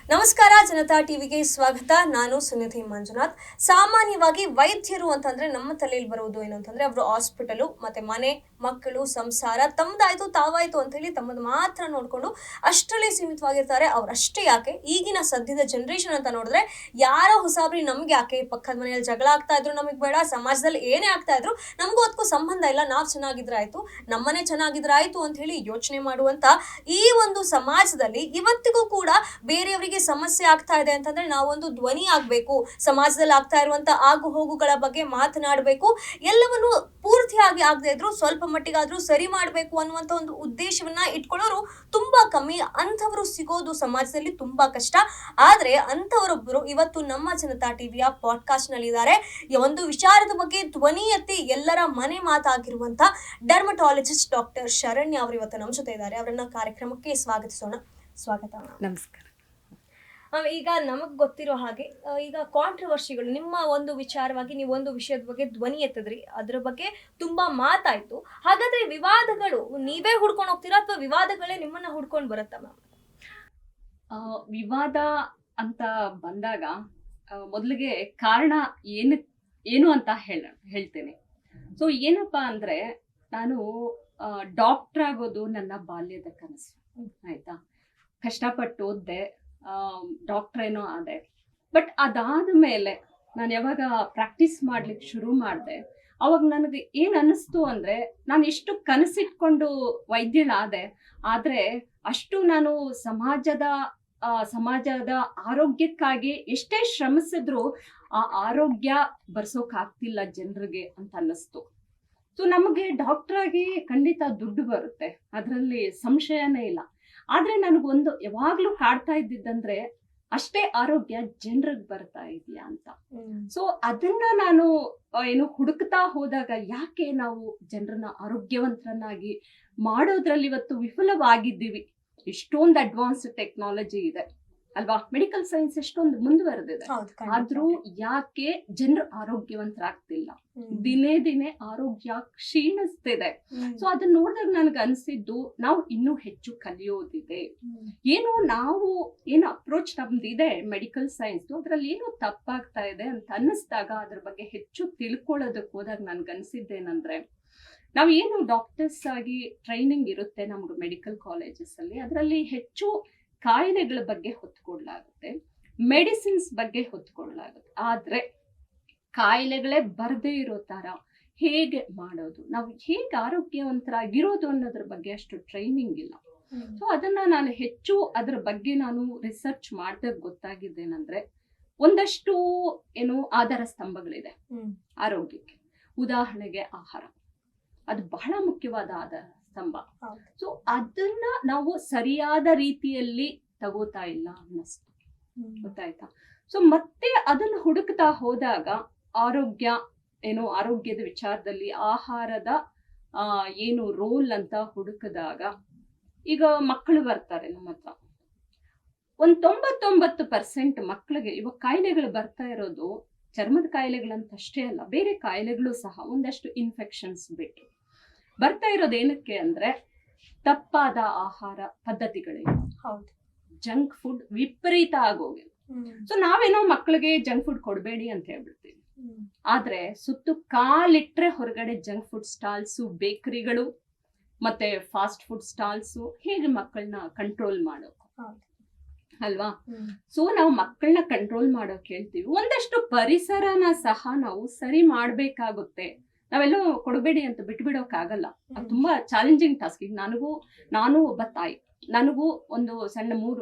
ನಮಸ್ಕಾರ, ಜನತಾ ಟಿವಿಗೆ ಸ್ವಾಗತ. ನಾನು ಸುನಿಧಿ ಮಂಜುನಾಥ್. ಸಾಮಾನ್ಯವಾಗಿ ವೈದ್ಯರು ಅಂತಂದ್ರೆ ನಮ್ಮ ತಲೆಯಲ್ಲಿ ಬರುವುದು ಏನು ಅಂತಂದ್ರೆ ಅವರು ಹಾಸ್ಪಿಟಲು ಮತ್ತೆ ಮನೆ, ಮಕ್ಕಳು, ಸಂಸಾರ ತಮ್ಮದಾಯ್ತು ತಾವಾಯ್ತು ಅಂತ ಹೇಳಿ ತಮ್ಮದು ಮಾತ್ರ ನೋಡ್ಕೊಂಡು ಅಷ್ಟರಲ್ಲಿ ಸೀಮಿತವಾಗಿರ್ತಾರೆ. ಅವರಷ್ಟೇ ಯಾಕೆ, ಈಗಿನ ಸದ್ಯದ ಜನರೇಷನ್ ಅಂತ ನೋಡಿದ್ರೆ ಯಾರೋ ಹೊಸಾಬ್ರಿ ನಮ್ಗೆ ಯಾಕೆ, ಪಕ್ಕದ ಮನೆಯಲ್ಲಿ ಜಗಳ ಆಗ್ತಾ ಇದ್ರು ನಮಗೆ ಬೇಡ, ಸಮಾಜದಲ್ಲಿ ಏನೇ ಆಗ್ತಾ ಇದ್ರು ನಮಗೂ ಅದಕ್ಕೂ ಸಂಬಂಧ ಇಲ್ಲ, ನಾವು ಚೆನ್ನಾಗಿದ್ರೆ ಆಯ್ತು, ನಮ್ಮನೆ ಚೆನ್ನಾಗಿದ್ರೆ ಆಯ್ತು ಅಂತ ಹೇಳಿ ಯೋಚನೆ ಮಾಡುವಂತ ಈ ಒಂದು ಸಮಾಜದಲ್ಲಿ ಇವತ್ತಿಗೂ ಕೂಡ ಬೇರೆಯವರಿಗೆ ಸಮಸ್ಯೆ ಆಗ್ತಾ ಇದೆ ಅಂತಂದ್ರೆ ನಾವೊಂದು ಧ್ವನಿ ಆಗ್ಬೇಕು, ಸಮಾಜದಲ್ಲಿ ಆಗ್ತಾ ಇರುವಂತ ಆಗು ಹೋಗುಗಳ ಬಗ್ಗೆ ಮಾತನಾಡಬೇಕು, ಎಲ್ಲವನ್ನು ಪೂರ್ತಿಯಾಗಿ ಆಗದೆ ಇದ್ರು ಸ್ವಲ್ಪ ಮಟ್ಟಿಗಾದ್ರೂ ಸರಿ ಮಾಡಬೇಕು ಅನ್ನುವಂತ ಒಂದು ಉದ್ದೇಶವನ್ನ ಇಟ್ಕೊಳ್ಳೋರು ತುಂಬಾ ಕಮ್ಮಿ. ಅಂಥವರು ಸಿಗೋದು ಸಮಾಜದಲ್ಲಿ ತುಂಬಾ ಕಷ್ಟ. ಆದ್ರೆ ಅಂಥವರೊಬ್ಬರು ಇವತ್ತು ನಮ್ಮ ಜನತಾ ಟಿವಿಯ ಪಾಡ್ಕಾಸ್ಟ್ ನಲ್ಲಿ ಇದ್ದಾರೆ. ಒಂದು ವಿಚಾರದ ಬಗ್ಗೆ ಧ್ವನಿ ಎತ್ತಿ ಎಲ್ಲರ ಮನೆ ಮಾತಾಗಿರುವಂತ ಡರ್ಮಟಾಲಜಿಸ್ಟ್ ಡಾಕ್ಟರ್ ಶರಣ್ಯ ಅವರು ಇವತ್ತು ನಮ್ಮ ಜೊತೆ ಇದ್ದಾರೆ. ಅವರನ್ನ ಕಾರ್ಯಕ್ರಮಕ್ಕೆ ಸ್ವಾಗತಿಸೋಣ. ಸ್ವಾಗತ. ನಮಸ್ಕಾರ. ಈಗ ನಮಗ್ ಗೊತ್ತಿರೋ ಹಾಗೆ ಈಗ ಕಾಂಟ್ರವರ್ಸಿಗಳು, ನಿಮ್ಮ ಒಂದು ವಿಚಾರವಾಗಿ ನೀವು ಒಂದು ವಿಷಯದ ಬಗ್ಗೆ ಧ್ವನಿ ಎತ್ತಿದ್ರಿ, ಅದ್ರ ಬಗ್ಗೆ ತುಂಬಾ ಮಾತಾಯ್ತು. ಹಾಗಾದ್ರೆ ವಿವಾದಗಳು ನೀವೇ ಹುಡ್ಕೊಂಡು ಹೋಗ್ತೀರಾ ಅಥವಾ ವಿವಾದಗಳೇ ನಿಮ್ಮನ್ನ ಹುಡ್ಕೊಂಡು ಬರುತ್ತಾ ಮ್ಯಾಮ್? ವಿವಾದ ಅಂತ ಬಂದಾಗ ಮೊದಲಿಗೆ ಕಾರಣ ಏನು ಅಂತ ಹೇಳ್ತೇನೆ. ಸೊ ಏನಪ್ಪಾ ಅಂದ್ರೆ, ನಾನು ಡಾಕ್ಟರ್ ಆಗೋದು ನನ್ನ ಬಾಲ್ಯದ ಕನಸು. ಆಯ್ತಾ, ಕಷ್ಟಪಟ್ಟು ಓದ್ದೆ, ಡಾಕ್ಟರ್ ಏನೋ ಆದೆ. ಬಟ್ ಅದಾದ ಮೇಲೆ ನಾನು ಯಾವಾಗ ಪ್ರಾಕ್ಟೀಸ್ ಮಾಡ್ಲಿಕ್ಕೆ ಶುರು ಮಾಡಿದೆ, ಅವಾಗ ನನಗೆ ಏನ್ ಅನ್ನಿಸ್ತು ಅಂದ್ರೆ, ನಾನು ಎಷ್ಟು ಕನಸಿಟ್ಕೊಂಡು ವೈದ್ಯಳಾದೆ, ಆದ್ರೆ ಅಷ್ಟು ನಾನು ಸಮಾಜದ ಆರೋಗ್ಯಕ್ಕಾಗಿ ಎಷ್ಟೇ ಶ್ರಮಿಸಿದ್ರು ಆ ಆರೋಗ್ಯ ಬರ್ಸೋಕ್ ಆಗ್ತಿಲ್ಲ ಜನರಿಗೆ ಅಂತ ಅನ್ನಿಸ್ತು. ಸೊ ನಮಗೆ ಡಾಕ್ಟರ್ ಆಗಿ ಖಂಡಿತ ದುಡ್ಡು ಬರುತ್ತೆ, ಅದರಲ್ಲಿ ಸಂಶಯನೇ ಇಲ್ಲ. ಆದ್ರೆ ನನಗೊಂದು ಯಾವಾಗ್ಲೂ ಕಾಡ್ತಾ ಇದ್ದಿದ್ದಂದ್ರೆ, ಅಷ್ಟೇ ಆರೋಗ್ಯ ಜನರಿಗೆ ಬರ್ತಾ ಇದೆಯಾ ಅಂತ. ಸೊ ಅದನ್ನ ನಾನು ಹುಡುಕ್ತಾ ಹೋದಾಗ, ಯಾಕೆ ನಾವು ಜನರನ್ನ ಆರೋಗ್ಯವಂತರನ್ನಾಗಿ ಮಾಡೋದ್ರಲ್ಲಿ ಇವತ್ತು ವಿಫಲವಾಗಿದ್ದೀವಿ? ಎಷ್ಟೊಂದು ಅಡ್ವಾನ್ಸ್ ಟೆಕ್ನಾಲಜಿ ಇದೆ ಅಲ್ವಾ, ಮೆಡಿಕಲ್ ಸೈನ್ಸ್ ಎಷ್ಟೊಂದು ಮುಂದುವರೆದಿದೆ, ಆದ್ರೂ ಯಾಕೆ ಜನರು ಆರೋಗ್ಯವಂತರಾಗ್ತಿಲ್ಲ? ದಿನೇ ದಿನೇ ಆರೋಗ್ಯ ಕ್ಷೀಣಿಸ್ತಿದೆ. ಸೊ ಅದನ್ನ ನೋಡಿದಾಗ ನನ್ಗೆ ಅನ್ಸಿದ್ದು, ನಾವು ಇನ್ನೂ ಹೆಚ್ಚು ಕಲಿಯೋದಿದೆ. ನಾವು ಅಪ್ರೋಚ್ ನಮ್ದಿದೆ ಮೆಡಿಕಲ್ ಸೈನ್ಸ್, ಅದ್ರಲ್ಲಿ ಏನೋ ತಪ್ಪಾಗ್ತಾ ಇದೆ ಅಂತ ಅನ್ನಿಸ್ದಾಗ ಅದ್ರ ಬಗ್ಗೆ ಹೆಚ್ಚು ತಿಳ್ಕೊಳ್ಳೋದಕ್ಕೆ ಹೋದಾಗ ನನ್ಗೆ ಅನ್ಸಿದ್ದೇನಂದ್ರೆ, ನಾವೇನು ಡಾಕ್ಟರ್ಸ್ ಆಗಿ ಟ್ರೈನಿಂಗ್ ಇರುತ್ತೆ ನಮ್ಗೆ ಮೆಡಿಕಲ್ ಕಾಲೇಜಸ್ ಅಲ್ಲಿ, ಅದರಲ್ಲಿ ಹೆಚ್ಚು ಕಾಯಿಲೆಗಳ ಬಗ್ಗೆ ಹೊತ್ಕೊಡ್ಲಾಗುತ್ತೆ, ಮೆಡಿಸಿನ್ಸ್ ಬಗ್ಗೆ ಹೊತ್ಕೊಡ್ಲಾಗುತ್ತೆ. ಆದ್ರೆ ಕಾಯಿಲೆಗಳೇ ಬರದೇ ಇರೋ ತರ ಹೇಗೆ ಮಾಡೋದು, ನಾವು ಹೇಗೆ ಆರೋಗ್ಯವಂತರಾಗಿರೋದು ಅನ್ನೋದ್ರ ಬಗ್ಗೆ ಅಷ್ಟು ಟ್ರೈನಿಂಗ್ ಇಲ್ಲ. ಸೊ ಅದನ್ನ ನಾನು ಹೆಚ್ಚು ಅದ್ರ ಬಗ್ಗೆ ನಾನು ರಿಸರ್ಚ್ ಮಾಡಿದಾಗ ಗೊತ್ತಾಗಿದ್ದೇನೆಂದ್ರೆ, ಒಂದಷ್ಟು ಆಧಾರ ಸ್ತಂಭಗಳಿದೆ ಆರೋಗ್ಯಕ್ಕೆ. ಉದಾಹರಣೆಗೆ ಆಹಾರ, ಅದು ಬಹಳ ಮುಖ್ಯವಾದ ಆಧಾರ ಸ್ತಂಭ. ಸೊ ಅದನ್ನ ನಾವು ಸರಿಯಾದ ರೀತಿಯಲ್ಲಿ ತಗೋತಾ ಇಲ್ಲ ಅನ್ನಿಸ್ತು, ಗೊತ್ತಾಯ್ತಾ? ಸೊ ಮತ್ತೆ ಅದನ್ನ ಹುಡುಕ್ತಾ ಹೋದಾಗ ಆರೋಗ್ಯದ ವಿಚಾರದಲ್ಲಿ ಆಹಾರದ ರೋಲ್ ಅಂತ ಹುಡುಕಿದಾಗ, ಈಗ ಮಕ್ಕಳು ಬರ್ತಾರೆ ನಮ್ಮ ಹತ್ರ, 99% ಮಕ್ಕಳಿಗೆ ಇವಾಗ ಕಾಯಿಲೆಗಳು ಬರ್ತಾ ಇರೋದು ಚರ್ಮದ ಕಾಯಿಲೆಗಳಂತ ಅಷ್ಟೇ ಅಲ್ಲ, ಬೇರೆ ಕಾಯಿಲೆಗಳು ಸಹ ಒಂದಷ್ಟು ಇನ್ಫೆಕ್ಷನ್ಸ್ ಬಿಟ್ಟು ಬರ್ತಾ ಇರೋದು. ಏನಕ್ಕೆ ಅಂದ್ರೆ, ತಪ್ಪಾದ ಆಹಾರ ಪದ್ಧತಿಗಳಿವೆ, ಜಂಕ್ ಫುಡ್ ವಿಪರೀತ ಆಗೋಗಿದೆ. ಸೊ ನಾವೇನೋ ಮಕ್ಕಳಿಗೆ ಜಂಕ್ ಫುಡ್ ಕೊಡಬೇಡಿ ಅಂತ ಹೇಳ್ಬಿಡ್ತೀವಿ, ಆದ್ರೆ ಸುತ್ತು ಕಾಲಿಟ್ರೆ ಹೊರಗಡೆ ಜಂಕ್ ಫುಡ್ ಸ್ಟಾಲ್ಸು, ಬೇಕರಿಗಳು ಮತ್ತೆ ಫಾಸ್ಟ್ ಫುಡ್ ಸ್ಟಾಲ್ಸು, ಹೇಗೆ ಮಕ್ಕಳನ್ನ ಕಂಟ್ರೋಲ್ ಮಾಡೋಕು ಅಲ್ವಾ? ಸೊ ನಾವು ಮಕ್ಕಳನ್ನ ಕಂಟ್ರೋಲ್ ಮಾಡೋಕೆ ಹೇಳ್ತೀವಿ, ಒಂದಷ್ಟು ಪರಿಸರನ ಸಹ ನಾವು ಸರಿ ಮಾಡ್ಬೇಕಾಗುತ್ತೆ. ನಾವೆಲ್ಲೋ ಕೊಡಬೇಡಿ ಅಂತ ಬಿಟ್ಬಿಡೋಕ್ಕಾಗಲ್ಲ, ಅದು ತುಂಬಾ ಚಾಲೆಂಜಿಂಗ್ ಟಾಸ್ಕ್. ಈಗ ನಾನು ಒಬ್ಬ ತಾಯಿ, ನನಗೂ ಒಂದು ಸಣ್ಣ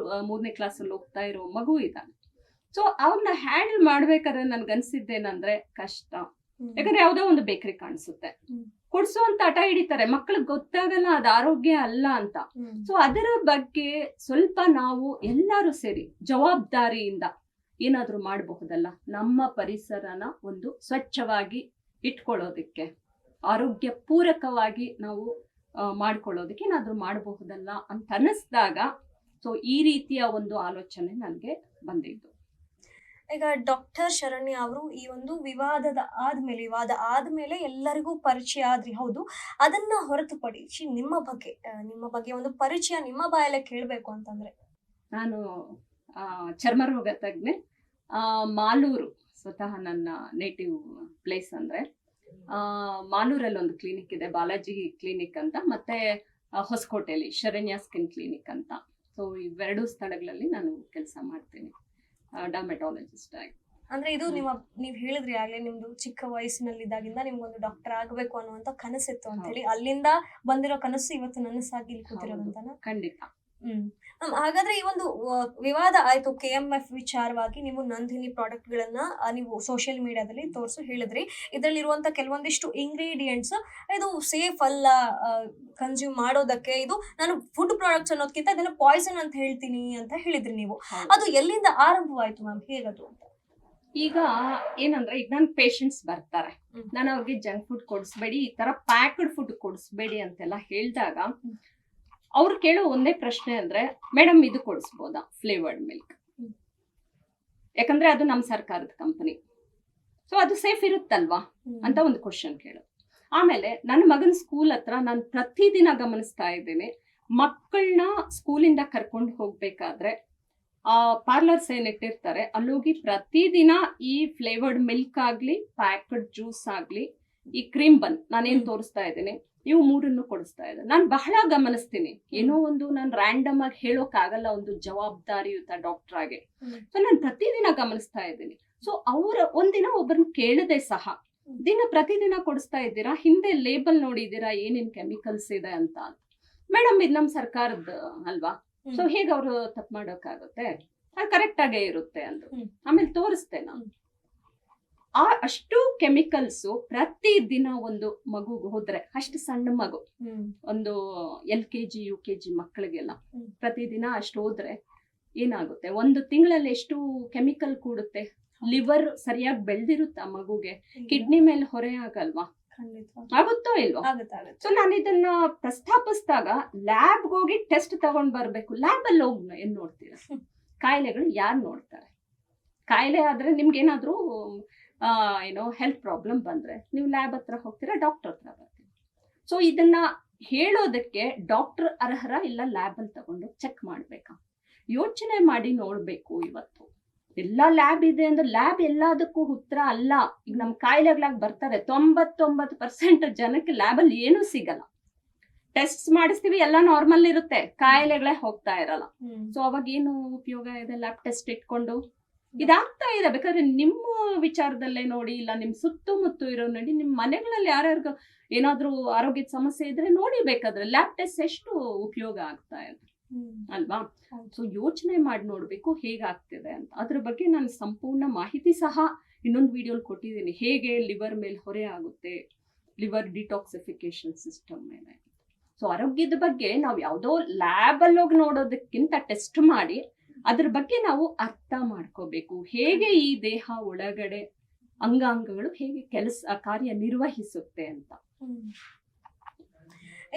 ಮೂರನೇ ಕ್ಲಾಸಲ್ಲಿ ಹೋಗ್ತಾ ಇರೋ ಮಗು ಇದ್ದಾನೆ. ಸೊ ಅವ್ರನ್ನ ಹ್ಯಾಂಡಲ್ ಮಾಡ್ಬೇಕಾದ್ರೆ ನನ್ಗನ್ಸಿದ್ದೇನಂದ್ರೆ ಕಷ್ಟ. ಯಾಕಂದ್ರೆ ಯಾವ್ದೋ ಒಂದು ಬೇಕರಿ ಕಾಣಿಸುತ್ತೆ, ಕೊಡ್ಸುವಂತ ಹಠ ಹಿಡಿತಾರೆ, ಮಕ್ಳಿಗೆ ಗೊತ್ತಾಗಲ್ಲ ಅದು ಆರೋಗ್ಯ ಅಲ್ಲ ಅಂತ. ಸೊ ಅದರ ಬಗ್ಗೆ ಸ್ವಲ್ಪ ನಾವು ಎಲ್ಲರೂ ಸೇರಿ ಜವಾಬ್ದಾರಿಯಿಂದ ಏನಾದ್ರೂ ಮಾಡಬಹುದಲ್ಲ, ನಮ್ಮ ಪರಿಸರನ ಒಂದು ಸ್ವಚ್ಛವಾಗಿ ಇಟ್ಕೊಳ್ಳೋದಕ್ಕೆ, ಆರೋಗ್ಯ ಪೂರಕವಾಗಿ ನಾವು ಮಾಡ್ಕೊಳ್ಳೋದಕ್ಕೆ ಏನಾದ್ರೂ ಮಾಡಬಹುದಲ್ಲ ಅಂತ ಅನ್ನಿಸ್ದಾಗ, ಸೊ ಈ ರೀತಿಯ ಒಂದು ಆಲೋಚನೆ ನನಗೆ ಬಂದಿದ್ದು. ಈಗ ಡಾಕ್ಟರ್ ಶರಣ್ಯ ಅವರು ಈ ಒಂದು ವಿವಾದ ಆದ್ಮೇಲೆ ಎಲ್ಲರಿಗೂ ಪರಿಚಯ ಆದ್ರಿ, ಹೌದು. ಅದನ್ನ ಹೊರತುಪಡಿಸಿ ನಿಮ್ಮ ಬಗ್ಗೆ ಒಂದು ಪರಿಚಯ ನಿಮ್ಮ ಬಾಯಲ್ಲೇ ಕೇಳಬೇಕು ಅಂತಂದ್ರೆ, ನಾನು ಚರ್ಮ ರೋಗ ತಜ್ಞೆ. ಮಾಲೂರು ಸ್ವತಃ ನನ್ನ ನೇಟಿವ್ ಪ್ಲೇಸ್ ಅಂದ್ರೆ ಮಾಲೂರಲ್ಲಿ ಒಂದು ಕ್ಲಿನಿಕ್ ಇದೆ, ಬಾಲಾಜಿ ಕ್ಲಿನಿಕ್ ಅಂತ, ಮತ್ತೆ ಹೊಸಕೋಟೆಯಲ್ಲಿ ಶರಣ್ಯ ಸ್ಕಿನ್ ಕ್ಲಿನಿಕ್ ಅಂತ. ಸೊ ಇವೆರಡು ಸ್ಥಳಗಳಲ್ಲಿ ನಾನು ಕೆಲಸ ಮಾಡ್ತೀನಿ ಡರ್ಮೆಟಾಲಜಿಸ್ಟ್ ಆಗಿ. ಅಂದ್ರೆ ಇದು ನೀವ್ ಹೇಳಿದ್ರಿ ಆಗ್ಲೇ ನಿಮ್ದು ಚಿಕ್ಕ ವಯಸ್ಸಿನಲ್ಲಿದ್ದಾಗಿಂದ ನಿಮ್ಗೊಂದು ಡಾಕ್ಟರ್ ಆಗ್ಬೇಕು ಅನ್ನುವಂತ ಕನಸಿತ್ತು ಅಂತ ಹೇಳಿ, ಅಲ್ಲಿಂದ ಬಂದಿರೋ ಕನಸು ಇವತ್ತು ನನಸಾಗಿ ಇಲ್ಲಿ ಕೂತಿರೋದಂತಾನ? ಖಂಡಿತ. ಹಾಗಾದ್ರೆ ಈ ಒಂದು ವಿವಾದ ಆಯ್ತು KMF ವಿಚಾರವಾಗಿ, ನೀವು ನಂದಿನಿ ಪ್ರಾಡಕ್ಟ್ ಗಳನ್ನ ನೀವು ಸೋಷಿಯಲ್ ಮೀಡಿಯಾದಲ್ಲಿ ಹೇಳಿದ್ರಿ. ಇದರಲ್ಲಿ ಇರುವಂತ ಕೆಲವೊಂದಿಷ್ಟು ಇಂಗ್ರೀಡಿಯೆಂಟ್ಸ್ ಇದು ಸೇಫ್ ಅಲ್ಲ ಕನ್ಸ್ಯೂಮ್ ಮಾಡೋದಕ್ಕೆ, ಇದು ನಾನು ಫುಡ್ ಪ್ರಾಡಕ್ಟ್ಸ್ ಅನ್ನೋದಕ್ಕಿಂತ ಇದನ್ನ ಪಾಯ್ಸನ್ ಅಂತ ಹೇಳ್ತೀನಿ ಅಂತ ಹೇಳಿದ್ರಿ ನೀವು. ಅದು ಎಲ್ಲಿಂದ ಆರಂಭವಾಯ್ತು ಮ್ಯಾಮ್, ಹೇಗದು ಅಂತ? ಈಗ ಏನಂದ್ರೆ, ಈಗ ನನ್ ಪೇಷಂಟ್ಸ್ ಬರ್ತಾರೆ, ನಾನು ಅವ್ರಿಗೆ ಜಂಕ್ ಫುಡ್ ಕೊಡಿಸ್ಬೇಡಿ, ಈ ತರ ಪ್ಯಾಕ್ಡ್ ಫುಡ್ ಕೊಡಿಸ್ಬೇಡಿ ಅಂತೆಲ್ಲ ಹೇಳಿದಾಗ ಅವ್ರು ಕೇಳೋ ಒಂದೇ ಪ್ರಶ್ನೆ ಅಂದ್ರೆ, ಮೇಡಮ್ ಇದು ಕೊಡಿಸ್ಬೋದಾ ಫ್ಲೇವರ್ಡ್ ಮಿಲ್ಕ್? ಯಾಕಂದ್ರೆ ಅದು ನಮ್ಮ ಸರ್ಕಾರದ ಕಂಪನಿ, ಸೊ ಅದು ಸೇಫ್ ಇರುತ್ತಲ್ವಾ ಅಂತ ಒಂದು ಕ್ವಶನ್ ಕೇಳೋದು. ಆಮೇಲೆ ನನ್ನ ಮಗನ ಸ್ಕೂಲ್ ಹತ್ರ ನಾನು ಪ್ರತಿದಿನ ಗಮನಿಸ್ತಾ ಇದ್ದೇನೆ, ಮಕ್ಕಳನ್ನ ಸ್ಕೂಲಿಂದ ಕರ್ಕೊಂಡು ಹೋಗ್ಬೇಕಾದ್ರೆ ಪಾರ್ಲರ್ಸ್ ಏನಿಟ್ಟಿರ್ತಾರೆ ಅಲ್ಲೋಗಿ ಪ್ರತಿದಿನ ಈ ಫ್ಲೇವರ್ಡ್ ಮಿಲ್ಕ್ ಆಗ್ಲಿ, ಪ್ಯಾಕ್ಡ್ ಜ್ಯೂಸ್ ಆಗ್ಲಿ, ಈ ಕ್ರೀಮ್ ಬನ್ ನಾನೇನ್ ತೋರಿಸ್ತಾ ಇದ್ದೀನಿ, ಇವು ಮೂರನ್ನು ಕೊಡಿಸ್ತಾ ಇದ್ದಾರೆ. ನಾನು ಬಹಳ ಗಮನಿಸ್ತೀನಿ. ಏನೋ ಒಂದು ನಾನು ರ್ಯಾಂಡಮ್ ಆಗಿ ಹೇಳೋಕ್ ಆಗಲ್ಲ ಒಂದು ಜವಾಬ್ದಾರಿಯುತ ಡಾಕ್ಟರ್ ಆಗಿ. ಸೊ ನಾನು ಪ್ರತಿದಿನ ಗಮನಿಸ್ತಾ ಇದ್ದೀನಿ. ಸೊ ಅವ್ರ ಒಂದಿನ ಒಬ್ಬರನ್ನ ಕೇಳದೆ ಸಹ, ಪ್ರತಿದಿನ ಕೊಡಿಸ್ತಾ ಇದ್ದೀರಾ, ಹಿಂದೆ ಲೇಬಲ್ ನೋಡಿದ್ದೀರಾ ಏನೇನ್ ಕೆಮಿಕಲ್ಸ್ ಇದೆ ಅಂತ. ಮೇಡಮ್ ಇದು ನಮ್ ಸರ್ಕಾರದ ಅಲ್ವಾ, ಸೊ ಹೇಗೆ ಅವರು ತಪ್ಪು ಮಾಡೋಕ್ಕಾಗುತ್ತೆ, ಅದು ಕರೆಕ್ಟ್ ಆಗೇ ಇರುತ್ತೆ ಅಂದ್ರು. ಆಮೇಲೆ ತೋರಿಸ್ತೆ ನಾನು ಅಷ್ಟು ಕೆಮಿಕಲ್ಸ್ ಪ್ರತಿದಿನ ಒಂದು ಮಗುಗೆ ಹೋದ್ರೆ, ಅಷ್ಟು ಸಣ್ಣ ಮಗು, ಒಂದು LKG UKG ಮಕ್ಕಳಿಗೆಲ್ಲ ಪ್ರತಿದಿನ ಅಷ್ಟು ಹೋದ್ರೆ ಏನಾಗುತ್ತೆ, ಒಂದು ತಿಂಗಳಲ್ಲಿ ಎಷ್ಟು ಕೆಮಿಕಲ್ ಕೂಡುತ್ತೆ. ಲಿವರ್ ಸರಿಯಾಗಿ ಬೆಳ್ದಿರುತ್ತ ಮಗುಗೆ, ಕಿಡ್ನಿ ಮೇಲೆ ಹೊರೆ ಆಗಲ್ವಾ? ಆಗುತ್ತೋ ಇಲ್ವಾ? ಸೊ ನಾನು ಇದನ್ನ ಪ್ರಸ್ತಾಪಿಸಿದಾಗ ಲ್ಯಾಬ್ಗೆ ಹೋಗಿ ಟೆಸ್ಟ್ ತಗೊಂಡ್ ಬರ್ಬೇಕು. ಲ್ಯಾಬ್ ಅಲ್ಲಿ ಹೋಗಿ ಏನ್ ನೋಡ್ತೀರಾ? ಕಾಯಿಲೆಗಳು ಯಾರು ನೋಡ್ತಾರೆ? ಕಾಯಿಲೆ ಆದ್ರೆ ನಿಮ್ಗೆ ಏನಾದ್ರೂ ಏನೋ ಹೆಲ್ತ್ ಪ್ರಾಬ್ಲಮ್ ಬಂದ್ರೆ ನೀವು ಲ್ಯಾಬ್ ಹತ್ರ ಹೋಗ್ತೀರಾ, ಡಾಕ್ಟರ್ ಹತ್ರ ಬರ್ತೀರಾ. ಸೊ ಇದನ್ನ ಹೇಳೋದಕ್ಕೆ ಡಾಕ್ಟರ್ ಅರ್ಹರ ಇಲ್ಲ ಲ್ಯಾಬ್ ಅಲ್ಲಿ ತಗೊಂಡು ಚೆಕ್ ಮಾಡ್ಬೇಕಾ? ಯೋಚನೆ ಮಾಡಿ ನೋಡ್ಬೇಕು. ಇವತ್ತು ಎಲ್ಲ ಲ್ಯಾಬ್ ಇದೆ ಅಂದ್ರೆ ಲ್ಯಾಬ್ ಎಲ್ಲದಕ್ಕೂ ಉತ್ತರ ಅಲ್ಲ. ಈಗ ನಮ್ ಕಾಯಿಲೆಗಳಾಗಿ ಬರ್ತಾರೆ, 99% ಜನಕ್ಕೆ ಲ್ಯಾಬ್ ಅಲ್ಲಿ ಏನೂ ಸಿಗಲ್ಲ. ಟೆಸ್ಟ್ ಮಾಡಿಸ್ತೀವಿ, ಎಲ್ಲ ನಾರ್ಮಲ್ ಇರುತ್ತೆ, ಕಾಯಿಲೆಗಳೇ ಹೋಗ್ತಾ ಇರಲ್ಲ. ಸೊ ಅವಾಗ ಏನು ಉಪಯೋಗ ಇದೆ ಲ್ಯಾಬ್ ಟೆಸ್ಟ್ ಇಟ್ಕೊಂಡು? ಇದಾಗ್ತಾ ಇದೆ. ಬೇಕಾದ್ರೆ ನಿಮ್ಮ ವಿಚಾರದಲ್ಲೇ ನೋಡಿ, ಇಲ್ಲ ನಿಮ್ ಸುತ್ತಮುತ್ತ ಇರೋ ನೋಡಿ, ನಿಮ್ ಮನೆಗಳಲ್ಲಿ ಯಾರ್ಯಾರಿಗೂ ಏನಾದ್ರೂ ಆರೋಗ್ಯದ ಸಮಸ್ಯೆ ಇದ್ರೆ ನೋಡಿ, ಬೇಕಾದ್ರೆ ಲ್ಯಾಬ್ ಟೆಸ್ಟ್ ಎಷ್ಟು ಉಪಯೋಗ ಆಗ್ತಾ ಇದೆ ಅಲ್ವಾ? ಸೊ ಯೋಚನೆ ಮಾಡಿ ನೋಡ್ಬೇಕು ಹೇಗಾಗ್ತಿದೆ ಅಂತ. ಅದ್ರ ಬಗ್ಗೆ ನಾನು ಸಂಪೂರ್ಣ ಮಾಹಿತಿ ಸಹ ಇನ್ನೊಂದು ವಿಡಿಯೋಲ್ ಕೊಟ್ಟಿದ್ದೀನಿ, ಹೇಗೆ ಲಿವರ್ ಮೇಲೆ ಹೊರೆ ಆಗುತ್ತೆ, ಲಿವರ್ ಡಿಟಾಕ್ಸಿಫಿಕೇಶನ್ ಸಿಸ್ಟಮ್ ಮೇಲೆ. ಸೊ ಆರೋಗ್ಯದ ಬಗ್ಗೆ ನಾವು ಯಾವುದೋ ಲ್ಯಾಬ್ ಅಲ್ಲಿ ಹೋಗಿ ನೋಡೋದಕ್ಕಿಂತ ಟೆಸ್ಟ್ ಮಾಡಿ ಅದ್ರ ಬಗ್ಗೆ ನಾವು ಅರ್ಥ ಮಾಡ್ಕೋಬೇಕು. ಹೇಗೆ ಈ ದೇಹ ಒಳಗಡೆ ಅಂಗಾಂಗಗಳು ಹೇಗೆ ಕಾರ್ಯ ನಿರ್ವಹಿಸುತ್ತೆ ಅಂತ.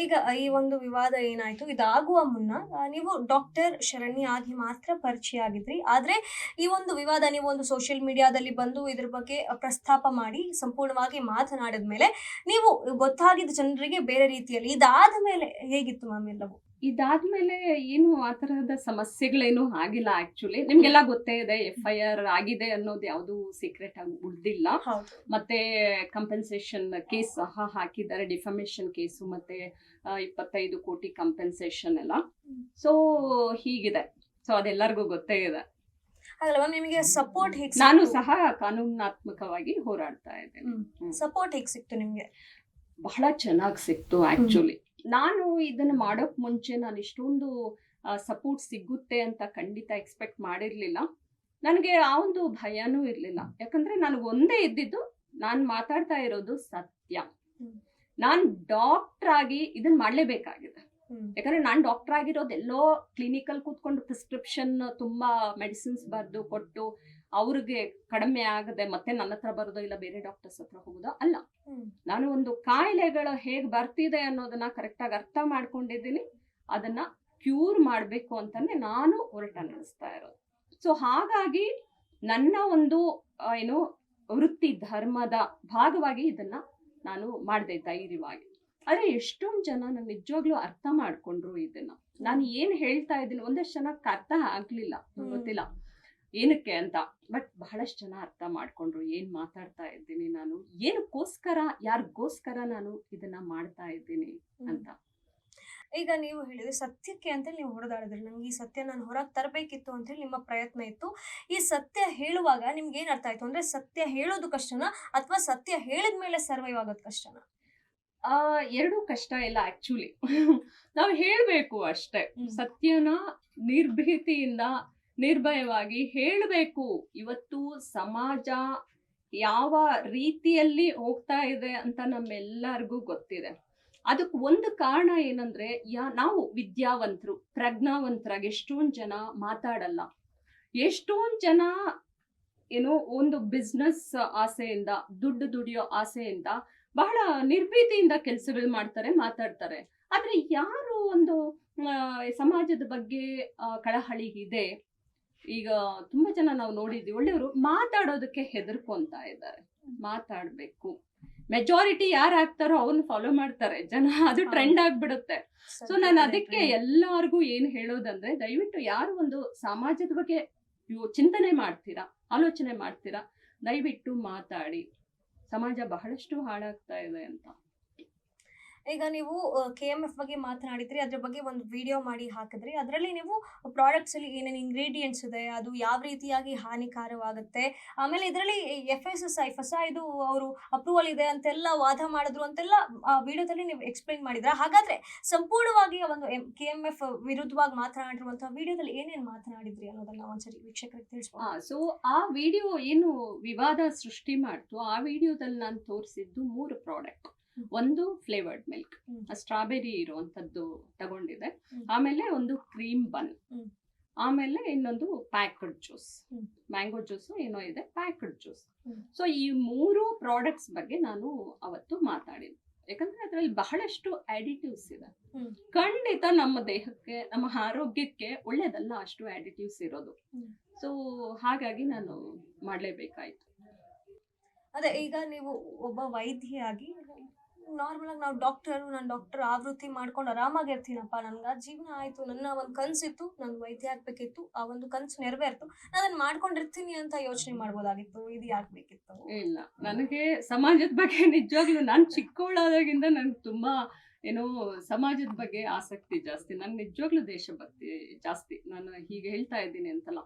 ಈಗ ಈ ಒಂದು ವಿವಾದ ಏನಾಯ್ತು, ಇದಾಗುವ ಮುನ್ನ ನೀವು ಡಾಕ್ಟರ್ ಶರಣ್ಯ ಆಗಿ ಮಾತ್ರ ಪರಿಚಯ ಆಗಿದ್ರಿ. ಆದ್ರೆ ಈ ಒಂದು ವಿವಾದ ನೀವು ಒಂದು ಸೋಷಿಯಲ್ ಮೀಡಿಯಾದಲ್ಲಿ ಬಂದು ಇದ್ರ ಬಗ್ಗೆ ಪ್ರಸ್ತಾಪ ಮಾಡಿ ಸಂಪೂರ್ಣವಾಗಿ ಮಾತನಾಡಿದ ಮೇಲೆ ನೀವು ಗೊತ್ತಾಗಿದ್ದ ಜನರಿಗೆ ಬೇರೆ ರೀತಿಯಲ್ಲಿ. ಇದಾದ ಮೇಲೆ ಹೇಗಿತ್ತು ಮ್ಯಾಮ್ ಎಲ್ಲವೂ? ಇದಾದ್ಮೇಲೆ ಏನು ಆ ತರಹದ ಸಮಸ್ಯೆಗಳೇನು ಆಗಿಲ್ಲ. ಆಕ್ಚುಲಿ ನಿಮ್ಗೆಲ್ಲ ಗೊತ್ತೇ ಇದೆ, FIR ಆಗಿದೆ ಅನ್ನೋದು ಯಾವುದು ಸೀಕ್ರೆಟ್ ಆಗಿ ಉಳಿದಿಲ್ಲ. ಮತ್ತೆ ಕಂಪೆನ್ಸೇಷನ್ ಕೇಸ್ ಸಹ ಹಾಕಿದ್ದಾರೆ, ಡಿಫಮೇಷನ್ ಕೇಸು, ಮತ್ತೆ 25 ಕೋಟಿ ಕಂಪೆನ್ಸೇಷನ್ ಎಲ್ಲ. ಸೊ ಹೀಗಿದೆ. ಸೊ ಅದೆಲ್ಲರಿಗೂ ಗೊತ್ತೇ ಇದೆ. ನಿಮಗೆ ಸಪೋರ್ಟ್ ಹೇಗೆ? ನಾನು ಸಹ ಕಾನೂನಾತ್ಮಕವಾಗಿ ಹೋರಾಡ್ತಾ ಇದ್ದೇನೆ. ಸಪೋರ್ಟ್ ಹೇಗೆ ಸಿಕ್ತು ನಿಮ್ಗೆ? ಬಹಳ ಚೆನ್ನಾಗಿ ಸಿಕ್ತು. ಆಕ್ಚುಲಿ ನಾನು ಇದನ್ನ ಮಾಡೋಕ್ ಮುಂಚೆ ನಾನು ಇಷ್ಟೊಂದು ಸಪೋರ್ಟ್ ಸಿಗುತ್ತೆ ಅಂತ ಖಂಡಿತ ಎಕ್ಸ್ಪೆಕ್ಟ್ ಮಾಡಿರ್ಲಿಲ್ಲ. ನನಗೆ ಆ ಒಂದು ಭಯನೂ ಇರ್ಲಿಲ್ಲ. ಯಾಕಂದ್ರೆ ನನಗೆ ಒಂದೇ ಇದ್ದಿದ್ದು, ನಾನು ಮಾತಾಡ್ತಾ ಇರೋದು ಸತ್ಯ. ನಾನ್ ಡಾಕ್ಟರ್ ಆಗಿ ಇದನ್ನ ಮಾಡ್ಲೇಬೇಕಾಗಿದೆ. ಯಾಕಂದ್ರೆ ನಾನ್ ಡಾಕ್ಟರ್ ಆಗಿರೋದು ಎಲ್ಲೋ ಕ್ಲಿನಿಕಲ್ ಕೂತ್ಕೊಂಡು ಪ್ರಿಸ್ಕ್ರಿಪ್ಷನ್ ತುಂಬಾ ಮೆಡಿಸಿನ್ಸ್ ಬರ್ದು ಕೊಟ್ಟು ಅವ್ರಿಗೆ ಕಡಿಮೆ ಆಗದೆ ಮತ್ತೆ ನನ್ನ ಹತ್ರ ಬರೋದು, ಇಲ್ಲ ಬೇರೆ ಡಾಕ್ಟರ್ಸ್ ಹತ್ರ ಹೋಗೋದು ಅಲ್ಲ. ನಾನು ಒಂದು ಕಾಯಿಲೆಗಳು ಹೇಗ್ ಬರ್ತಿದೆ ಅನ್ನೋದನ್ನ ಕರೆಕ್ಟ್ ಆಗಿ ಅರ್ಥ ಮಾಡ್ಕೊಂಡಿದ್ದೀನಿ. ಅದನ್ನ ಕ್ಯೂರ್ ಮಾಡ್ಬೇಕು ಅಂತಾನೆ ನಾನು ಹೋರಾಟ ನಡೆಸ್ತಾ ಇರೋದು. ಸೊ ಹಾಗಾಗಿ ನನ್ನ ಒಂದು ವೃತ್ತಿ ಧರ್ಮದ ಭಾಗವಾಗಿ ಇದನ್ನ ನಾನು ಮಾಡಿದೆ ಧೈರ್ಯವಾಗಿ. ಆದ್ರೆ ಎಷ್ಟೊಂದ್ ಜನ ನಾನು ನಿಜವಾಗ್ಲೂ ಅರ್ಥ ಮಾಡ್ಕೊಂಡ್ರು ಇದನ್ನ. ನಾನು ಏನ್ ಹೇಳ್ತಾ ಇದ್ದೀನಿ ಒಂದಷ್ಟು ಜನಕ್ಕೆ ಅರ್ಥ ಆಗ್ಲಿಲ್ಲ, ಗೊತ್ತಿಲ್ಲ ಏನಕ್ಕೆ ಅಂತ. ಬಟ್ ಬಹಳಷ್ಟು ಜನ ಅರ್ಥ ಮಾಡ್ಕೊಂಡ್ರು ಏನ್ ಮಾತಾಡ್ತಾ ಇದ್ದೀನಿ ನಾನು, ಏನಕ್ಕೋಸ್ಕರ ಯಾರಿಗೋಸ್ಕರ ನಾನು ಇದನ್ನ ಮಾಡ್ತಾ ಇದ್ದೀನಿ ಅಂತ. ಈಗ ನೀವು ಹೇಳಿದ್ರೆ ಸತ್ಯಕ್ಕೆ ಅಂತ ನೀವು ಹೊಡೆದಾಡಿದ್ರಿ, ನಂಗೆ ಈ ಸತ್ಯ ನಾನು ಹೊರಗೆ ತರಬೇಕಿತ್ತು ಅಂತ ಹೇಳಿ ನಿಮ್ಮ ಪ್ರಯತ್ನ ಇತ್ತು. ಈ ಸತ್ಯ ಹೇಳುವಾಗ ನಿಮ್ಗೆ ಏನ್ ಅರ್ಥ ಆಯ್ತು ಅಂದ್ರೆ ಸತ್ಯ ಹೇಳೋದು ಕಷ್ಟನಾ ಅಥವಾ ಸತ್ಯ ಹೇಳಿದ ಮೇಲೆ ಸರ್ವೈವ್ ಆಗೋದು ಕಷ್ಟನಾ? ಎರಡೂ ಕಷ್ಟ ಇಲ್ಲ ಆಕ್ಚುಲಿ. ನಾವು ಹೇಳ್ಬೇಕು ಅಷ್ಟೇ, ಸತ್ಯನ ನಿರ್ಭೀತಿಯಿಂದ ನಿರ್ಭಯವಾಗಿ ಹೇಳ್ಬೇಕು. ಇವತ್ತು ಸಮಾಜ ಯಾವ ರೀತಿಯಲ್ಲಿ ಹೋಗ್ತಾ ಇದೆ ಅಂತ ನಮ್ಮೆಲ್ಲರಿಗೂ ಗೊತ್ತಿದೆ. ಅದಕ್ಕೆ ಒಂದು ಕಾರಣ ಏನಂದ್ರೆ ನಾವು ವಿದ್ಯಾವಂತರು ಪ್ರಜ್ಞಾವಂತರಾಗಿ ಎಷ್ಟೊಂದ್ ಜನ ಮಾತಾಡಲ್ಲ. ಎಷ್ಟೊಂದ್ ಜನ ಏನೋ ಒಂದು ಬಿಸ್ನೆಸ್ ಆಸೆಯಿಂದ, ದುಡ್ಡು ದುಡಿಯೋ ಆಸೆಯಿಂದ ಬಹಳ ನಿರ್ಭೀತಿಯಿಂದ ಕೆಲಸಗಳು ಮಾಡ್ತಾರೆ, ಮಾತಾಡ್ತಾರೆ. ಆದ್ರೆ ಯಾರು ಒಂದು ಸಮಾಜದ ಬಗ್ಗೆ ಕಳಹಳಿ ಇದೆ, ಈಗ ತುಂಬಾ ಜನ ನಾವು ನೋಡಿದ್ವಿ ಒಳ್ಳೆಯವರು ಮಾತಾಡೋದಕ್ಕೆ ಹೆದರ್ಕೊಂತ ಇದ್ದಾರೆ. ಮಾತಾಡ್ಬೇಕು, ಮೆಜಾರಿಟಿ ಯಾರು ಆಗ್ತಾರೋ ಅವ್ರನ್ನ ಫಾಲೋ ಮಾಡ್ತಾರೆ ಜನ, ಅದು ಟ್ರೆಂಡ್ ಆಗ್ಬಿಡುತ್ತೆ. ಸೊ ನಾನು ಅದಕ್ಕೆ ಎಲ್ಲಾರ್ಗು ಏನ್ ಹೇಳೋದಂದ್ರೆ, ದಯವಿಟ್ಟು ಯಾರು ಒಂದು ಸಮಾಜದ ಬಗ್ಗೆ ಚಿಂತನೆ ಮಾಡ್ತೀರಾ, ಆಲೋಚನೆ ಮಾಡ್ತೀರಾ, ದಯವಿಟ್ಟು ಮಾತಾಡಿ. ಸಮಾಜ ಬಹಳಷ್ಟು ಹಾಳಾಗ್ತಾ ಇದೆ ಅಂತ. ಈಗ ನೀವು KMF ಬಗ್ಗೆ ಮಾತನಾಡಿದ್ರಿ, ಅದ್ರ ಬಗ್ಗೆ ಒಂದು ವಿಡಿಯೋ ಮಾಡಿ ಹಾಕಿದ್ರಿ. ಅದರಲ್ಲಿ ನೀವು ಪ್ರಾಡಕ್ಟ್ಸ್ ಅಲ್ಲಿ ಏನೇನು ಇಂಗ್ರೀಡಿಯೆಂಟ್ಸ್ ಇದೆ, ಅದು ಯಾವ ರೀತಿಯಾಗಿ ಹಾನಿಕಾರವಾಗುತ್ತೆ, ಆಮೇಲೆ ಇದರಲ್ಲಿ FSSAI ಇದು ಅವರು ಅಪ್ರೂವಲ್ ಇದೆ ಅಂತೆಲ್ಲ ವಾದ ಮಾಡಿದ್ರು ಅಂತೆಲ್ಲ ಆ ವಿಡಿಯೋದಲ್ಲಿ ನೀವು ಎಕ್ಸ್ಪ್ಲೈನ್ ಮಾಡಿದ್ರ. ಹಾಗಾದ್ರೆ ಸಂಪೂರ್ಣವಾಗಿ ಒಂದು KMF ವಿರುದ್ಧವಾಗಿ ಮಾತನಾಡಿರುವಂತಹ ವಿಡಿಯೋದಲ್ಲಿ ಏನೇನು ಮಾತನಾಡಿದ್ರಿ ಅನ್ನೋದನ್ನ ಒಂದ್ಸರಿ ವೀಕ್ಷಕರಿಗೆ ತಿಳಿಸ್ಬೋದು. ಸೊ ಆ ವಿಡಿಯೋ ಏನು ವಿವಾದ ಸೃಷ್ಟಿ ಮಾಡ್ತು, ಆ ವಿಡಿಯೋದಲ್ಲಿ ನಾನು ತೋರಿಸಿದ್ದು 3 ಪ್ರಾಡಕ್ಟ್. ಒಂದು ಫ್ಲೇವರ್ಡ್ ಮಿಲ್ಕ್, ಸ್ಟ್ರಾಬೆರಿ ಇರುವಂತದ್ದು ತಗೊಂಡಿದೆ. ಆಮೇಲೆ ಒಂದು ಕ್ರೀಮ್ ಬನ್, ಆಮೇಲೆ ಇನ್ನೊಂದು ಪ್ಯಾಕ್ಡ್ ಜ್ಯೂಸ್, ಮ್ಯಾಂಗೋ ಜ್ಯೂಸ್ ಏನೋ ಇದೆ, ಪ್ಯಾಕ್ಡ್ ಜ್ಯೂಸ್. ಸೊ ಈ 3 ಪ್ರಾಡಕ್ಟ್ಸ್ ಬಗ್ಗೆ ನಾನು ಅವತ್ತು ಮಾತಾಡಿದೆ. ಯಾಕಂದ್ರೆ ಅದ್ರಲ್ಲಿ ಬಹಳಷ್ಟು ಅಡಿಟಿವ್ಸ್ ಇದೆ. ಖಂಡಿತ ನಮ್ಮ ದೇಹಕ್ಕೆ, ನಮ್ಮ ಆರೋಗ್ಯಕ್ಕೆ ಒಳ್ಳೇದಲ್ಲ ಅಷ್ಟು ಅಡಿಟಿವ್ಸ್ ಇರೋದು. ಸೊ ಹಾಗಾಗಿ ನಾನು ಮಾಡ್ಲೇಬೇಕಾಯ್ತು. ಅದೇ ಈಗ ನೀವು ಒಬ್ಬ ವೈದ್ಯೆಯಾಗಿ ನಾರ್ಮಲ್ ಆಗಿ ನಾವು ನಾನು ಡಾಕ್ಟರ್ ಆವೃತ್ತಿ ಮಾಡ್ಕೊಂಡು ಆರಾಮಾಗಿರ್ತೀನಪ್ಪ, ನನ್ಗೆ ಜೀವನ ಆಯ್ತು, ನನ್ನ ಒಂದು ಕನ್ಸಿತ್ತು, ನನ್ ವೈದ್ಯ ಆಗ್ಬೇಕಿತ್ತು, ಆ ಒಂದು ಕನ್ಸು ನೆರವೇರ್ತು, ನಾನು ಅದನ್ನ ಮಾಡ್ಕೊಂಡಿರ್ತೀನಿ ಅಂತ ಯೋಚನೆ ಮಾಡ್ಬೋದಾಗಿತ್ತು. ಇದು ಯಾಕೆ ಬೇಕಿತ್ತು? ಇಲ್ಲ, ನನಗೆ ಸಮಾಜದ ಬಗ್ಗೆ ನಿಜವಾಗ್ಲೂ ನಾನು ಚಿಕ್ಕವಳಾದಾಗಿಂದ ನನ್ಗೆ ತುಂಬಾ ಏನೋ ಸಮಾಜದ ಬಗ್ಗೆ ಆಸಕ್ತಿ ಜಾಸ್ತಿ. ನನ್ ನಿಜವಾಗ್ಲೂ ದೇಶಭಕ್ತಿ ಜಾಸ್ತಿ. ನಾನು ಹೀಗೆ ಹೇಳ್ತಾ ಇದ್ದೀನಿ ಅಂತಲ್ಲ,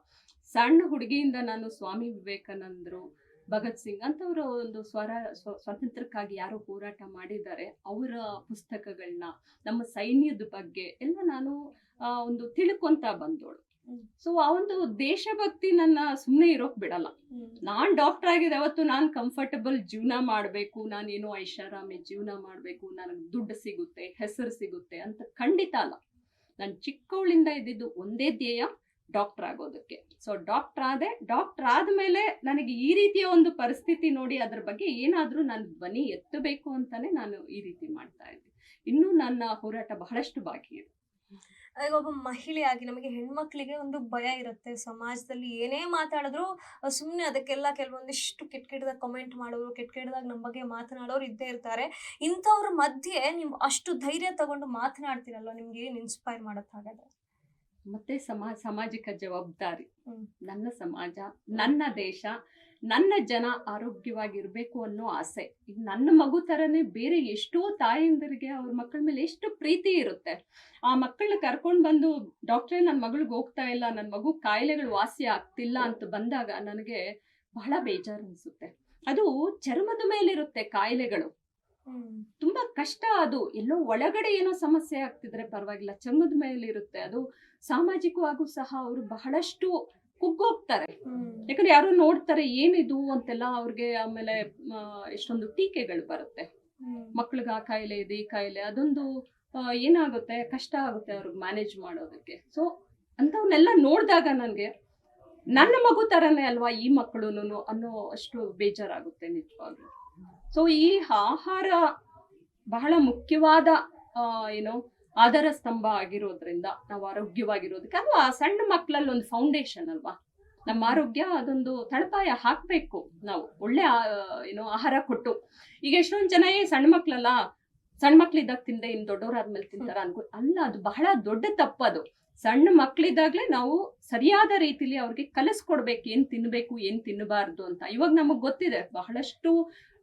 ಸಣ್ಣ ಹುಡುಗಿಯಿಂದ ನಾನು ಸ್ವಾಮಿ ವಿವೇಕಾನಂದರು, ಭಗತ್ ಸಿಂಗ್ ಅಂತವ್ರ ಒಂದು ಸ್ವಾತಂತ್ರ್ಯಕ್ಕಾಗಿ ಯಾರು ಹೋರಾಟ ಮಾಡಿದ್ದಾರೆ ಅವರ ಪುಸ್ತಕಗಳನ್ನ, ನಮ್ಮ ಸೈನ್ಯದ ಬಗ್ಗೆ ಎಲ್ಲ ನಾನು ಒಂದು ತಿಳ್ಕೊಂತ ಬಂದೋಳು. ಸೊ ಆ ಒಂದು ದೇಶಭಕ್ತಿ ನನ್ನ ಸುಮ್ಮನೆ ಇರೋಕ್ ಬಿಡಲ್ಲ. ನಾನ್ ಡಾಕ್ಟರ್ ಆಗಿದೆ ಅವತ್ತು ನಾನು ಕಂಫರ್ಟಬಲ್ ಜೀವನ ಮಾಡ್ಬೇಕು, ನಾನೇನೋ ಐಷಾರಾಮಿ ಜೀವನ ಮಾಡ್ಬೇಕು, ನನಗೆ ದುಡ್ಡು ಸಿಗುತ್ತೆ, ಹೆಸರು ಸಿಗುತ್ತೆ ಅಂತ ಖಂಡಿತ ಅಲ್ಲ. ನಾನು ಚಿಕ್ಕವಳಿಂದ ಇದ್ದಿದ್ದು ಒಂದೇ ಧ್ಯೇಯ, ಡಾಕ್ಟರ್ ಆಗೋದಕ್ಕೆ. ಸೊ ಡಾಕ್ಟರ್ ಆದ್ಮೇಲೆ ನನಗೆ ಈ ರೀತಿಯ ಒಂದು ಪರಿಸ್ಥಿತಿ ನೋಡಿ ಅದ್ರ ಬಗ್ಗೆ ಏನಾದ್ರೂ ನಾನು ಧ್ವನಿ ಎತ್ತಬೇಕು ಅಂತಾನೆ ನಾನು ಈ ರೀತಿ ಮಾಡ್ತಾ ಇದ್ದೀನಿ. ಇನ್ನು ನನ್ನ ಹೋರಾಟ ಬಹಳಷ್ಟು ಬಾಕಿ ಇದೆ. ಈಗ ಒಬ್ಬ ಮಹಿಳೆಯಾಗಿ ನಮಗೆ ಹೆಣ್ಮಕ್ಳಿಗೆ ಒಂದು ಭಯ ಇರುತ್ತೆ, ಸಮಾಜದಲ್ಲಿ ಏನೇ ಮಾತಾಡಿದ್ರು ಸುಮ್ಮನೆ ಅದಕ್ಕೆಲ್ಲ ಕೆಲವೊಂದಿಷ್ಟು ಕೆಟ್ಟದಾಗ ಕಮೆಂಟ್ ಮಾಡೋರು, ಕೆಟ್ಟದಾಗ ನಮ್ಮ ಬಗ್ಗೆ ಮಾತನಾಡೋರು ಇದ್ದೇ ಇರ್ತಾರೆ. ಇಂಥವ್ರ ಮಧ್ಯೆ ನೀವು ಅಷ್ಟು ಧೈರ್ಯ ತಗೊಂಡು ಮಾತನಾಡ್ತೀರಲ್ವ, ನಿಮ್ಗೆ ಏನು ಇನ್ಸ್ಪೈರ್ ಮಾಡತ್ ಹಾಗಾದ್ರೆ? ಮತ್ತೆ ಸಾಮಾಜಿಕ ಜವಾಬ್ದಾರಿ. ನನ್ನ ಸಮಾಜ, ನನ್ನ ದೇಶ, ನನ್ನ ಜನ ಆರೋಗ್ಯವಾಗಿರ್ಬೇಕು ಅನ್ನೋ ಆಸೆ. ಈಗ ನನ್ನ ಮಗು ತರನೇ ಬೇರೆ ಎಷ್ಟೋ ತಾಯಂದಿರಿಗೆ ಅವ್ರ ಮಕ್ಕಳ ಮೇಲೆ ಎಷ್ಟು ಪ್ರೀತಿ ಇರುತ್ತೆ. ಆ ಮಕ್ಕಳನ್ನ ಕರ್ಕೊಂಡು ಬಂದು ಡಾಕ್ಟ್ರೇ ನನ್ನ ಮಗಳಿಗೆ ಹೋಗ್ತಾ ಇಲ್ಲ, ನನ್ನ ಮಗು ಕಾಯಿಲೆಗಳು ವಾಸಿ ಆಗ್ತಿಲ್ಲ ಅಂತ ಬಂದಾಗ ನನಗೆ ಬಹಳ ಬೇಜಾರು ಅನ್ಸುತ್ತೆ. ಅದು ಚರ್ಮದ ಮೇಲಿರುತ್ತೆ ಕಾಯಿಲೆಗಳು, ತುಂಬಾ ಕಷ್ಟ. ಅದು ಎಲ್ಲೋ ಒಳಗಡೆ ಏನೋ ಸಮಸ್ಯೆ ಆಗ್ತಿದ್ರೆ ಪರವಾಗಿಲ್ಲ, ಚರ್ಮದ ಮೇಲೆ ಇರುತ್ತೆ. ಅದು ಸಾಮಾಜಿಕವಾಗೂ ಸಹ ಅವರು ಬಹಳಷ್ಟು ಕುಗ್ಗೋಗ್ತಾರೆ. ಯಾಕಂದ್ರೆ ಯಾರು ನೋಡ್ತಾರೆ ಏನಿದು ಅಂತೆಲ್ಲ ಅವ್ರಿಗೆ. ಆಮೇಲೆ ಎಷ್ಟೊಂದು ಟೀಕೆಗಳು ಬರುತ್ತೆ, ಮಕ್ಳಿಗೆ ಆ ಕಾಯಿಲೆ ಇದೆ, ಈ ಕಾಯಿಲೆ, ಅದೊಂದು ಏನಾಗುತ್ತೆ, ಕಷ್ಟ ಆಗುತ್ತೆ ಅವ್ರಿಗೆ ಮ್ಯಾನೇಜ್ ಮಾಡೋದಕ್ಕೆ. ಸೊ ಅಂತವನ್ನೆಲ್ಲ ನೋಡಿದಾಗ ನನಗೆ ನನ್ನ ಮಗು ತರನೇ ಅಲ್ವಾ ಈ ಮಕ್ಕಳು ಅನ್ನೋ ಅಷ್ಟು ಬೇಜಾರಾಗುತ್ತೆ ನಿಜವಾಗ್ಲೂ. ಸೊ ಈ ಆಹಾರ ಬಹಳ ಮುಖ್ಯವಾದ ಏನೋ ಆಧಾರ ಸ್ತಂಭ ಆಗಿರೋದ್ರಿಂದ ನಾವು ಆರೋಗ್ಯವಾಗಿರೋದಕ್ಕೆ, ಅದು ಆ ಸಣ್ಣ ಮಕ್ಕಳಲ್ಲಿ ಒಂದು ಫೌಂಡೇಶನ್ ಅಲ್ವಾ ನಮ್ಮ ಆರೋಗ್ಯ. ಅದೊಂದು ತಳಪಾಯ ಹಾಕ್ಬೇಕು ನಾವು, ಒಳ್ಳೆ ಏನೋ ಆಹಾರ ಕೊಟ್ಟು. ಈಗ ಎಷ್ಟೊಂದು ಜನ ಸಣ್ಣ ಮಕ್ಕಳಲ್ಲ, ಸಣ್ಣ ಮಕ್ಳಿದ್ದಾಗ ತಿಂದೆ ಇನ್ ದೊಡ್ಡವರಾದ್ಮೇಲೆ ತಿಂತಾರ ಅಲ್ಲ, ಅದು ಬಹಳ ದೊಡ್ಡ ತಪ್ಪದು. ಸಣ್ಣ ಮಕ್ಳಿದಾಗ್ಲೇ ನಾವು ಸರಿಯಾದ ರೀತಿಲಿ ಅವ್ರಿಗೆ ಕಲಿಸ್ಕೊಡ್ಬೇಕು ಏನ್ ತಿನ್ಬೇಕು ಏನ್ ತಿನ್ನಬಾರ್ದು ಅಂತ. ಇವಾಗ ನಮಗ್ ಗೊತ್ತಿದೆ ಬಹಳಷ್ಟು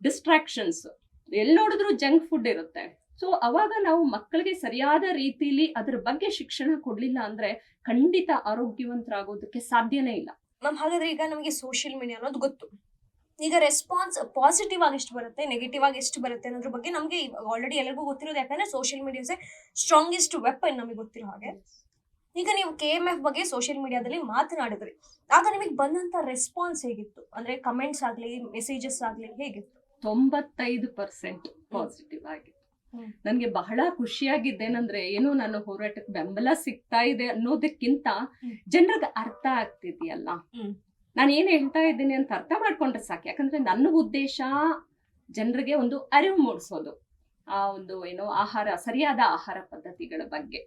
ಡಿಸ್ಟ್ರಾಕ್ಷನ್ಸ್, ಎಲ್ಲಿ ನೋಡಿದ್ರು ಜಂಕ್ ಫುಡ್ ಇರುತ್ತೆ. ಸೊ ಅವಾಗ ನಾವು ಮಕ್ಕಳಿಗೆ ಸರಿಯಾದ ರೀತಿಲಿ ಅದ್ರ ಬಗ್ಗೆ ಶಿಕ್ಷಣ ಕೊಡ್ಲಿಲ್ಲ ಅಂದ್ರೆ ಖಂಡಿತ ಆರೋಗ್ಯವಂತರಾಗೋದಕ್ಕೆ ಸಾಧ್ಯನೇ ಇಲ್ಲ. ಮ್ಯಾಮ್ ಹಾಗಾದ್ರೆ ಈಗ ನಮಗೆ ಸೋಷಿಯಲ್ ಮೀಡಿಯಾ ಅನ್ನೋದು ಗೊತ್ತು, ಈಗ ರೆಸ್ಪಾನ್ಸ್ ಪಾಸಿಟಿವ್ ಆಗಿ ಎಷ್ಟು ಬರುತ್ತೆ, ನೆಗೆಟಿವ್ ಆಗಿ ಎಷ್ಟು ಬರುತ್ತೆ ಅನ್ನೋದ್ರ ಬಗ್ಗೆ ನಮಗೆ ಆಲ್ರೆಡಿ ಎಲ್ಲರಿಗೂ ಗೊತ್ತಿರೋದು. ಯಾಕಂದ್ರೆ ಸೋಷಿಯಲ್ ಮೀಡಿಯಾಸೇ ಸ್ಟ್ರಾಂಗೆಸ್ಟ್ ವೆಪನ್ ನಮಗೆ ಗೊತ್ತಿರೋ ಹಾಗೆ. ಈಗ ನೀವು KMF ಬಗ್ಗೆ ಸೋಷಿಯಲ್ ಮೀಡಿಯಾದಲ್ಲಿ ಮಾತನಾಡಿದ್ರಿ, ಆಗ ನಿಮಗೆ ಬಂದಂತ ರೆಸ್ಪಾನ್ಸ್ ಹೇಗಿತ್ತು? ಅಂದ್ರೆ ಕಮೆಂಟ್ಸ್ ಆಗ್ಲಿ ಮೆಸೇಜಸ್ ಆಗ್ಲಿ ಹೇಗಿತ್ತು? 95% ಪಾಸಿಟಿವ್ ಆಗಿತ್ತು. ನನ್ಗೆ ಬಹಳ ಖುಷಿಯಾಗಿದ್ದೇನಂದ್ರೆ ಏನು ನನ್ನ ಹೋರಾಟಕ್ಕೆ ಬೆಂಬಲ ಸಿಗ್ತಾ ಇದೆ ಅನ್ನೋದಕ್ಕಿಂತ ಜನರಿಗೆ ಅರ್ಥ ಆಗ್ತಿದೆಯಲ್ಲ, ನಾನು ಏನ್ ಹೇಳ್ತಾ ಇದ್ದೀನಿ ಅಂತ ಅರ್ಥ ಮಾಡ್ಕೊಂಡ್ರೆ ಸಾಕು. ಯಾಕಂದ್ರೆ ನನ್ನ ಉದ್ದೇಶ ಜನರಿಗೆ ಒಂದು ಅರಿವು ಮೂಡಿಸೋದು, ಆ ಒಂದು ಏನು ಸರಿಯಾದ ಆಹಾರ ಪದ್ಧತಿಗಳ ಬಗ್ಗೆ.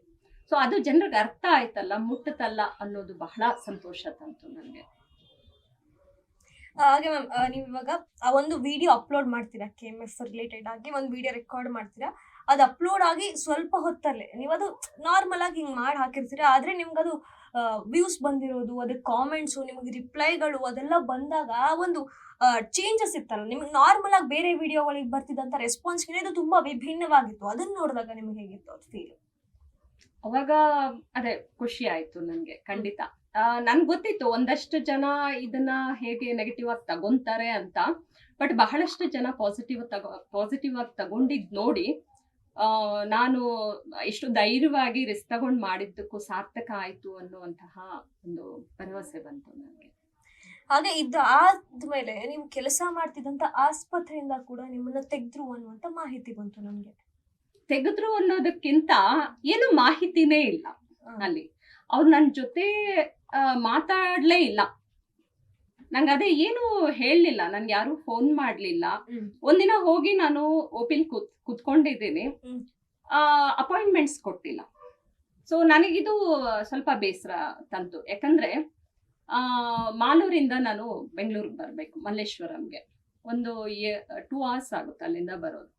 ಸೊ ಅದು ಜನರಿಗೆ ಅರ್ಥ ಆಯ್ತಲ್ಲ, ಮುಟ್ಟತಲ್ಲ ಅನ್ನೋದು ಬಹಳ ಸಂತೋಷ ತಂತು ನನಗೆ. ಹಾಗೆ ಮ್ಯಾಮ್, ನೀವು ಇವಾಗ ಆ ಒಂದು ವಿಡಿಯೋ ಅಪ್ಲೋಡ್ ಮಾಡ್ತೀರಾ, KMF ರಿಲೇಟೆಡ್ ಆಗಿ ಒಂದು ವಿಡಿಯೋ ರೆಕಾರ್ಡ್ ಮಾಡ್ತೀರಾ, ಅದು ಅಪ್ಲೋಡ್ ಆಗಿ ಸ್ವಲ್ಪ ಹೊತ್ತಲ್ಲೇ ನೀವು ಅದು ನಾರ್ಮಲ್ ಆಗಿ ಹಿಂಗೆ ಮಾಡಿ ಹಾಕಿರ್ತೀರಾ. ಆದ್ರೆ ನಿಮ್ಗೆ ಅದು ವ್ಯೂಸ್ ಬಂದಿರೋದು, ಅದಕ್ಕೆ ಕಾಮೆಂಟ್ಸು, ನಿಮಗೆ ರಿಪ್ಲೈಗಳು ಅದೆಲ್ಲ ಬಂದಾಗ ಒಂದು ಚೇಂಜಸ್ ಇತ್ತಲ್ಲ, ನಿಮ್ಗೆ ನಾರ್ಮಲ್ ಆಗಿ ಬೇರೆ ವಿಡಿಯೋಗಳಿಗೆ ಬರ್ತಿದ್ದಂಥ ರೆಸ್ಪಾನ್ಸ್ಗಿಂತ ಇದು ತುಂಬಾ ವಿಭಿನ್ನವಾಗಿತ್ತು. ಅದನ್ನ ನೋಡಿದಾಗ ನಿಮ್ಗೆ ಹೇಗಿತ್ತು ಅದು ಫೀಲ್? ಅವಾಗ ಅದೇ ಖುಷಿ ಆಯ್ತು ನನ್ಗೆ, ಖಂಡಿತ. ನನ್ಗೆ ಗೊತ್ತಿತ್ತು ಒಂದಷ್ಟು ಜನ ಇದನ್ನ ಹೇಗೆ ನೆಗೆಟಿವ್ ಆಗಿ ತಗೊಂತಾರೆ ಅಂತ, ಬಟ್ ಬಹಳಷ್ಟು ಜನ ಪಾಸಿಟಿವ್ ಆಗಿ ತಗೊಂಡಿದ್ ನೋಡಿ ನಾನು ಎಷ್ಟು ಧೈರ್ಯವಾಗಿ ರಿಸ್ಕ್ ತಗೊಂಡು ಮಾಡಿದ್ದಕ್ಕೂ ಸಾರ್ಥಕ ಆಯ್ತು ಅನ್ನುವಂತಹ ಒಂದು ಭರವಸೆ ಬಂತು ನನಗೆ. ಹಾಗೆ ಆದ್ಮೇಲೆ ನೀವು ಕೆಲಸ ಮಾಡ್ತಿದ್ದಂತ ಆಸ್ಪತ್ರೆಯಿಂದ ಕೂಡ ನಿಮ್ಮನ್ನ ತೆಗೆದ್ರು ಅನ್ನುವಂತ ಮಾಹಿತಿ ಬಂತು ನಮ್ಗೆ. ತೆಗೆದ್ರು ಅನ್ನೋದಕ್ಕಿಂತ ಏನು ಮಾಹಿತಿನೇ ಇಲ್ಲ ಅಲ್ಲಿ. ಅವ್ರು ನನ್ನ ಜೊತೆ ಮಾತಾಡ್ಲೇ ಇಲ್ಲ, ನಂಗೆ ಅದೇ ಏನು ಹೇಳಲಿಲ್ಲ, ನನ್ಗೆ ಯಾರು ಫೋನ್ ಮಾಡ್ಲಿಲ್ಲ. ಒಂದಿನ ಹೋಗಿ ನಾನು ಓಪಿಲ್ ಕುತ್ಕೊಂಡಿದ್ದೀನಿ, ಅಪಾಯಿಂಟ್ಮೆಂಟ್ಸ್ ಕೊಟ್ಟಿಲ್ಲ. ಸೊ ನನಗಿದು ಸ್ವಲ್ಪ ಬೇಸರ ತಂತು. ಯಾಕಂದ್ರೆ ಮಾಲೂರಿಂದ ನಾನು ಬೆಂಗಳೂರಿಗೆ ಬರ್ಬೇಕು, ಮಲ್ಲೇಶ್ವರಂಗೆ ಒಂದು 2 hours ಆಗುತ್ತೆ ಅಲ್ಲಿಂದ ಬರೋದು.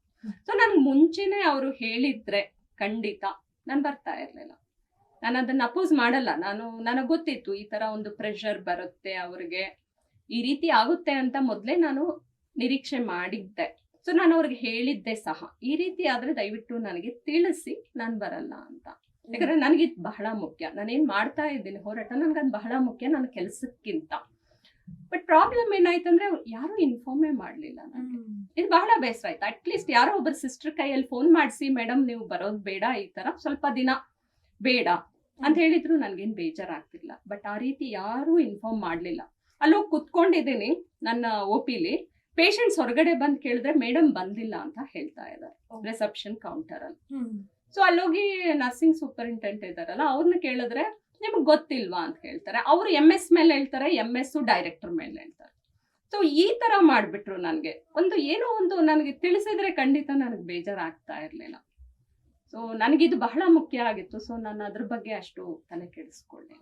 ಸೊ ನನ್ಗೆ ಮುಂಚೆನೆ ಅವರು ಹೇಳಿದ್ರೆ ಖಂಡಿತ ನಾನು ಬರ್ತಾ ಇರ್ಲಿಲ್ಲ. ನಾನು ಅದನ್ನ ಅಪೋಸ್ ಮಾಡಲ್ಲ. ನನಗೆ ಗೊತ್ತಿತ್ತು ಈ ತರ ಒಂದು ಪ್ರೆಷರ್ ಬರುತ್ತೆ ಅವ್ರಿಗೆ, ಈ ರೀತಿ ಆಗುತ್ತೆ ಅಂತ ಮೊದಲೇ ನಾನು ನಿರೀಕ್ಷೆ ಮಾಡಿದ್ದೆ. ಸೊ ನಾನು ಅವ್ರಿಗೆ ಹೇಳಿದ್ದೆ ಸಹ, ಈ ರೀತಿ ಆದ್ರೆ ದಯವಿಟ್ಟು ನನಗೆ ತಿಳಿಸಿ, ನಾನು ಬರಲ್ಲ ಅಂತ. ಯಾಕಂದ್ರೆ ನನಗಿದ್ ಬಹಳ ಮುಖ್ಯ, ನಾನೇನ್ ಮಾಡ್ತಾ ಇದ್ದೀನಿ ಹೋರಾಟ, ನನ್ಗದ್ ಬಹಳ ಮುಖ್ಯ ನನ್ನ ಕೆಲ್ಸಕ್ಕಿಂತ. ಬಟ್ ಪ್ರಾಬ್ಲಮ್ ಏನಾಯ್ತಂದ್ರೆ ಯಾರು ಇನ್ಫಾರ್ಮೇ ಮಾಡ್ಲಿಲ್ಲ ನನಗೆ. ಇದು ಬಹಳ ಬೇಸರ ಆಯ್ತು. ಅಟ್ಲೀಸ್ಟ್ ಯಾರೋ ಒಬ್ಬರು ಸಿಸ್ಟರ್ ಕೈಯಲ್ಲಿ ಫೋನ್ ಮಾಡಿಸಿ, ಮೇಡಮ್ ನೀವು ಬರೋದು ಬೇಡ, ಈ ತರ ಸ್ವಲ್ಪ ದಿನ ಬೇಡ ಅಂತ ಹೇಳಿದ್ರು ನನ್ಗೇನ್ ಬೇಜಾರಾಗ್ತಿಲ್ಲ. ಬಟ್ ಆ ರೀತಿ ಯಾರು ಇನ್ಫಾರ್ಮ್ ಮಾಡ್ಲಿಲ್ಲ. ಅಲ್ಲೋಗಿ ಕುತ್ಕೊಂಡಿದ್ದೀನಿ ನನ್ನ OPಲಿ, ಪೇಷಂಟ್ಸ್ ಹೊರಗಡೆ ಬಂದ್ ಕೇಳಿದ್ರೆ ಮೇಡಮ್ ಬಂದಿಲ್ಲ ಅಂತ ಹೇಳ್ತಾ ಇದ್ದಾರೆ ರಿಸೆಪ್ಷನ್ ಕೌಂಟರ್ ಅಲ್ಲಿ. ಸೊ ಅಲ್ಲೋಗಿ ನರ್ಸಿಂಗ್ ಸೂಪರಿಂಟೆಂಡೆಂಟ್ ಇದಾರಲ್ಲ, ಅವ್ರನ್ನ ಕೇಳಿದ್ರೆ ನಿಮ್ಗೆ ಗೊತ್ತಿಲ್ವಾ ಅಂತ ಹೇಳ್ತಾರೆ. ಅವರು MS ಮೇಲೆ ಹೇಳ್ತಾರೆ, MS ಡೈರೆಕ್ಟರ್ ಮೇಲೆ ಹೇಳ್ತಾರೆ. ಸೊ ಈ ತರ ಮಾಡ್ಬಿಟ್ರು. ನನ್ಗೆ ಏನೋ ಒಂದು ನನಗೆ ತಿಳಿಸಿದ್ರೆ ಖಂಡಿತ ನನಗೆ ಬೇಜಾರಾಗ್ತಾ ಇರ್ಲಿಲ್ಲ. ಸೊ ನನಗಿದು ಬಹಳ ಮುಖ್ಯ ಆಗಿತ್ತು. ಸೊ ನಾನು ಅದ್ರ ಬಗ್ಗೆ ಅಷ್ಟು ತಲೆ ಕೆಡಿಸ್ಕೊಳ್ಳಿ.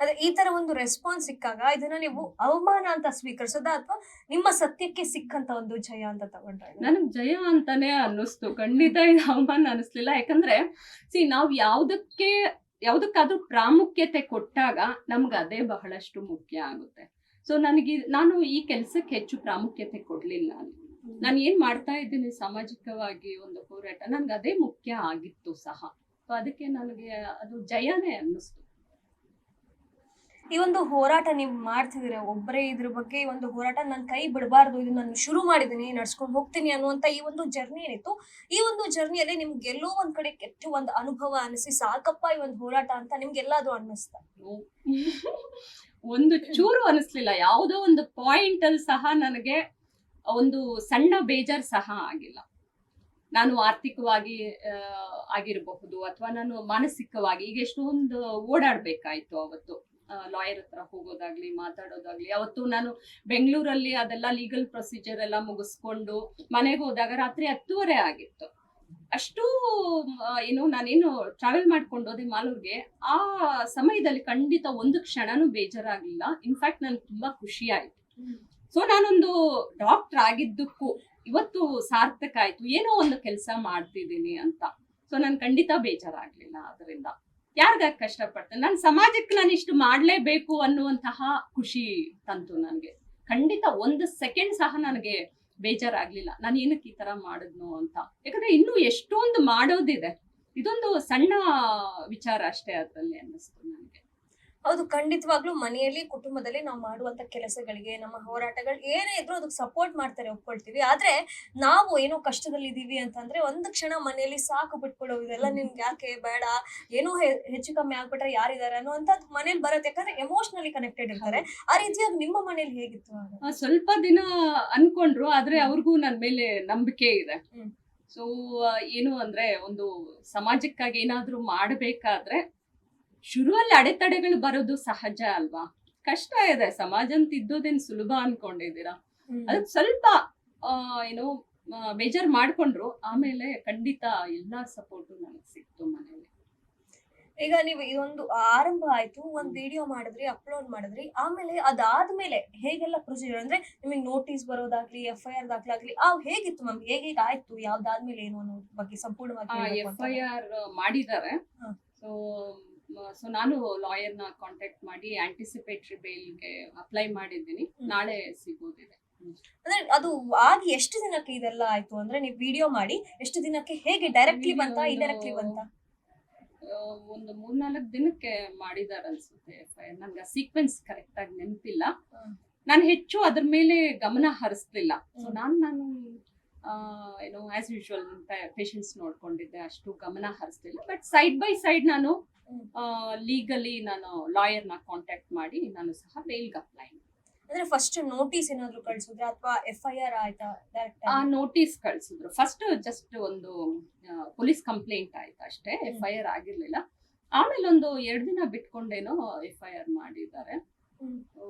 ಅದೇ ಈ ತರ ಒಂದು ರೆಸ್ಪಾನ್ಸ್ ಸಿಕ್ಕಾಗ ಇದನ್ನ ನೀವು ಅವಮಾನ ಅಂತ ಸ್ವೀಕರಿಸೋದ ಅಥವಾ ನಿಮ್ಮ ಸತ್ಯಕ್ಕೆ ಸಿಕ್ಕಂತ ಒಂದು ಜಯ ಅಂತ ತಗೊಂಡ್ರೆ? ನನಗ್ ಜಯ ಅಂತಾನೆ ಅನ್ನಿಸ್ತು, ಖಂಡಿತ ಇದು ಅವಮಾನ ಅನಿಸ್ಲಿಲ್ಲ. ಯಾಕಂದ್ರೆ ನಾವು ಯಾವ್ದಕ್ಕಾದ್ರೂ ಪ್ರಾಮುಖ್ಯತೆ ಕೊಟ್ಟಾಗ ನಮ್ಗೆ ಅದೇ ಬಹಳಷ್ಟು ಮುಖ್ಯ ಆಗುತ್ತೆ. ಸೊ ನಾನು ಈ ಕೆಲ್ಸಕ್ಕೆ ಹೆಚ್ಚು ಪ್ರಾಮುಖ್ಯತೆ ಕೊಡ್ಲಿಲ್ಲ. ನಾನು ಏನ್ ಮಾಡ್ತಾ ಇದ್ದೀನಿ ಸಾಮಾಜಿಕವಾಗಿ ಒಂದು ಹೋರಾಟ, ನನ್ಗೆ ಅದೇ ಮುಖ್ಯ ಆಗಿತ್ತು ಸಹ. ಸೊ ಅದಕ್ಕೆ ನನಗೆ ಅದು ಜಯನೇ ಅನ್ನಿಸ್ತು. ಈ ಒಂದು ಹೋರಾಟ ನೀವು ಮಾಡ್ತಿದ್ದೀರಾ ಒಬ್ಬರೇ, ಇದ್ರ ಬಗ್ಗೆ ಈ ಒಂದು ಹೋರಾಟ ನನ್ನ ಕೈ ಬಿಡಬಾರ್ದು, ಇದು ನಾನು ಶುರು ಮಾಡಿದ್ದೀನಿ, ನಡ್ಸ್ಕೊಂಡು ಹೋಗ್ತೀನಿ ಅನ್ನುವಂತ ಈ ಒಂದು ಜರ್ನಿ ಏನಿತ್ತು, ಈ ಒಂದು ಜರ್ನಿಯಲ್ಲಿ ನಿಮ್ಗೆ ಎಲ್ಲೋ ಒಂದ್ ಕಡೆ ಕೆಟ್ಟ ಒಂದು ಅನುಭವ ಅನಿಸಿ ಸಾಕಪ್ಪ ಈ ಒಂದು ಹೋರಾಟ ಅಂತ ನಿಮ್ಗೆ ಎಲ್ಲಾದ್ರೂ ಅನ್ನಿಸ್ತಾ? ಒಂದು ಚೂರು ಅನಿಸ್ಲಿಲ್ಲ. ಯಾವುದೋ ಒಂದು ಪಾಯಿಂಟ್ ಅಲ್ಲಿ ಸಹ ನನಗೆ ಒಂದು ಸಣ್ಣ ಬೇಜಾರ್ ಸಹ ಆಗಿಲ್ಲ. ನಾನು ಆರ್ಥಿಕವಾಗಿ ಆಗಿರಬಹುದು ಅಥವಾ ನಾನು ಮಾನಸಿಕವಾಗಿ ಈಗ ಎಷ್ಟೊಂದು ಓಡಾಡ್ಬೇಕಾಯ್ತು ಅವತ್ತು. ಲಾಯರ್ ಹತ್ರ ಹೋಗೋದಾಗ್ಲಿ, ಮಾತಾಡೋದಾಗ್ಲಿ. ಅವತ್ತು ನಾನು ಬೆಂಗಳೂರಲ್ಲಿ ಅದೆಲ್ಲ ಲೀಗಲ್ ಪ್ರೊಸೀಜರ್ ಎಲ್ಲ ಮುಗಿಸ್ಕೊಂಡು ಮನೆಗೆ ಹೋದಾಗ ರಾತ್ರಿ 10:30 ಆಗಿತ್ತು. ಅಷ್ಟು ನಾನೇನು ಟ್ರಾವೆಲ್ ಮಾಡ್ಕೊಂಡು ಹೋದೆ ಮಾಲೂರ್ಗೆ. ಆ ಸಮಯದಲ್ಲಿ ಖಂಡಿತ ಒಂದು ಕ್ಷಣನೂ ಬೇಜಾರಾಗ್ಲಿಲ್ಲ. ಇನ್ಫ್ಯಾಕ್ಟ್ ನನ್ಗೆ ತುಂಬಾ ಖುಷಿ ಆಯ್ತು. ಸೊ ನಾನೊಂದು ಡಾಕ್ಟರ್ ಆಗಿದ್ದಕ್ಕೂ ಇವತ್ತು ಸಾರ್ಥಕ ಆಯ್ತು, ಏನೋ ಒಂದು ಕೆಲಸ ಮಾಡ್ತಿದ್ದೀನಿ ಅಂತ. ಸೊ ನನ್ ಖಂಡಿತ ಬೇಜಾರಾಗ್ಲಿಲ್ಲ ಅದರಿಂದ. ಯಾರಿಗಾಗಿ ಕಷ್ಟಪಡ್ತೇನೆ, ನಾನು ಸಮಾಜಕ್ಕೆ ನಾನು ಇಷ್ಟು ಮಾಡ್ಲೇಬೇಕು ಅನ್ನುವಂತಹ ಖುಷಿ ತಂತು ನನಗೆ. ಖಂಡಿತ ಒಂದು ಸೆಕೆಂಡ್ ಸಹ ನನಗೆ ಬೇಜಾರಾಗ್ಲಿಲ್ಲ ನಾನು ಏನಕ್ಕೆ ಈ ತರ ಮಾಡಿದ್ನು ಅಂತ. ಯಾಕಂದ್ರೆ ಇನ್ನೂ ಎಷ್ಟೊಂದು ಮಾಡೋದಿದೆ, ಇದೊಂದು ಸಣ್ಣ ವಿಚಾರ ಅಷ್ಟೇ ಅದ್ರಲ್ಲಿ ಅನ್ನಿಸ್ತು ನನಗೆ. ಹೌದು, ಖಂಡಿತವಾಗ್ಲೂ ಮನೆಯಲ್ಲಿ ಕುಟುಂಬದಲ್ಲಿ ನಾವು ಮಾಡುವಂತ ಕೆಲಸಗಳಿಗೆ ನಮ್ಮ ಹೋರಾಟಗಳು ಏನೇ ಇದ್ರು ಅದಕ್ಕೆ ಸಪೋರ್ಟ್ ಮಾಡ್ತಾರೆ, ಒಪ್ಕೊಳ್ತೀವಿ. ಆದ್ರೆ ನಾವು ಏನೋ ಕಷ್ಟದಲ್ಲಿ ಇದೀವಿ ಅಂತಂದ್ರೆ ಒಂದು ಕ್ಷಣ ಮನೆಯಲ್ಲಿ ಸಾಕು ಬಿಟ್ಬಿಡೋ, ಇದೆಲ್ಲ ನಿಮ್ಗೆ ಯಾಕೆ ಬೇಡ, ಏನೋ ಹೆಚ್ಚು ಕಮ್ಮಿ ಆಗ್ಬಿಟ್ರೆ ಯಾರಿದ್ದಾರೆ ಅನ್ನುವಂಥದ್ದು ಮನೇಲಿ ಬರುತ್ತೆ. ಯಾಕಂದ್ರೆ ಎಮೋಷನಲಿ ಕನೆಕ್ಟೆಡ್ ಇರ್ತಾರೆ. ಆ ರೀತಿಯಾಗಿ ನಿಮ್ಮ ಮನೇಲಿ ಹೇಗಿತ್ತು ಆಗ? ಸ್ವಲ್ಪ ದಿನ ಅನ್ಕೊಂಡ್ರು, ಆದ್ರೆ ಅವ್ರಿಗೂ ನನ್ ಮೇಲೆ ನಂಬಿಕೆ ಇದೆ. ಸೊ ಏನು ಅಂದ್ರೆ ಒಂದು ಸಮಾಜಕ್ಕಾಗಿ ಏನಾದ್ರೂ ಮಾಡ್ಬೇಕಾದ್ರೆ ಶುರುವಲ್ಲಿ ಅಡೆತಡೆಗಳು ಬರೋದು ಸಹಜ ಅಲ್ವಾ. ಕಷ್ಟ ಇದೆ, ಸಮಾಜ ಅಂತ ಇದ್ದೋದೇನ್ ಸುಲಭ ಅನ್ಕೊಂಡಿದ್ದೀರಾ. ಅದಕ್ಕೆ ಸ್ವಲ್ಪ ಏನೋ ಬೇಜಾರ್ ಮಾಡ್ಕೊಂಡ್ರು. ಆಮೇಲೆ ಖಂಡಿತ ಎಲ್ಲಾ ಸಪೋರ್ಟು ನನಗೆ ಸಿಕ್ತು ಮನೇಲಿ. ಈಗ ನೀವು ಇದೊಂದು ಆರಂಭ ಆಯ್ತು, ಒಂದ್ ವಿಡಿಯೋ ಮಾಡಿದ್ರಿ, ಅಪ್ಲೋಡ್ ಮಾಡಿದ್ರಿ, ಆಮೇಲೆ ಅದಾದ್ಮೇಲೆ ಹೇಗೆಲ್ಲ ಪ್ರೊಸೀಜರ್ ಅಂದ್ರೆ ನಿಮಗೆ ನೋಟಿಸ್ ಬರೋದಾಗ್ಲಿ, FIR ದಾಖಲಾಗ್ಲಿ ಹೇಗಿತ್ತು ಮ್ಯಾಮ್? ಹೇಗೆ ಆಯ್ತು, ಯಾವ್ದಾದ್ಮೇಲೆ ಏನು ಅನ್ನೋದ್ರ ಬಗ್ಗೆ ಸಂಪೂರ್ಣವಾಗಿ FIR ಮಾಡಿದ್ದಾರೆ. ಸೊ ನಾನು ಲಾಯರ್ನ ಕಾಂಟ್ಯಾಕ್ಟ್ ಮಾಡಿ ಆಂಟಿಸಿಪೇಟರಿ ಬೇಲ್ಗೆ ಅಪ್ಲೈ ಮಾಡಿದ್ದೀನಿ. ನಾಳೆ ಸಿಗೋದಿದೆ. ಅಂದ್ರೆ ಅದು ಆಗಿ ಎಷ್ಟು ದಿನಕ್ಕೆ ಇದೆಲ್ಲ ಆಯ್ತು? ಅಂದ್ರೆ ನೀವು ವಿಡಿಯೋ ಮಾಡಿ ಎಷ್ಟು ದಿನಕ್ಕೆ, ಹೇಗೆ ಡೈರೆಕ್ಟ್ಲಿ ಬಂತ, ಇಂಡೈರೆಕ್ಟ್ಲಿ ಬಂತ? ಒಂದು 3-4 ದಿನಕ್ಕೆ ಮಾಡಿದಾರೆ ಅನ್ಸುತ್ತೆ FIR. ನನ್ಗೆ ಸೀಕ್ವೆನ್ಸ್ ಕರೆಕ್ಟ್ ಆಗಿ ನೆನಪಿಲ್ಲ. ನಾನು ಹೆಚ್ಚು ಅದ್ರ ಮೇಲೆ ಗಮನ ಹರಿಸ್ಲಿಲ್ಲ. ಸೊ ನಾನು ಏನೋ ಆಸ್ ಯೂಶುವಲ್ ಪೇಷಂಟ್ಸ್ ನೋಡ್ಕೊಂಡಿದ್ದೆ, ಅಷ್ಟು ಗಮನ ಹರಿಸ್ಲಿಲ್ಲ. ಬಟ್ ಸೈಡ್ ಬೈ ಸೈಡ್ ನಾನು ಲೀಗಲಿ ನಾನು ಲಾಯರ್ನ ಕಾಂಟ್ಯಾಕ್ಟ್ ಮಾಡಿ ನಾನು ಸಹ ಬೇಲ್ಗೆ ಅಪ್ಲೈ. ಅಂದ್ರೆ ಫಸ್ಟ್ ನೋಟಿಸ್ ಏನಾದ್ರು ಕಳ್ಸಿದ್ರ ಅಥವಾ FIR ಆಯ್ತಾ? ನೋಟಿಸ್ ಕಳ್ಸಿದ್ರು. ಫಸ್ಟ್ ಜಸ್ಟ್ ಒಂದು ಪೊಲೀಸ್ ಕಂಪ್ಲೇಂಟ್ ಆಯ್ತು ಅಷ್ಟೇ, FIR ಆಗಿರ್ಲಿಲ್ಲ. ಆಮೇಲೆ ಒಂದು 2 ದಿನ ಬಿಟ್ಕೊಂಡೇನೋ FIR ಮಾಡಿದ್ದಾರೆ.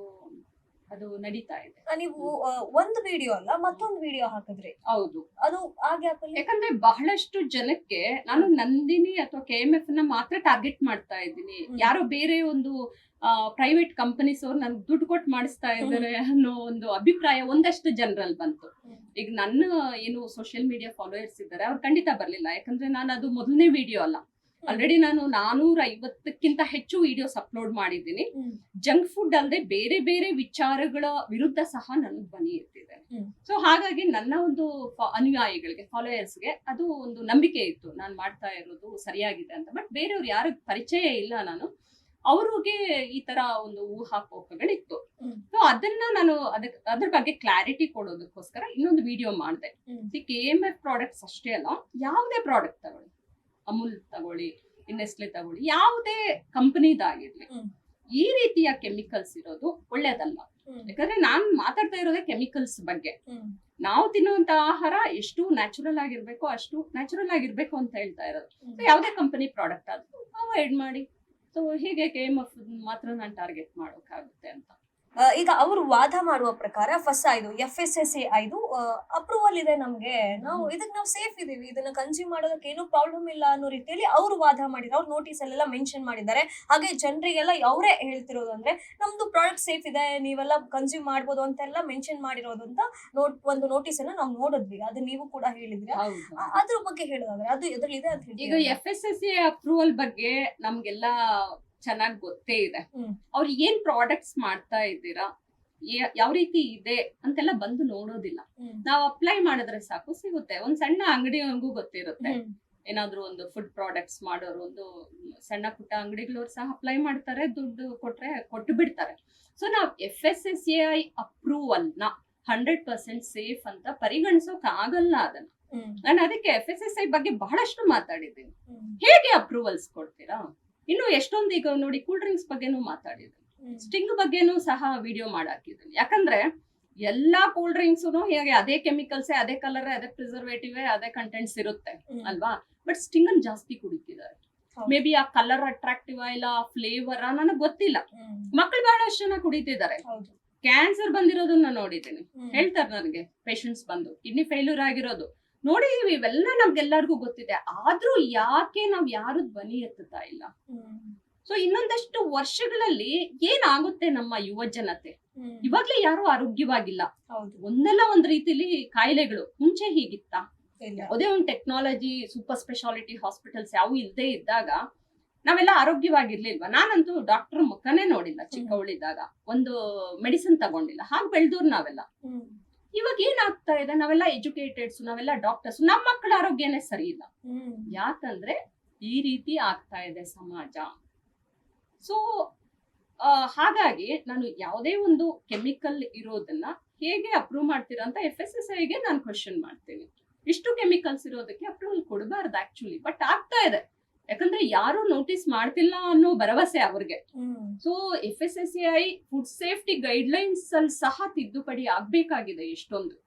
ಅದು ನಡೀತಾ ಇದೆ. ನೀವು ಒಂದು ವಿಡಿಯೋ ಅಲ್ಲ ಮತ್ತೊಂದು ವಿಡಿಯೋ ಹಾಕಿದ್ರಿ? ಹೌದು. ಅದು ಆ ಗ್ಯಾಪ್ ಅಲ್ಲಿ ಯಾಕಂದ್ರೆ ಬಹಳಷ್ಟು ಜನಕ್ಕೆ ನಾನು ನಂದಿನಿ ಅಥವಾ KMF ನ ಮಾತ್ರ ಟಾರ್ಗೆಟ್ ಮಾಡ್ತಾ ಇದ್ದೀನಿ. ಯಾರೋ ಬೇರೆ ಒಂದು ಪ್ರೈವೇಟ್ ಕಂಪನೀಸ್ ಅವ್ರು ನನ್ಗೆ ದುಡ್ಡು ಕೊಟ್ಟು ಮಾಡಿಸ್ತಾ ಇದ್ದಾರೆ ಅನ್ನೋ ಒಂದು ಅಭಿಪ್ರಾಯ ಒಂದಷ್ಟು ಜನರಲ್ಲಿ ಬಂತು. ಈಗ ನನ್ನ ಏನು ಸೋಷಿಯಲ್ ಮೀಡಿಯಾ ಫಾಲೋಯರ್ಸ್ ಇದ್ದಾರೆ ಅವ್ರು ಖಂಡಿತ ಬರ್ಲಿಲ್ಲ. ಯಾಕಂದ್ರೆ ನಾನು ಅದು ಮೊದಲನೇ ವಿಡಿಯೋ ಅಲ್ಲ, ಆಲ್ರೆಡಿ ನಾನು 450ಕ್ಕಿಂತ ಹೆಚ್ಚು ವಿಡಿಯೋಸ್ ಅಪ್ಲೋಡ್ ಮಾಡಿದ್ದೀನಿ. ಜಂಕ್ ಫುಡ್ ಅಲ್ಲದೆ ಬೇರೆ ಬೇರೆ ವಿಚಾರಗಳ ವಿರುದ್ಧ ಸಹ ನನಗೆ ಧ್ವನಿ ಎತ್ತಿದೆ. ಸೊ ಹಾಗಾಗಿ ನನ್ನ ಒಂದು ಅನುಯಾಯಿಗಳಿಗೆ, ಫಾಲೋಯರ್ಸ್ಗೆ ಅದು ಒಂದು ನಂಬಿಕೆ ಇತ್ತು, ನಾನು ಮಾಡ್ತಾ ಇರೋದು ಸರಿಯಾಗಿದೆ ಅಂತ. ಬಟ್ ಬೇರೆಯವ್ರು ಯಾರಿಗ ಪರಿಚಯ ಇಲ್ಲ ನಾನು, ಅವ್ರಿಗೆ ಈ ತರ ಒಂದು ಊಹಾಪೋಹಗಳಿತ್ತು. ಸೊ ಅದನ್ನ ನಾನು ಅದ್ರ ಬಗ್ಗೆ ಕ್ಲಾರಿಟಿ ಕೊಡೋದಕ್ಕೋಸ್ಕರ ಇನ್ನೊಂದು ವಿಡಿಯೋ ಮಾಡಿದೆ. KMF ಪ್ರಾಡಕ್ಟ್ಸ್ ಅಷ್ಟೇ ಅಲ್ಲ, ಯಾವುದೇ ಪ್ರಾಡಕ್ಟ್ ತಗೊಳ್ಳಿ, ಅಮೂಲ್ ತಗೊಳ್ಳಿ, ನೆಸ್ಲೆ ತಗೊಳ್ಳಿ, ಯಾವುದೇ ಕಂಪನಿದಾಗಿರ್ಲಿ, ಈ ರೀತಿಯ ಕೆಮಿಕಲ್ಸ್ ಇರೋದು ಒಳ್ಳೇದಲ್ಲ. ಯಾಕಂದ್ರೆ ನಾನ್ ಮಾತಾಡ್ತಾ ಇರೋದೇ ಕೆಮಿಕಲ್ಸ್ ಬಗ್ಗೆ. ನಾವು ತಿನ್ನುವಂತ ಆಹಾರ ಎಷ್ಟು ನ್ಯಾಚುರಲ್ ಆಗಿರ್ಬೇಕು ಅಷ್ಟು ನ್ಯಾಚುರಲ್ ಆಗಿರ್ಬೇಕು ಅಂತ ಹೇಳ್ತಾ ಇರೋದು. ಯಾವುದೇ ಕಂಪನಿ ಪ್ರಾಡಕ್ಟ್ ಆದ್ರೂ ಅವಾಯ್ಡ್ ಮಾಡಿ. ಸೊ ಹೀಗೆ KMF ಮಾತ್ರ ನಾನು ಟಾರ್ಗೆಟ್ ಮಾಡೋಕ್ಕಾಗುತ್ತೆ ಅಂತ. ಈಗ ಅವರು ವಾದ ಮಾಡುವ ಪ್ರಕಾರ ಫಸ್ಟ್ ಇದು FSSAI ಅಪ್ರೂವಲ್ ಇದೆ ನಮ್ಗೆ, ನಾವು ಇದಕ್ಕೆ ನಾವು ಸೇಫ್ ಇದೀವಿ, ಇದನ್ನ ಕನ್ಸ್ಯೂಮ್ ಮಾಡೋದಕ್ಕೆ ಏನೂ ಪ್ರಾಬ್ಲಮ್ ಇಲ್ಲ ಅನ್ನೋ ರೀತಿಯಲ್ಲಿ ಅವರು ವಾದ ಮಾಡಿದ್ರು. ಅವ್ರು ನೋಟಿಸ್ ಅಲ್ಲೆಲ್ಲ ಮೆನ್ಷನ್ ಮಾಡಿದ್ದಾರೆ. ಹಾಗೆ ಜನರಿಗೆಲ್ಲ ಅವರೇ ಹೇಳ್ತಿರೋದು ಅಂದ್ರೆ ನಮ್ದು ಪ್ರಾಡಕ್ಟ್ ಸೇಫ್ ಇದೆ, ನೀವೆಲ್ಲ ಕನ್ಸ್ಯೂಮ್ ಮಾಡ್ಬೋದು ಅಂತೆಲ್ಲ ಮೆನ್ಷನ್ ಮಾಡಿರೋದು ಅಂತ ಒಂದು ನೋಟಿಸ್ ಅನ್ನ ನಾವು ನೋಡಿದ್ವಿ. ಅದು ನೀವು ಕೂಡ ಹೇಳಿದ್ರಿ. ಅದ್ರ ಬಗ್ಗೆ ಹೇಳೋದಾದ್ರೆ ಅದು ಎದುರಿದೆ ಅಂತ ಹೇಳಿ. ಈಗ FSSAI ಅಪ್ರೂವಲ್ ಬಗ್ಗೆ ನಮ್ಗೆಲ್ಲ ಚೆನ್ನಾಗಿ ಗೊತ್ತೇ ಇದೆ. ಅವ್ರು ಏನ್ ಪ್ರಾಡಕ್ಟ್ಸ್ ಮಾಡ್ತಾ ಇದ್ದೀರಾ, ಯಾವ ರೀತಿ ಇದೆ ಅಂತೆಲ್ಲ ಬಂದು ನೋಡೋದಿಲ್ಲ. ನಾವು ಅಪ್ಲೈ ಮಾಡಿದ್ರೆ ಸಾಕು, ಸಿಗುತ್ತೆ. ಒಂದ್ ಸಣ್ಣ ಅಂಗಡಿಯವರಿಗೂ ಗೊತ್ತಿರುತ್ತೆ. ಏನಾದ್ರು ಒಂದು ಫುಡ್ ಪ್ರಾಡಕ್ಟ್ಸ್ ಮಾಡೋರು, ಒಂದು ಸಣ್ಣ ಪುಟ್ಟ ಅಂಗಡಿಗಳವ್ರು ಸಹ ಅಪ್ಲೈ ಮಾಡ್ತಾರೆ, ದುಡ್ಡು ಕೊಟ್ರೆ ಕೊಟ್ಟು ಬಿಡ್ತಾರೆ. ಸೊ ನಾವು FSSAI ಅಪ್ರೂವಲ್ ನ 100% ಸೇಫ್ ಅಂತ ಪರಿಗಣಿಸೋಕ್ ಆಗಲ್ಲ ಅದನ್ನ. ನಾನು ಅದಕ್ಕೆ FSSAI ಬಗ್ಗೆ ಬಹಳಷ್ಟು ಮಾತಾಡಿದ್ದೀನಿ. ಹೇಗೆ ಅಪ್ರೂವಲ್ಸ್ ಕೊಡ್ತೀರಾ? ಇನ್ನು ಎಷ್ಟೊಂದು, ಈಗ ನೋಡಿ ಕೂಲ್ ಡ್ರಿಂಕ್ಸ್ ಬಗ್ಗೆನೂ ಮಾತಾಡಿದ್ದೀನಿ, ಸ್ಟಿಂಗ್ ಬಗ್ಗೆನೂ ಸಹ ವಿಡಿಯೋ ಮಾಡಾಕಿದ್ದೀನಿ. ಯಾಕಂದ್ರೆ ಎಲ್ಲಾ ಕೂಲ್ ಡ್ರಿಂಕ್ಸ್ ಹೇಗೆ ಅದೇ ಕೆಮಿಕಲ್ಸ್, ಅದೇ ಕಲರ್, ಅದೇ ಪ್ರಿಸರ್ವೇಟಿವ್, ಅದೇ ಕಂಟೆಂಟ್ಸ್ ಇರುತ್ತೆ ಅಲ್ವಾ. ಬಟ್ ಸ್ಟಿಂಗ್ ಅನ್ನು ಜಾಸ್ತಿ ಕುಡಿತಿದ್ದಾರೆ. ಮೇ ಬಿ ಆ ಕಲರ್ ಅಟ್ರಾಕ್ಟಿವ್ ಇಲ್ಲ, ಫ್ಲೇವರ್ ನನಗ್ ಗೊತ್ತಿಲ್ಲ. ಮಕ್ಕಳು ಬಹಳಷ್ಟು ಜನ ಕುಡಿತಿದ್ದಾರೆ. ಕ್ಯಾನ್ಸರ್ ಬಂದಿರೋದನ್ನ ನೋಡಿದ್ದೀನಿ. ಹೇಳ್ತಾರೆ ನನಗೆ ಪೇಷಂಟ್ಸ್ ಬಂದು, ಕಿಡ್ನಿ ಫೇಲ್ಯೂರ್ ಆಗಿರೋದು ನೋಡಿದೀವಿ. ಇವೆಲ್ಲ ನಮ್ಗೆಲ್ಲರಿಗೂ ಗೊತ್ತಿದೆ. ಆದ್ರೂ ಯಾಕೆ ನಾವ್ ಯಾರು ಧ್ವನಿ ಎತ್ತುತ್ತಾ ಇಲ್ಲ? ಸೊ ಇನ್ನೊಂದಷ್ಟು ವರ್ಷಗಳಲ್ಲಿ ಏನಾಗುತ್ತೆ ನಮ್ಮ ಯುವ ಜನತೆ? ಇವಾಗ್ಲೇ ಯಾರು ಆರೋಗ್ಯವಾಗಿಲ್ಲ. ಹೌದು. ಒಂದಲ್ಲ ಒಂದ್ ರೀತಿಲಿ ಕಾಯಿಲೆಗಳು. ಮುಂಚೆ ಹೀಗಿತ್ತಾ? ಇಲ್ಲ. ಯಾವುದೇ ಒಂದು ಟೆಕ್ನಾಲಜಿ, ಸೂಪರ್ ಸ್ಪೆಷಾಲಿಟಿ ಹಾಸ್ಪಿಟಲ್ಸ್ ಯಾವ ಇಲ್ಲದೆ ಇದ್ದಾಗ ನಾವೆಲ್ಲ ಆರೋಗ್ಯವಾಗಿರ್ಲಿಲ್ವಾ? ನಾನಂತೂ ಡಾಕ್ಟರ್ ಮುಖನೇ ನೋಡಿಲ್ಲ ಚಿಕ್ಕವಳಿದ್ದಾಗ, ಒಂದು ಮೆಡಿಸಿನ್ ತಗೊಂಡಿಲ್ಲ. ಹಾಗೆ ಬೆಳೆದವ್ರು ನಾವೆಲ್ಲ. ಇವಾಗ ಏನಾಗ್ತಾ ಇದೆ, ನಾವೆಲ್ಲ ಎಜುಕೇಟೆಡ್ಸ್, ನಾವೆಲ್ಲ ಡಾಕ್ಟರ್ಸ್, ನಮ್ಮ ಮಕ್ಕಳ ಆರೋಗ್ಯನೇ ಸರಿ ಇಲ್ಲ. ಯಾಕಂದ್ರೆ ಈ ರೀತಿ ಆಗ್ತಾ ಇದೆ ಸಮಾಜ. ಸೊ ಹಾಗಾಗಿ ನಾನು ಯಾವುದೇ ಒಂದು ಕೆಮಿಕಲ್ ಇರೋದನ್ನ ಹೇಗೆ ಅಪ್ರೂವ್ ಮಾಡ್ತೀರಾ ಅಂತ FSSAIಗೆ ನಾನು ಕ್ವಶನ್ ಮಾಡ್ತೀನಿ. ಇಷ್ಟು ಕೆಮಿಕಲ್ಸ್ ಇರೋದಕ್ಕೆ ಅಪ್ರೂವಲ್ ಕೊಡಬಾರ್ದು ಆಕ್ಚುಲಿ, ಬಟ್ ಆಗ್ತಾ ಇದೆ. ಯಾಕಂದ್ರೆ ಯಾರು ನೋಟಿಸ್ ಮಾಡ್ತಿಲ್ಲ ಅನ್ನೋ ಭರವಸೆ ಅವ್ರಿಗೆ. So FSSAI food safety guidelines ಅಲ್ಲಿ ಸಹ ತಿದ್ದುಪಡಿ ಆಗ್ಬೇಕಾಗಿದೆ ಎಷ್ಟೊಂದು.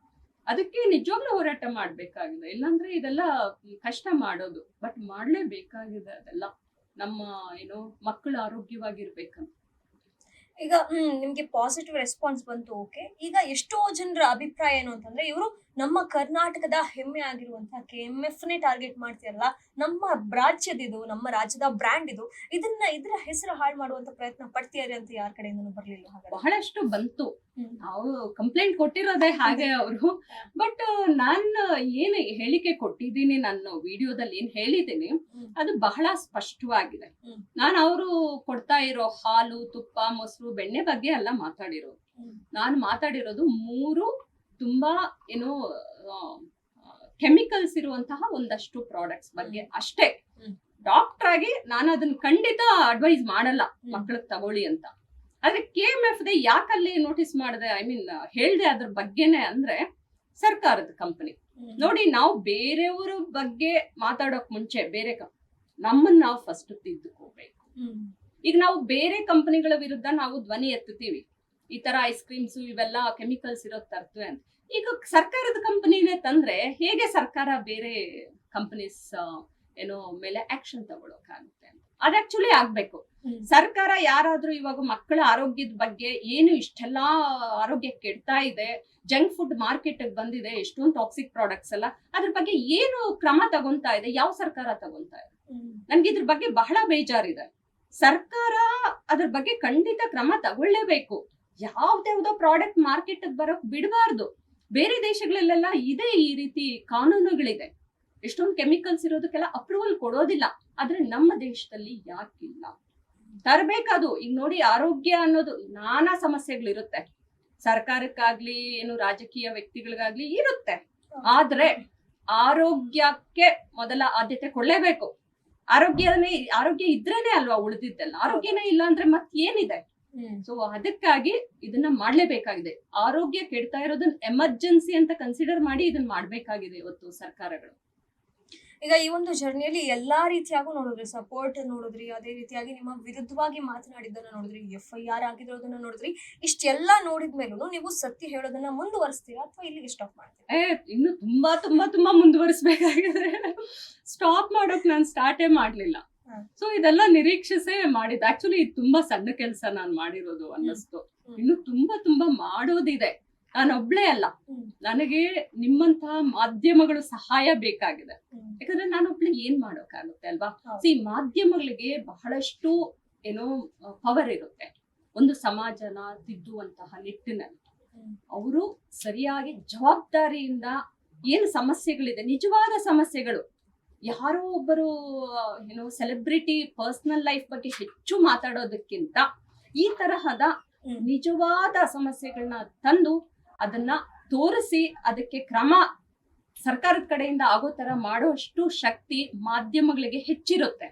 ಅದಕ್ಕೆ ನಿಜವಾಗ್ಲೂ ಹೋರಾಟ ಮಾಡ್ಬೇಕಾಗಿದೆ. ಇಲ್ಲಾಂದ್ರೆ ಇದೆಲ್ಲ ಕಷ್ಟ ಮಾಡೋದು, ಬಟ್ ಮಾಡ್ಲೇಬೇಕಾಗಿದೆ. ಅದೆಲ್ಲ ನಮ್ಮ ಮಕ್ಕಳು ಆರೋಗ್ಯವಾಗಿರ್ಬೇಕಂತ. ಈಗ ನಿಮ್ಗೆ ಪಾಸಿಟಿವ್ ರೆಸ್ಪಾನ್ಸ್ ಬಂತು, ಓಕೆ. ಈಗ ಎಷ್ಟೋ ಜನರ ಅಭಿಪ್ರಾಯ ಏನು ಅಂತಂದ್ರೆ, ಇವರು ನಮ್ಮ ಕರ್ನಾಟಕದ ಹೆಮ್ಮೆ ಆಗಿರುವಂತಹ KMF ನೇ ಟಾರ್ಗೆಟ್ ಮಾಡ್ತಿರಲ್ಲ, ನಮ್ಮ ರಾಜ್ಯದಿದು, ನಮ್ಮ ರಾಜ್ಯದ ಬ್ರ್ಯಾಂಡ್ ಇದು, ಇದರ ಹೆಸರು ಹಾಳು ಮಾಡುವಂತ ಪ್ರಯತ್ನ ಪಡ್ತೀಯಾರಿ ಅಂತ ಯಾರ ಕಡೆಯಿಂದನೂ ಬರ್ಲಿಲ್ಲ? ಹಾಗಾದ್ರೆ ಬಹಳಷ್ಟು ಬಂತು. ನಾವು ಕಂಪ್ಲೇಂಟ್ ಕೊಟ್ಟಿರೋದೇ ಹಾಗೆ ಅವರು. ಬಟ್ ನಾನು ಏನು ಹೇಳಿಕೆ ಕೊಟ್ಟಿದ್ದೀನಿ, ನನ್ನ ವಿಡಿಯೋದಲ್ಲಿ ಏನ್ ಹೇಳಿದ್ದೀನಿ ಅದು ಬಹಳ ಸ್ಪಷ್ಟವಾಗಿದೆ. ನಾನು ಅವರು ಕೊಡ್ತಾ ಇರೋ ಹಾಲು, ತುಪ್ಪ, ಮೊಸರು, ಬೆಣ್ಣೆ ಬಗ್ಗೆ ಎಲ್ಲ ಮಾತಾಡಿರೋದು. ನಾನು ಮಾತಾಡಿರೋದು 3 ತುಂಬಾ ಕೆಮಿಕಲ್ಸ್ ಇರುವಂತಹ ಒಂದಷ್ಟು ಪ್ರಾಡಕ್ಟ್ಸ್ ಬಗ್ಗೆ ಅಷ್ಟೇ. ಡಾಕ್ಟರ್ ಆಗಿ ನಾನು ಅದನ್ನ ಖಂಡಿತ ಅಡ್ವೈಸ್ ಮಾಡಲ್ಲ ಮಕ್ಕಳಿಗೆ ತಗೊಳ್ಳಿ ಅಂತ. ಆದ್ರೆ KMF ಯಾಕಲ್ಲಿ ನೋಟಿಸ್ ಮಾಡಿದೆ, ಹೇಳ್ದೆ ಅದ್ರ ಬಗ್ಗೆನೆ ಅಂದ್ರೆ, ಸರ್ಕಾರದ ಕಂಪನಿ ನೋಡಿ. ನಾವು ಬೇರೆಯವ್ರ ಬಗ್ಗೆ ಮಾತಾಡೋಕ್ ಮುಂಚೆ ನಮ್ಮನ್ನ ನಾವು ಫಸ್ಟ್ ತಿದ್ದುಕೋಬೇಕು. ಈಗ ನಾವು ಬೇರೆ ಕಂಪನಿಗಳ ವಿರುದ್ಧ ನಾವು ಧ್ವನಿ ಎತ್ತುತ್ತೀವಿ, ಈ ತರ ಐಸ್ ಕ್ರೀಮ್ಸ್ ಇವೆಲ್ಲ ಕೆಮಿಕಲ್ಸ್ ಇರೋದ್ ತರ್ತವೆ ಅಂತ. ಈಗ ಸರ್ಕಾರದ ಕಂಪನಿನೇ ತಂದ್ರೆ ಹೇಗೆ ಸರ್ಕಾರ ಬೇರೆ ಕಂಪನೀಸ್ ಮೇಲೆ ಆಕ್ಷನ್ ತಗೊಳಕಾಗುತ್ತೆ ಅಂತ? ಅದ್ ಆಕ್ಚುಲಿ ಆಗ್ಬೇಕು. ಸರ್ಕಾರ ಯಾರಾದ್ರೂ ಇವಾಗ ಮಕ್ಕಳ ಆರೋಗ್ಯದ ಬಗ್ಗೆ ಏನು ಇಷ್ಟೆಲ್ಲಾ ಆರೋಗ್ಯ ಕೆಡ್ತಾ ಇದೆ, ಜಂಕ್ ಫುಡ್ ಮಾರ್ಕೆಟ್ ಬಂದಿದೆ, ಎಷ್ಟೊಂದು ಟಾಕ್ಸಿಕ್ ಪ್ರಾಡಕ್ಟ್ಸ್ ಎಲ್ಲ, ಅದ್ರ ಬಗ್ಗೆ ಏನು ಕ್ರಮ ತಗೊಂತಾ ಇದೆ? ಯಾವ ಸರ್ಕಾರ ತಗೊಂತಾ ಇದೆ? ನನ್ಗೆ ಇದ್ರ ಬಗ್ಗೆ ಬಹಳ ಬೇಜಾರಿದೆ. ಸರ್ಕಾರ ಅದ್ರ ಬಗ್ಗೆ ಖಂಡಿತ ಕ್ರಮ ತಗೊಳ್ಳೇಬೇಕು. ಯಾವ್ದ್ಯಾವ್ದೋ ಪ್ರಾಡಕ್ಟ್ ಮಾರ್ಕೆಟ್ ಬರೋಕ್ ಬಿಡಬಾರ್ದು. ಬೇರೆ ದೇಶಗಳಲ್ಲೆಲ್ಲ ಇದೆ, ಈ ರೀತಿ ಕಾನೂನುಗಳಿದೆ. ಎಷ್ಟೊಂದು ಕೆಮಿಕಲ್ಸ್ ಇರೋದಕ್ಕೆಲ್ಲ ಅಪ್ರೂವಲ್ ಕೊಡೋದಿಲ್ಲ. ಆದ್ರೆ ನಮ್ಮ ದೇಶದಲ್ಲಿ ಯಾಕಿಲ್ಲ? ತರಬೇಕದು. ಈಗ ನೋಡಿ, ಆರೋಗ್ಯ ಅನ್ನೋದು ನಾನಾ ಸಮಸ್ಯೆಗಳಿರುತ್ತೆ. ಸರ್ಕಾರಕ್ಕಾಗ್ಲಿ ರಾಜಕೀಯ ವ್ಯಕ್ತಿಗಳಿಗಾಗ್ಲಿ ಇರುತ್ತೆ. ಆದ್ರೆ ಆರೋಗ್ಯಕ್ಕೆ ಮೊದಲ ಆದ್ಯತೆ ಕೊಡ್ಲೇಬೇಕು. ಆರೋಗ್ಯ ಇದ್ರೇನೆ ಅಲ್ವಾ ಉಳಿದಿದ್ದೆಲ್ಲ. ಆರೋಗ್ಯನೇ ಇಲ್ಲ ಅಂದ್ರೆ ಮತ್ ಏನಿದೆ? ಸೊ ಅದಕ್ಕಾಗಿ ಇದನ್ನ ಮಾಡ್ಲೇಬೇಕಾಗಿದೆ. ಆರೋಗ್ಯ ಕೆಡ್ತಾ ಇರೋದನ್ನ ಎಮರ್ಜೆನ್ಸಿ ಅಂತ ಕನ್ಸಿಡರ್ ಮಾಡಿ ಇದನ್ನ ಮಾಡ್ಬೇಕಾಗಿದೆ ಇವತ್ತು ಸರ್ಕಾರಗಳು. ಈಗ ಈ ಒಂದು ಜರ್ನಿಯಲ್ಲಿ ಎಲ್ಲಾ ರೀತಿಯಾಗೂ ನೋಡಿದ್ರಿ, ಸಪೋರ್ಟ್ ನೋಡಿದ್ರಿ, ಅದೇ ರೀತಿಯಾಗಿ ನಿಮ್ಮ ವಿರುದ್ಧವಾಗಿ ಮಾತನಾಡಿದ್ದನ್ನ ನೋಡಿದ್ರಿ, FIR ಆಗಿರೋದನ್ನ ನೋಡಿದ್ರಿ. ಇಷ್ಟೆಲ್ಲಾ ನೋಡಿದ್ಮೇಲೂ ನೀವು ಸತ್ಯ ಹೇಳೋದನ್ನ ಮುಂದುವರಿಸ್ತೀರಾ ಅಥವಾ ಇಲ್ಲಿಗೆ ಸ್ಟಾಪ್ ಮಾಡ್ತೀರಾ? ಇನ್ನು ತುಂಬಾ ತುಂಬಾ ತುಂಬಾ ಮುಂದುವರಿಸಬೇಕಾಗಿದೆ. ಸ್ಟಾಪ್ ಮಾಡೋಕ್ ನಾನು ಸ್ಟಾರ್ಟೇ ಮಾಡ್ಲಿಲ್ಲ. ಸೊ ಇದೆಲ್ಲ ನಿರೀಕ್ಷಿಸೇ ಮಾಡಿದ್ದು. ಆಕ್ಚುಲಿ ಇದು ತುಂಬಾ ಸಣ್ಣ ಕೆಲಸ ನಾನು ಮಾಡಿರೋದು ಅನ್ನಿಸ್ತು. ಇನ್ನು ತುಂಬಾ ತುಂಬಾ ಮಾಡೋದಿದೆ. ನಾನೊಬ್ಳೇ ಅಲ್ಲ, ನನಗೆ ನಿಮ್ಮಂತಹ ಮಾಧ್ಯಮಗಳು ಸಹಾಯ ಬೇಕಾಗಿದೆ. ಯಾಕಂದ್ರೆ ನಾನೊಬ್ಳೆ ಏನ್ ಮಾಡೋಕ್ಕಾಗುತ್ತೆ ಅಲ್ವಾ? ಈ ಮಾಧ್ಯಮಗಳಿಗೆ ಬಹಳಷ್ಟು ಪವರ್ ಇರುತ್ತೆ ಒಂದು ಸಮಾಜನ ತಿದ್ದುವಂತಹ ನಿಟ್ಟಿನಲ್ಲಿ. ಅವರು ಸರಿಯಾಗಿ ಜವಾಬ್ದಾರಿಯಿಂದ ಏನು ಸಮಸ್ಯೆಗಳಿದೆ, ನಿಜವಾದ ಸಮಸ್ಯೆಗಳು, ಯಾರೋ ಒಬ್ಬರು ಸೆಲೆಬ್ರಿಟಿ ಪರ್ಸನಲ್ ಲೈಫ್ ಬಗ್ಗೆ ಹೆಚ್ಚು ಮಾತಾಡೋದಕ್ಕಿಂತ ಈ ತರಹದ ನಿಜವಾದ ಸಮಸ್ಯೆಗಳನ್ನ ತಂದು ಅದನ್ನ ತೋರಿಸಿ ಅದಕ್ಕೆ ಕ್ರಮ ಸರ್ಕಾರದ ಕಡೆಯಿಂದ ಆಗೋ ತರ ಮಾಡುವಷ್ಟು ಶಕ್ತಿ ಮಾಧ್ಯಮಗಳಿಗೆ ಹೆಚ್ಚಿರುತ್ತೆ.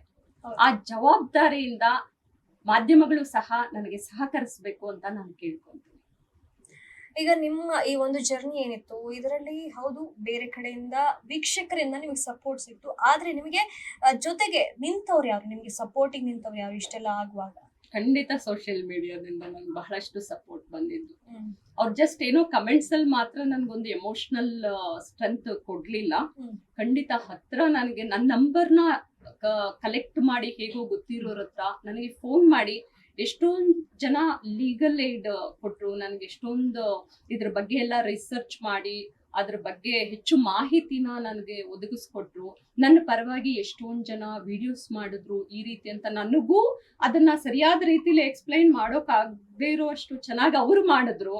ಆ ಜವಾಬ್ದಾರಿಯಿಂದ ಮಾಧ್ಯಮಗಳು ಸಹ ನನಗೆ ಸಹಕರಿಸಬೇಕು ಅಂತ ನಾನು ಕೇಳ್ಕೊಂತೀನಿ. ಈಗ ನಿಮ್ಮ ಈ ಒಂದು ಜರ್ನಿ ಏನಿತ್ತು, ಇದರಲ್ಲಿ ಹೌದು ಬೇರೆ ಕಡೆಯಿಂದ ವೀಕ್ಷಕರಿಂದ ನಿಮಗೆ ಸಪೋರ್ಟ್ ಸಿಕ್ತು, ಆದ್ರೆ ನಿಮಗೆ ಜೊತೆಗೆ ನಿಂತವ್ರು ಯಾರು, ನಿಮ್ಗೆ ಸಪೋರ್ಟಿಂಗ್ ನಿಂತವ್ರು ಯಾರು ಇಷ್ಟೆಲ್ಲ ಆಗುವಾಗ? ಖಂಡಿತ ಸೋಷಿಯಲ್ ಮೀಡಿಯಾದಿಂದ ನಂಗೆ ಬಹಳಷ್ಟು ಸಪೋರ್ಟ್ ಬಂದಿದ್ದು. ಅವ್ರು ಜಸ್ಟ್ ಕಮೆಂಟ್ಸ್ ಅಲ್ಲಿ ಮಾತ್ರ ನನ್ಗೊಂದು ಎಮೋಷನಲ್ ಸ್ಟ್ರೆಂತ್ ಕೊಡ್ಲಿಲ್ಲ. ಖಂಡಿತ ಹತ್ರ ನನಗೆ ನನ್ನ ನಂಬರ್ನ ಕಲೆಕ್ಟ್ ಮಾಡಿ ಹೇಗೋ ಗೊತ್ತಿರೋರ ಹತ್ರ ನನಗೆ ಫೋನ್ ಮಾಡಿ ಎಷ್ಟೊಂದು ಜನ ಲೀಗಲ್ ಏಡ್ ಕೊಟ್ರು. ನನಗೆ ಎಷ್ಟೊಂದು ಇದ್ರ ಬಗ್ಗೆ ಎಲ್ಲ ರಿಸರ್ಚ್ ಮಾಡಿ ಅದ್ರ ಬಗ್ಗೆ ಹೆಚ್ಚು ಮಾಹಿತಿನ ನನಗೆ ಒದಗಿಸ್ಕೊಟ್ರು. ನನ್ನ ಪರವಾಗಿ ಎಷ್ಟೊಂದ್ ಜನ ವಿಡಿಯೋಸ್ ಮಾಡಿದ್ರು ಈ ರೀತಿ ಅಂತ. ನನಗೂ ಅದನ್ನ ಸರಿಯಾದ ರೀತಿಲಿ ಎಕ್ಸ್ಪ್ಲೈನ್ ಮಾಡೋಕ್ ಆಗದೆ ಇರುವಷ್ಟು ಚೆನ್ನಾಗಿ ಅವರು ಮಾಡಿದ್ರು.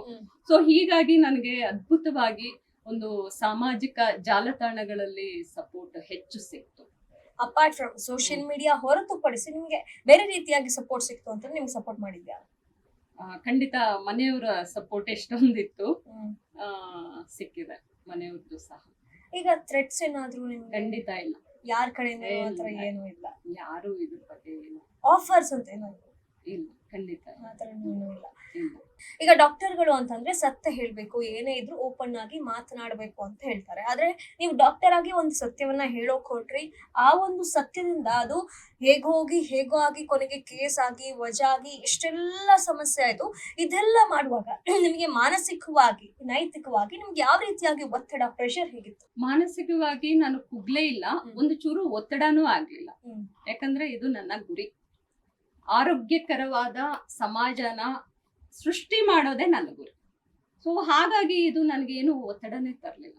ಸೊ ಹೀಗಾಗಿ ನನಗೆ ಅದ್ಭುತವಾಗಿ ಒಂದು ಸಾಮಾಜಿಕ ಜಾಲತಾಣಗಳಲ್ಲಿ ಸಪೋರ್ಟ್ ಹೆಚ್ಚು ಸಿಕ್ತು. ಅಪಾರ್ಟ್ ಫ್ರಮ್ ಸೋಷಿಯಲ್ ಮೀಡಿಯಾ ಹೊರತುಪಡಿಸಿ ನಿಮ್ಗೆ ಬೇರೆ ರೀತಿಯಾಗಿ ಸಪೋರ್ಟ್ ಸಿಕ್ತು ಅಂತ ನಿಮ್ಗೆ ಸಪೋರ್ಟ್ ಮಾಡಿದ್ಯಾ? ಖಂಡಿತ ಮನೆಯವರ ಸಪೋರ್ಟ್ ಎಷ್ಟೊಂದಿತ್ತು, ಸಿಕ್ಕಿದೆ ಮನೆಯವ್ರದ್ದು ಸಹ. ಈಗ ಥ್ರೆಟ್ಸ್ ಏನಾದ್ರು ನಿಮ್ಗೆ? ಖಂಡಿತ ಇಲ್ಲ, ಯಾರ ಕಡೆಯಿಂದ ಆತರ ಏನೂ ಇಲ್ಲ. ಯಾರು ಇದ್ರ ಬಗ್ಗೆ ಏನು ಆಫರ್ಸ್ ಅಂತ ಏನಾದ್ರು ಇಲ್ಲ, ಖಂಡಿತ ಆತರ ಏನೂ ಇಲ್ಲ. ಇಲ್ಲ. ಈಗ ಡಾಕ್ಟರ್ಗಳು ಅಂತಂದ್ರೆ ಸತ್ಯ ಹೇಳ್ಬೇಕು, ಏನೇ ಇದ್ರು ಓಪನ್ ಆಗಿ ಮಾತನಾಡಬೇಕು ಅಂತ ಹೇಳ್ತಾರೆ. ಆದ್ರೆ ನೀವು ಡಾಕ್ಟರ್ ಆಗಿ ಒಂದು ಸತ್ಯವನ್ನ ಹೇಳೋಕ್ ಹೊರಟ್ರಿ, ಆ ಒಂದು ಸತ್ಯದಿಂದ ಅದು ಹೇಗೋ ಆಗಿ ಕೊನೆಗೆ ಕೇಸ್ ಆಗಿ ವಜಾ ಆಗಿ ಇಷ್ಟೆಲ್ಲ ಸಮಸ್ಯೆ ಆಯ್ತು. ಇದೆಲ್ಲ ಮಾಡುವಾಗ ನಿಮಗೆ ಮಾನಸಿಕವಾಗಿ ನೈತಿಕವಾಗಿ ನಿಮ್ಗೆ ಯಾವ ರೀತಿಯಾಗಿ ಒತ್ತಡ, ಪ್ರೆಷರ್ ಹೇಗಿತ್ತು? ಮಾನಸಿಕವಾಗಿ ನಾನು ಕುಗ್ಲೇ ಇಲ್ಲ, ಒಂದು ಚೂರು ಒತ್ತಡನೂ ಆಗ್ಲಿಲ್ಲ. ಹ್ಮ್. ಯಾಕಂದ್ರೆ ಇದು ನನ್ನ ಗುರಿ. ಆರೋಗ್ಯಕರವಾದ ಸಮಾಜನ ಸೃಷ್ಟಿ ಮಾಡೋದೇ ನನ್ನ ಗುರಿ. ಸೊ ಹಾಗಾಗಿ ಇದು ನನಗೇನು ಒತ್ತಡನೇ ತರಲಿಲ್ಲ.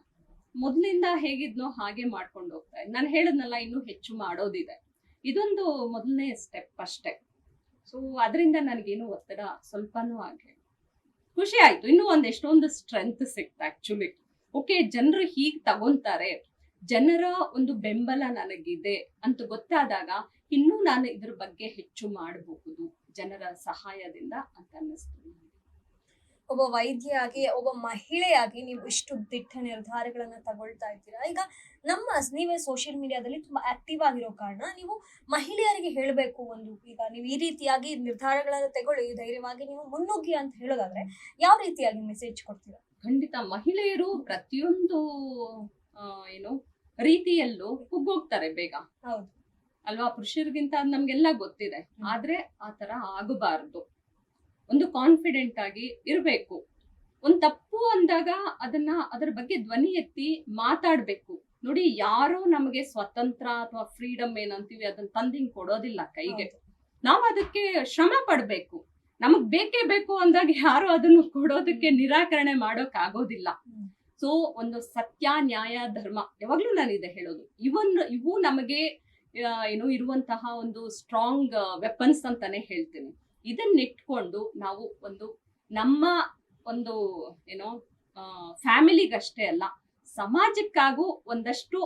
ಮೊದಲಿಂದ ಹೇಗಿದ್ನೋ ಹಾಗೆ ಮಾಡ್ಕೊಂಡು ಹೋಗ್ತಾ ಇದ್ದೆ. ನಾನು ಹೇಳದ್ನಲ್ಲ, ಇನ್ನೂ ಹೆಚ್ಚು ಮಾಡೋದಿದೆ. ಇದೊಂದು ಮೊದಲನೇ ಸ್ಟೆಪ್ ಅಷ್ಟೇ. ಸೊ ಅದರಿಂದ ನನಗೇನು ಒತ್ತಡ ಸ್ವಲ್ಪನೂ ಆಗಲಿಲ್ಲ. ಖುಷಿ ಆಯ್ತು. ಇನ್ನೂ ಎಷ್ಟೊಂದು ಸ್ಟ್ರೆಂತ್ ಸಿಕ್ತು ಆಕ್ಚುಲಿ. ಓಕೆ, ಜನರು ಹೀಗೆ ತಗೊಂತಾರೆ, ಜನರ ಒಂದು ಬೆಂಬಲ ನನಗಿದೆ ಅಂತ ಗೊತ್ತಾದಾಗ ಇನ್ನೂ ನಾನು ಇದ್ರ ಬಗ್ಗೆ ಹೆಚ್ಚು ಮಾಡಬಹುದು ಜನರ ಸಹಾಯದಿಂದ ಅಂತ ಅನ್ನಿಸ್ತು. ಒಬ್ಬ ವೈದ್ಯೆಯಾಗಿ, ಒಬ್ಬ ಮಹಿಳೆಯಾಗಿ ನೀವು ಇಷ್ಟು ದಿಟ್ಟ ನಿರ್ಧಾರಗಳನ್ನ ತಗೊಳ್ತಾ ಇದ್ದೀರಾ. ಈಗ ನೀವೇ ಸೋಷಿಯಲ್ ಮೀಡಿಯಾದಲ್ಲಿ ತುಂಬಾ ಆಕ್ಟಿವ್ ಆಗಿರೋ ಕಾರಣ ನೀವು ಮಹಿಳೆಯರಿಗೆ ಹೇಳಬೇಕು ಒಂದು, ಈಗ ನೀವು ಈ ರೀತಿಯಾಗಿ ನಿರ್ಧಾರಗಳನ್ನ ತಗೊಳ್ಳಿ, ಧೈರ್ಯವಾಗಿ ನೀವು ಮುನ್ನುಗ್ಗಿ ಅಂತ ಹೇಳೋದಾದ್ರೆ ಯಾವ ರೀತಿಯಾಗಿ ಮೆಸೇಜ್ ಕೊಡ್ತೀರಾ? ಖಂಡಿತ ಮಹಿಳೆಯರು ಪ್ರತಿಯೊಂದು ಏನು ರೀತಿಯಲ್ಲೂ ಕುಗ್ಗೋಗ್ತಾರೆ ಬೇಗ, ಹೌದು ಅಲ್ವಾ? ಪುರುಷರಿಗಿಂತ ನಮ್ಗೆಲ್ಲ ಗೊತ್ತಿದೆ. ಆದ್ರೆ ಆ ತರ ಆಗಬಾರ್ದು. ಒಂದು ಕಾನ್ಫಿಡೆಂಟ್ ಆಗಿ ಇರ್ಬೇಕು. ಒಂದ್ ತಪ್ಪು ಅಂದಾಗ ಅದರ ಬಗ್ಗೆ ಧ್ವನಿ ಎತ್ತಿ ಮಾತಾಡ್ಬೇಕು. ನೋಡಿ, ಯಾರೋ ನಮಗೆ ಸ್ವತಂತ್ರ ಅಥವಾ ಫ್ರೀಡಮ್ ಏನಂತೀವಿ ಅದನ್ನ ತಂದಿಂಗ್ ಕೊಡೋದಿಲ್ಲ ಕೈಗೆ. ನಾವು ಅದಕ್ಕೆ ಶ್ರಮ ಪಡ್ಬೇಕು. ನಮಗ್ ಬೇಕೇ ಬೇಕು ಅಂದಾಗ ಯಾರು ಅದನ್ನು ಕೊಡೋದಕ್ಕೆ ನಿರಾಕರಣೆ ಮಾಡೋಕ್ ಆಗೋದಿಲ್ಲ. ಸೊ ಒಂದು ಸತ್ಯ, ನ್ಯಾಯ, ಧರ್ಮ ಯಾವಾಗ್ಲೂ ನಾನಿದೆ ಹೇಳೋದು. ಇವು ನಮಗೆ ಇರುವಂತಹ ಒಂದು ಸ್ಟ್ರಾಂಗ್ ವೆಪನ್ಸ್ ಅಂತಾನೆ ಹೇಳ್ತೀನಿ. ಇದನ್ನಿಟ್ಕೊಂಡು ನಾವು ನಮ್ಮ ಒಂದು ಫ್ಯಾಮಿಲಿಗಷ್ಟೇ ಅಲ್ಲ, ಸಮಾಜಕ್ಕಾಗೂ ಒಂದಷ್ಟು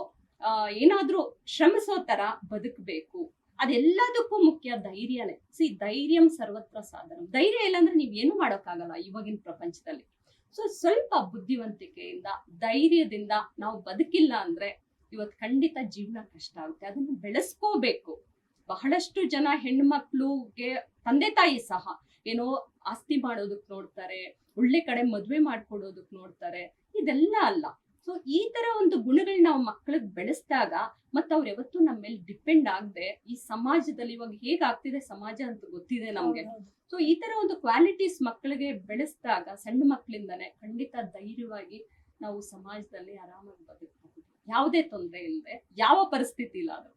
ಏನಾದ್ರೂ ಶ್ರಮಿಸೋ ತರ ಬದುಕಬೇಕು. ಅದೆಲ್ಲದಕ್ಕೂ ಮುಖ್ಯ ಧೈರ್ಯನೇ. ಧೈರ್ಯಂ ಸರ್ವತ್ರ ಸಾಧನಂ. ಧೈರ್ಯ ಇಲ್ಲ ಅಂದ್ರೆ ನೀವ್ ಏನು ಮಾಡೋಕ್ಕಾಗಲ್ಲ ಇವಾಗಿನ ಪ್ರಪಂಚದಲ್ಲಿ. ಸೊ ಸ್ವಲ್ಪ ಬುದ್ಧಿವಂತಿಕೆಯಿಂದ, ಧೈರ್ಯದಿಂದ ನಾವು ಬದುಕಿಲ್ಲ ಅಂದ್ರೆ ಇವತ್ತು ಖಂಡಿತ ಜೀವನ ಕಷ್ಟ ಆಗುತ್ತೆ. ಅದನ್ನು ಬೆಳೆಸ್ಕೋಬೇಕು. ಬಹಳಷ್ಟು ಜನ ಹೆಣ್ಮಕ್ಳುಗೆ ತಂದೆ ತಾಯಿ ಸಹ ಆಸ್ತಿ ಮಾಡೋದಕ್ ನೋಡ್ತಾರೆ, ಒಳ್ಳೆ ಕಡೆ ಮದ್ವೆ ಮಾಡ್ಕೊಡೋದಕ್ ನೋಡ್ತಾರೆ. ಇದೆಲ್ಲ ಅಲ್ಲ. ಸೊ ಈ ತರ ಒಂದು ಗುಣಗಳನ್ನ ನಾವು ಮಕ್ಕಳಿಗೆ ಬೆಳೆಸಿದಾಗ, ಮತ್ತೆ ಅವ್ರು ಯಾವತ್ತೂ ನಮ್ಮ ಮೇಲೆ ಡಿಪೆಂಡ್ ಆಗದೆ, ಈ ಸಮಾಜದಲ್ಲಿ ಇವಾಗ ಹೇಗಾಗ್ತಿದೆ ಸಮಾಜ ಅಂತ ಗೊತ್ತಿದೆ ನಮ್ಗೆ. ಸೊ ಈ ತರ ಒಂದು ಕ್ವಾಲಿಟೀಸ್ ಮಕ್ಕಳಿಗೆ ಬೆಳೆಸಿದಾಗ, ಸಣ್ಣ ಮಕ್ಕಳಿಂದಾನೆ ಖಂಡಿತ ಧೈರ್ಯವಾಗಿ ನಾವು ಸಮಾಜದಲ್ಲಿ ಆರಾಮಾಗಿ ಬದುಕಬಹುದು, ಯಾವುದೇ ತೊಂದರೆ ಇಲ್ಲದೆ, ಯಾವ ಪರಿಸ್ಥಿತಿ ಇಲ್ಲ ಅದು.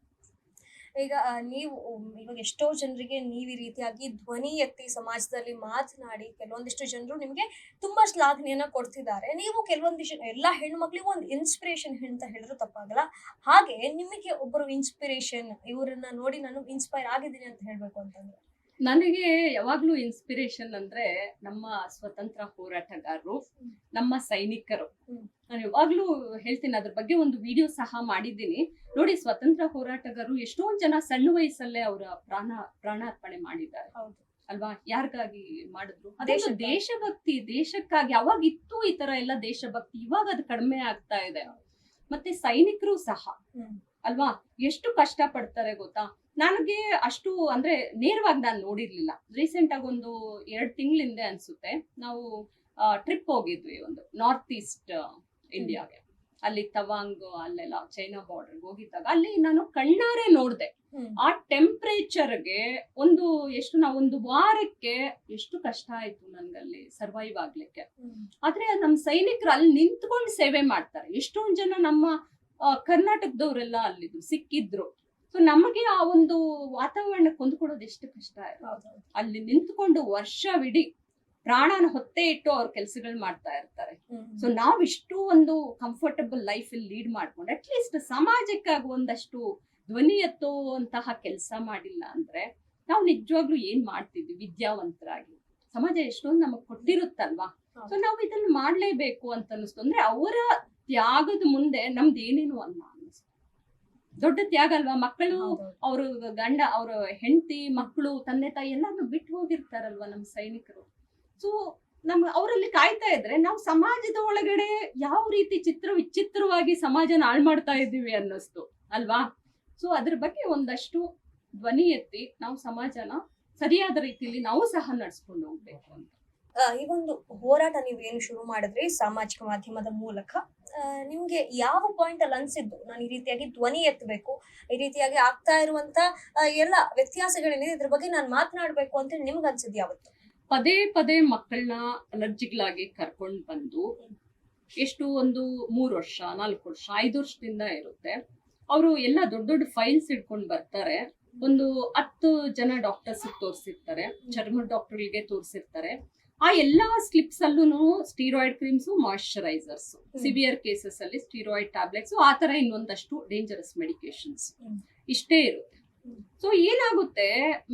ಈಗ ನೀವು ಇವಾಗ ಎಷ್ಟೋ ಜನರಿಗೆ ನೀವು ಈ ರೀತಿಯಾಗಿ ಧ್ವನಿ ಎತ್ತಿ ಸಮಾಜದಲ್ಲಿ ಮಾತನಾಡಿ ಕೆಲವೊಂದಿಷ್ಟು ಜನರು ನಿಮ್ಗೆ ತುಂಬಾ ಶ್ಲಾಘನೆಯನ್ನ ಕೊಡ್ತಿದ್ದಾರೆ. ನೀವು ಕೆಲವೊಂದಿಷ್ಟು ಎಲ್ಲಾ ಹೆಣ್ಣು ಮಕ್ಳಿಗೂ ಒಂದು ಇನ್ಸ್ಪಿರೇಷನ್ ಅಂತ ಹೇಳಿದ್ರು ತಪ್ಪಾಗಲ್ಲ. ಹಾಗೆ ನಿಮಗೆ ಒಬ್ಬರು ಇನ್ಸ್ಪಿರೇಷನ್, ಇವರನ್ನ ನೋಡಿ ನಾನು ಇನ್ಸ್ಪೈರ್ ಆಗಿದ್ದೀನಿ ಅಂತ ಹೇಳ್ಬೇಕು ಅಂತಂದ್ರೆ? ನನಗೆ ಯಾವಾಗ್ಲೂ ಇನ್ಸ್ಪಿರೇಷನ್ ಅಂದ್ರೆ ನಮ್ಮ ಸ್ವತಂತ್ರ ಹೋರಾಟಗಾರರು, ನಮ್ಮ ಸೈನಿಕರು. ನಾನು ಯಾವಾಗ್ಲೂ ಹೇಳ್ತೀನಿ, ಅದ್ರ ಬಗ್ಗೆ ಒಂದು ವಿಡಿಯೋ ಸಹ ಮಾಡಿದ್ದೀನಿ ನೋಡಿ. ಸ್ವತಂತ್ರ ಹೋರಾಟಗಾರರು ಎಷ್ಟೊಂದ್ ಜನ ಸಣ್ಣ ವಯಸ್ಸಲ್ಲೇ ಅವರ ಪ್ರಾಣಾರ್ಪಣೆ ಮಾಡಿದ್ದಾರೆ ಅಲ್ವಾ? ಯಾರಿಗಾಗಿ ಮಾಡಿದ್ರು? ಅದೇ ದೇಶಭಕ್ತಿ, ದೇಶಕ್ಕಾಗಿ. ಅವಾಗ ಇತ್ತು ಈ ತರ ಎಲ್ಲ ದೇಶಭಕ್ತಿ, ಇವಾಗ ಅದು ಕಡಿಮೆ ಆಗ್ತಾ ಇದೆ. ಮತ್ತೆ ಸೈನಿಕರು ಸಹ ಅಲ್ವಾ, ಎಷ್ಟು ಕಷ್ಟ ಪಡ್ತಾರೆ ಗೊತ್ತಾ? ನನಗೆ ಅಷ್ಟು ಅಂದ್ರೆ ನೇರವಾಗಿ ನಾನು ನೋಡಿರ್ಲಿಲ್ಲ. ರೀಸೆಂಟ್ ಆಗಿ ಒಂದು 2 ತಿಂಗಳಿಂದ ಅನ್ಸುತ್ತೆ, ನಾವು ಟ್ರಿಪ್ ಹೋಗಿದ್ವಿ ಒಂದು ನಾರ್ತ್ ಈಸ್ಟ್ ಇಂಡಿಯಾಗೆ. ಅಲ್ಲಿ ತವಾಂಗ್ ಅಲ್ಲೆಲ್ಲ ಚೈನಾ ಬಾರ್ಡರ್ ಹೋಗಿದ್ದಾಗ ಅಲ್ಲಿ ನಾನು ಕಣ್ಣಾರೆ ನೋಡ್ದೆ ಆ ಟೆಂಪರೇಚರ್ಗೆ. ಒಂದು ವಾರಕ್ಕೆ ಎಷ್ಟು ಕಷ್ಟ ಆಯ್ತು ನನ್ಗಲ್ಲಿ ಸರ್ವೈವ್ ಆಗ್ಲಿಕ್ಕೆ. ಆದ್ರೆ ನಮ್ ಸೈನಿಕರು ಅಲ್ಲಿ ನಿಂತ್ಕೊಂಡು ಸೇವೆ ಮಾಡ್ತಾರೆ. ಎಷ್ಟೊಂದ್ ಜನ ನಮ್ಮ ಕರ್ನಾಟಕದವರೆಲ್ಲ ಅಲ್ಲಿದ್ರು ಸಿಕ್ಕಿದ್ರು. ಸೊ ನಮಗೆ ಆ ಒಂದು ವಾತಾವರಣಕ್ಕೆ ಹೊಂದ್ಕೊಳ್ಳೋದು ಎಷ್ಟು ಕಷ್ಟ ಆಯ್ತು. ಅಲ್ಲಿ ನಿಂತ್ಕೊಂಡು ವರ್ಷವಿಡೀ ಪ್ರಾಣನ ಹೊತ್ತೆ ಇಟ್ಟು ಅವ್ರ ಕೆಲ್ಸಗಳು ಮಾಡ್ತಾ ಇರ್ತಾರೆ. ಸೊ ನಾವಿಷ್ಟು ಒಂದು ಕಂಫರ್ಟಬಲ್ ಲೈಫ್ ಅಲ್ಲಿ ಲೀಡ್ ಮಾಡ್ಕೊಂಡು ಅಟ್ಲೀಸ್ಟ್ ಸಮಾಜಕ್ಕಾಗಿ ಒಂದಷ್ಟು ಧ್ವನಿ ಎತ್ತುವಂತಹ ಕೆಲಸ ಮಾಡಿಲ್ಲ ಅಂದ್ರೆ ನಾವು ನಿಜವಾಗ್ಲೂ ಏನ್ ಮಾಡ್ತಿದ್ವಿ ವಿದ್ಯಾವಂತರಾಗಿ. ಸಮಾಜ ಎಷ್ಟೊಂದು ನಮಗ್ ಕೊಟ್ಟಿರುತ್ತಲ್ವಾ. ಸೊ ನಾವು ಇದನ್ನ ಮಾಡ್ಲೇಬೇಕು ಅಂತ ಅನಿಸ್ತು. ಅಂದ್ರೆ ಅವರ ತ್ಯಾಗದ ಮುಂದೆ ನಮ್ದು ಏನೇನು ಅಲ್ಲ ಅನ್ನಿಸ್ತು. ದೊಡ್ಡ ತ್ಯಾಗ ಅಲ್ವಾ. ಮಕ್ಕಳು, ಅವ್ರ ಗಂಡ, ಅವ್ರ ಹೆಂಡತಿ, ಮಕ್ಕಳು, ತಂದೆ ತಾಯಿ ಎಲ್ಲಾನು ಬಿಟ್ಟು ಹೋಗಿರ್ತಾರಲ್ವಾ ನಮ್ಮ ಸೈನಿಕರು. ಸೊ ಅವರಲ್ಲಿ ಕಾಯ್ತಾ ಇದ್ರೆ ನಾವು ಸಮಾಜದ ಒಳಗಡೆ ಯಾವ ರೀತಿ ವಿಚಿತ್ರವಾಗಿ ಸಮಾಜನ ಹಾಳು ಮಾಡ್ತಾ ಇದ್ದೀವಿ ಅನ್ನಿಸ್ತು ಅಲ್ವಾ. ಸೊ ಅದ್ರ ಬಗ್ಗೆ ಒಂದಷ್ಟು ಧ್ವನಿ ಎತ್ತಿ ನಾವು ಸಮಾಜನ ಸರಿಯಾದ ರೀತಿಯಲ್ಲಿ ನಾವು ಸಹ ನಡ್ಸ್ಕೊಂಡು ಹೋಗ್ಬೇಕು ಅಂತ. ಈ ಒಂದು ಹೋರಾಟ ನೀವೇನು ಶುರು ಮಾಡಿದ್ರಿ ಸಾಮಾಜಿಕ ಮಾಧ್ಯಮದ ಮೂಲಕ, ನಿಮ್ಗೆ ಯಾವ ಪಾಯಿಂಟ್ ಅಲ್ಲಿ ಅನ್ಸಿದ್ದು ನಾನು ಈ ರೀತಿಯಾಗಿ ಧ್ವನಿ ಎತ್ತಬೇಕು, ಈ ರೀತಿಯಾಗಿ ಆಗ್ತಾ ಇರುವಂತ ಎಲ್ಲ ವ್ಯತ್ಯಾಸಗಳೇನಿದೆ ಇದ್ರ ಬಗ್ಗೆ ನಾನು ಮಾತನಾಡ್ಬೇಕು ಅಂತ ನಿಮ್ಗೆ ಅನ್ಸಿದ್ ಯಾವತ್ತು? ಪದೇ ಪದೇ ಮಕ್ಕಳನ್ನ ಅಲರ್ಜಿಗಳಾಗಿ ಕರ್ಕೊಂಡು ಬಂದು ಎಷ್ಟು ಒಂದು 3 ವರ್ಷ 4 ವರ್ಷ 5 ವರ್ಷದಿಂದ ಇರುತ್ತೆ. ಅವರು ಎಲ್ಲ ದೊಡ್ಡ ದೊಡ್ಡ ಫೈಲ್ಸ್ ಇಟ್ಕೊಂಡು ಬರ್ತಾರೆ. ಒಂದು 10 ಜನ ಡಾಕ್ಟರ್ಸ್ ತೋರಿಸಿರ್ತಾರೆ, ಚರ್ಮದ ಡಾಕ್ಟರ್ಗೆ ತೋರಿಸಿರ್ತಾರೆ. ಆ ಎಲ್ಲಾ ಸ್ಲಿಪ್ಸ್ ಅಲ್ಲೂ steroid creams, moisturisers, severe cases ಅಲ್ಲಿ ಸ್ಟೀರಾಯ್ಡ್ ಟ್ಯಾಬ್ಲೆಟ್ಸ್, ಆ ತರ ಇನ್ನೊಂದಷ್ಟು ಡೇಂಜರಸ್ ಮೆಡಿಕೇಶನ್ಸ್ ಇಷ್ಟೇ ಇರುತ್ತೆ. ಸೊ ಏನಾಗುತ್ತೆ,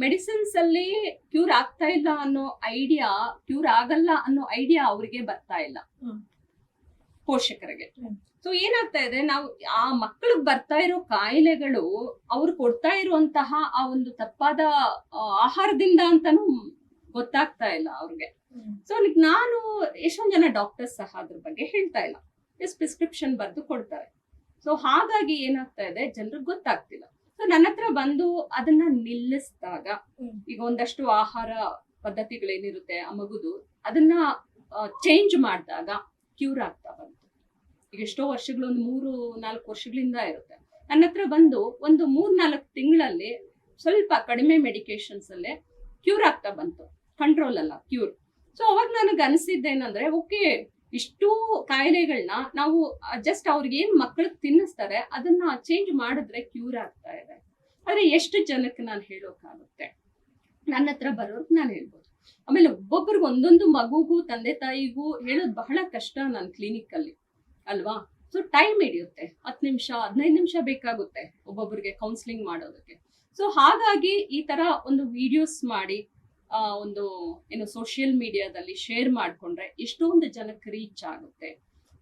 ಮೆಡಿಸಿನ್ಸ್ ಅಲ್ಲಿ ಕ್ಯೂರ್ ಆಗ್ತಾ ಇಲ್ಲ ಅನ್ನೋ ಐಡಿಯಾ, ಕ್ಯೂರ್ ಆಗಲ್ಲ ಅನ್ನೋ ಐಡಿಯಾ ಅವರಿಗೆ ಬರ್ತಾ ಇಲ್ಲ ಪೋಷಕರಿಗೆ. ಸೊ ಏನಾಗ್ತಾ ಇದೆ, ನಾವು ಆ ಮಕ್ಕಳಿಗೆ ಬರ್ತಾ ಇರೋ ಕಾಯಿಲೆಗಳು ಅವ್ರು ಕೊಡ್ತಾ ಇರುವಂತಹ ಆ ಒಂದು ತಪ್ಪಾದ ಆಹಾರದಿಂದ ಅಂತಾನು ಗೊತ್ತಾಗ್ತಾ ಇಲ್ಲ ಅವ್ರಿಗೆ. ಸೊ ನಾನು ಎಷ್ಟೊಂದ್ ಜನ ಡಾಕ್ಟರ್ಸ್ ಸಹ ಅದ್ರ ಬಗ್ಗೆ ಹೇಳ್ತಾ ಇಲ್ಲ, ಪ್ರಿಸ್ಕ್ರಿಪ್ಷನ್ ಬರೆದು ಕೊಡ್ತಾರೆ. ಸೊ ಹಾಗಾಗಿ ಏನಾಗ್ತಾ ಇದೆ, ಜನರಿಗೆ ಗೊತ್ತಾಗ್ತಿಲ್ಲ. ಸೊ ನನ್ನ ಹತ್ರ ಬಂದು ಅದನ್ನ ನಿಲ್ಲಿಸಿದಾಗ, ಈಗ ಒಂದಷ್ಟು ಆಹಾರ ಪದ್ಧತಿಗಳೇನಿರುತ್ತೆ ಆ ಮಗುದು, ಅದನ್ನ ಚೇಂಜ್ ಮಾಡಿದಾಗ ಕ್ಯೂರ್ ಆಗ್ತಾ ಬಂತು. ಈಗ ಎಷ್ಟೋ ವರ್ಷಗಳು, ಒಂದು 3-4 ವರ್ಷಗಳಿಂದ ಇರುತ್ತೆ. ನನ್ನ ಹತ್ರ ಬಂದು ಒಂದು 3-4 ತಿಂಗಳಲ್ಲಿ ಸ್ವಲ್ಪ ಕಡಿಮೆ ಮೆಡಿಕೇಶನ್ಸ್ ಅಲ್ಲೇ ಕ್ಯೂರ್ ಆಗ್ತಾ ಬಂತು, ಕಂಟ್ರೋಲ್ ಅಲ್ಲ ಕ್ಯೂರ್. ಸೊ ಅವಾಗ ನನಗೆ ಅನಿಸಿದ್ದೇನಂದ್ರೆ, ಓಕೆ, ಇಷ್ಟು ಕಾಯಿಲೆಗಳನ್ನ ನಾವು ಜಸ್ಟ್ ಅವ್ರಿಗೆ ಏನ್ ಮಕ್ಕಳಿಗೆ ತಿನ್ನಿಸ್ತಾರೆ ಅದನ್ನ ಚೇಂಜ್ ಮಾಡಿದ್ರೆ ಕ್ಯೂರ್ ಆಗ್ತಾ ಇದೆ. ಆದ್ರೆ ಎಷ್ಟು ಜನಕ್ಕೆ ನಾನು ಹೇಳೋಕ್ಕಾಗುತ್ತೆ? ನನ್ನ ಹತ್ರ ಬರೋರ್ಗೆ ನಾನು ಹೇಳ್ಬೋದು. ಆಮೇಲೆ ಒಬ್ಬೊಬ್ರಿಗೆ ಒಂದೊಂದು ಮಗುಗೂ ತಂದೆ ತಾಯಿಗೂ ಹೇಳೋದು ಬಹಳ ಕಷ್ಟ ನನ್ನ ಕ್ಲಿನಿಕ್ ಅಲ್ಲಿ ಅಲ್ವಾ. ಸೊ ಟೈಮ್ ಹಿಡಿಯುತ್ತೆ, 10 ನಿಮಿಷ 15 ನಿಮಿಷ ಬೇಕಾಗುತ್ತೆ ಒಬ್ಬೊಬ್ಬರಿಗೆ ಕೌನ್ಸಿಲಿಂಗ್ ಮಾಡೋದಕ್ಕೆ. ಸೊ ಹಾಗಾಗಿ ಈ ತರ ಒಂದು ವಿಡಿಯೋಸ್ ಮಾಡಿ ಒಂದು ಏನು ಸೋಷಿಯಲ್ ಮೀಡಿಯಾದಲ್ಲಿ ಶೇರ್ ಮಾಡ್ಕೊಂಡ್ರೆ ಎಷ್ಟೊಂದು ಜನಕ್ಕೆ ರೀಚ್ ಆಗುತ್ತೆ.